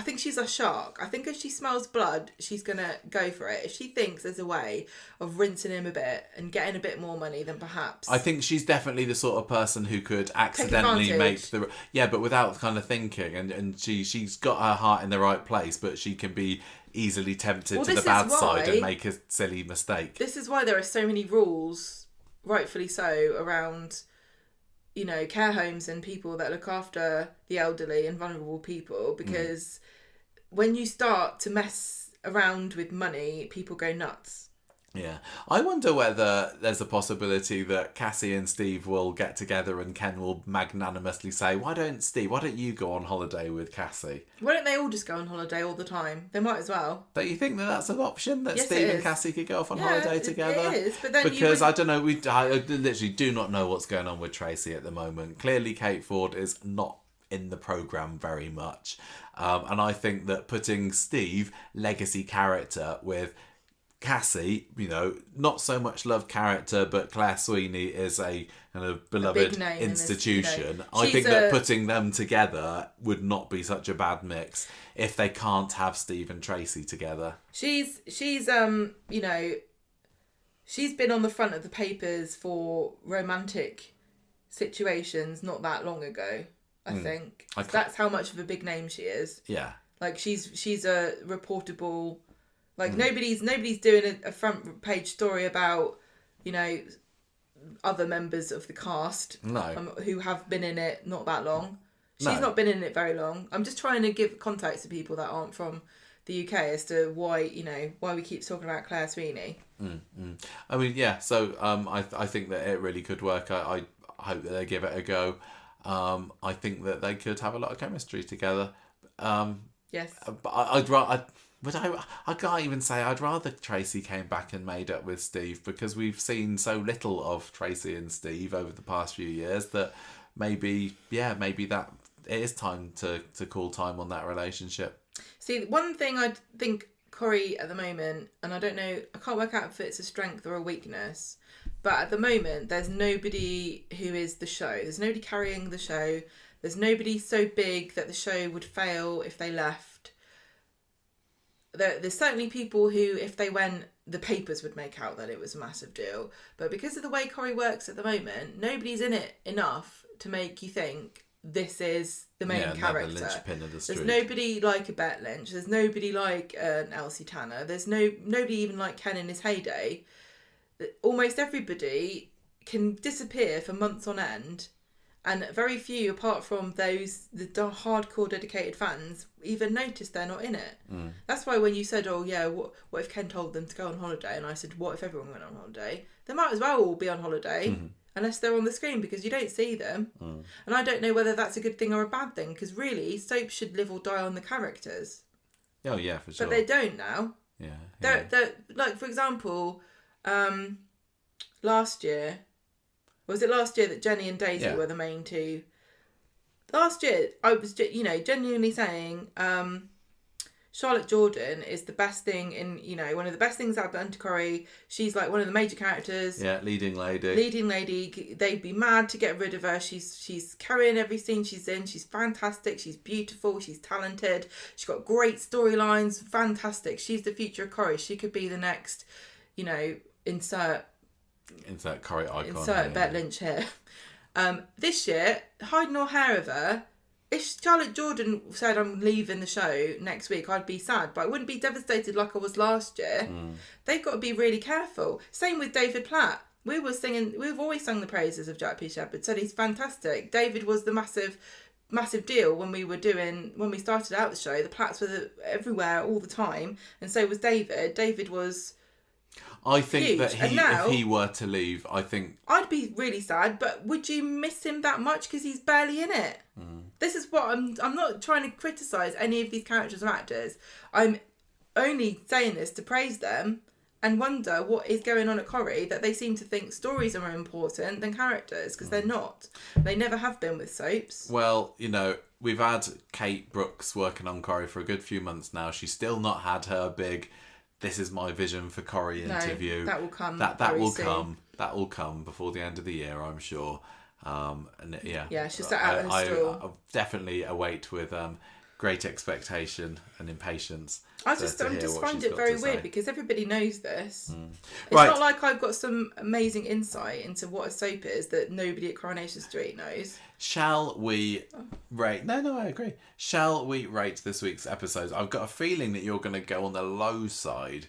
think she's a shark. I think if she smells blood, she's going to go for it. If she thinks there's a way of rinsing him a bit and getting a bit more money, then perhaps. I think she's definitely the sort of person who could accidentally make the... Yeah, but without kind of thinking. And she's got her heart in the right place, but she can be easily tempted to the bad side and make a silly mistake. This is why there are so many rules, rightfully so, around... care homes and people that look after the elderly and vulnerable people, because when you start to mess around with money, people go nuts. Yeah. I wonder whether there's a possibility that Cassie and Steve will get together and Ken will magnanimously say, why don't you go on holiday with Cassie? Why don't they all just go on holiday all the time? They might as well. Don't you think that that's an option? That yes, Steve and Cassie could go off on holiday together? It is, but then because I don't know, I literally do not know what's going on with Tracy at the moment. Clearly Kate Ford is not in the programme very much. And I think that putting Steve, legacy character, with Cassie, not so much love character, but Claire Sweeney is a kind of beloved institution. I think that putting them together would not be such a bad mix if they can't have Steve and Tracy together. She's she's been on the front of the papers for romantic situations not that long ago. I think that's how much of a big name she is. Yeah, like she's a reportable. Like nobody's doing a front page story about, other members of the cast who have been in it not that long. She's not been in it very long. I'm just trying to give context to people that aren't from the UK as to why we keep talking about Claire Sweeney. I mean, yeah. So I think that it really could work. I hope that they give it a go. I think that they could have a lot of chemistry together. Yes. But I can't even say I'd rather Tracy came back and made up with Steve, because we've seen so little of Tracy and Steve over the past few years that maybe that it is time to call time on that relationship. See, one thing I think Corrie at the moment, and I don't know, I can't work out if it's a strength or a weakness, but at the moment there's nobody who is the show. There's nobody carrying the show. There's nobody so big that the show would fail if they left. There's certainly people who, if they went, the papers would make out that it was a massive deal. But because of the way Corrie works at the moment, nobody's in it enough to make you think this is the main character. The linchpin of the street. There's nobody like a Bet Lynch. There's nobody like an Elsie Tanner. There's nobody even like Ken in his heyday. Almost everybody can disappear for months on end. And very few, apart from the hardcore dedicated fans, even notice they're not in it. That's why when you said, oh yeah, what if Ken told them to go on holiday? And I said, what if everyone went on holiday? They might as well all be on holiday, unless they're on the screen, because you don't see them. And I don't know whether that's a good thing or a bad thing, because really, soap should live or die on the characters. Oh yeah, for sure. But they don't now. Yeah. They're like, for example, last year... Was it last year that Jenny and Daisy were the main two? Last year, I was, genuinely saying Charlotte Jordan is the best thing in, one of the best things I've done to Corrie. She's like one of the major characters. Yeah, leading lady. They'd be mad to get rid of her. She's carrying every scene she's in. She's fantastic. She's beautiful. She's talented. She's got great storylines. Fantastic. She's the future of Corrie. She could be the next, insert Corrie icon. Insert Bet Lynch here. This year, hide nor hair of her. if Charlotte Jordan said I'm leaving the show next week, I'd be sad, but I wouldn't be devastated like I was last year. They've got to be really careful. Same with David Platt. We've always sung the praises of Jack P. Shepherd, said he's fantastic. David was the massive deal when we started out the show. The Platts were everywhere all the time, and so was David. David was I think huge. that if he were to leave, I'd be really sad, but would you miss him that much because he's barely in it? This is what I'm not trying to criticise any of these characters or actors. I'm only saying this to praise them and wonder what is going on at Corrie, that they seem to think stories are more important than characters, because they're not. They never have been with soaps. Well, we've had Kate Brooks working on Corrie for a good few months now. She's still not had her big "this is my vision for Corrie" interview. That will come. That will come. That will come before the end of the year, I'm sure. Yeah, she'll set out in a stall. I definitely await with great expectation and impatience. I just find it very weird because everybody knows this. It's Right. not like I've got some amazing insight into what a soap is that nobody at Coronation Street knows. Shall we rate? No, I agree. Shall we rate this week's episodes? I've got a feeling that you're going to go on the low side.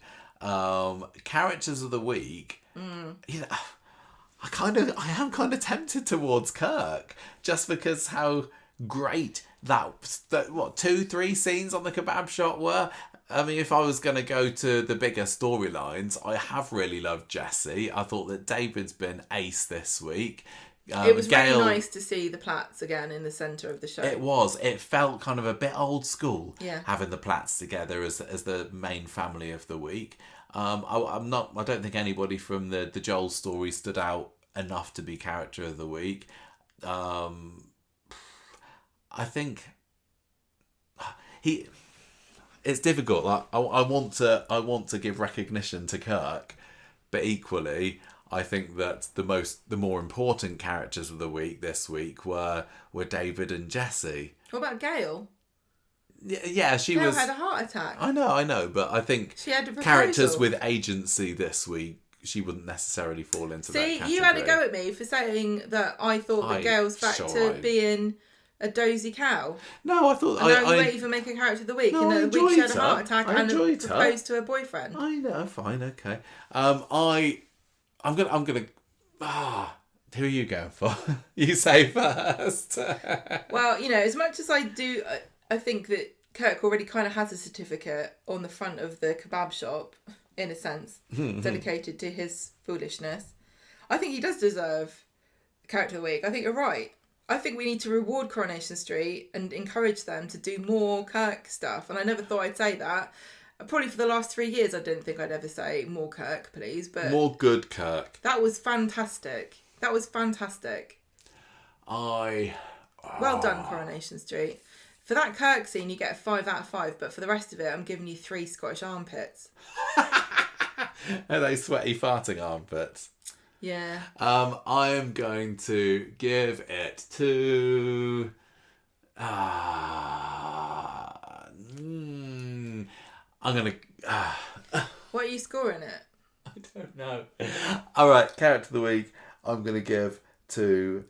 Characters of the week. I am kind of tempted towards Kirk, just because how great that 2-3 scenes on the kebab shop were. I mean, if I was going to go to the bigger storylines, I have really loved Jessie. I thought that David's been ace this week. It was Gail, really nice to see the Platts again in the centre of the show. It was. It felt kind of a bit old school, yeah, having the Platts together as the main family of the week. I don't think anybody from the Joel story stood out enough to be character of the week. I think it's difficult. Like I want to give recognition to Kirk, but equally I think that the more important characters of the week this week were David and Jessie. What about Gail? Yeah, Gail had a heart attack. I know, but I think she had a proposal. Characters with agency this week, she wouldn't necessarily fall into that category. See, you had a go at me for saying that I thought that Gail's back to being a dozy cow. No, I thought... And now you won't even make a character of the week. No, in the week she had a heart attack and proposed to her boyfriend. I know, fine, okay. I'm gonna... who are you going for? You say first. Well, as much as I do... I think that Kirk already kind of has a certificate on the front of the kebab shop, in a sense, dedicated to his foolishness. I think he does deserve character of the week. I think you're right. I think we need to reward Coronation Street and encourage them to do more Kirk stuff. And I never thought I'd say that. Probably for the last 3 years, I didn't think I'd ever say more Kirk, please. But more good Kirk. That was fantastic. Well done, Coronation Street. For that Kirk scene, you get a 5 out of 5, but for the rest of it, I'm giving you 3 Scottish armpits. Are they sweaty farting armpits? Yeah. I am going to give it to... I'm going to... What are you scoring it? I don't know. All right, character of the week, I'm going to give to...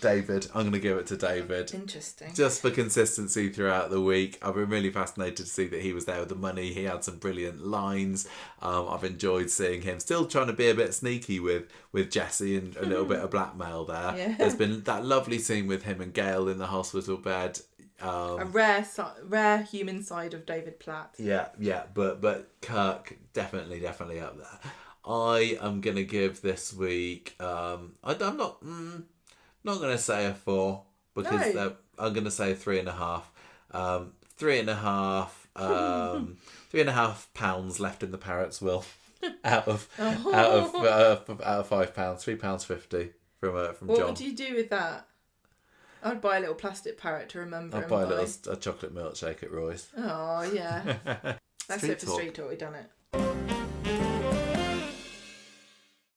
David. I'm going to give it to David. Interesting. Just for consistency throughout the week. I've been really fascinated to see that he was there with the money. He had some brilliant lines. I've enjoyed seeing him still trying to be a bit sneaky with Jessie and a little bit of blackmail there. Yeah. There's been that lovely scene with him and Gail in the hospital bed. A rare human side of David Platt. Yeah, but Kirk definitely up there. I am going to give this week... I'm not going to say a 4 because I'm going to say 3.5. 3.5 pounds left in the parrot's will out of £5. £3.50 from John. What would you do with that? I'd buy a little plastic parrot to remember. I'd buy a chocolate milkshake at Roy's. Oh yeah. That's it for Street Talk. We've done it.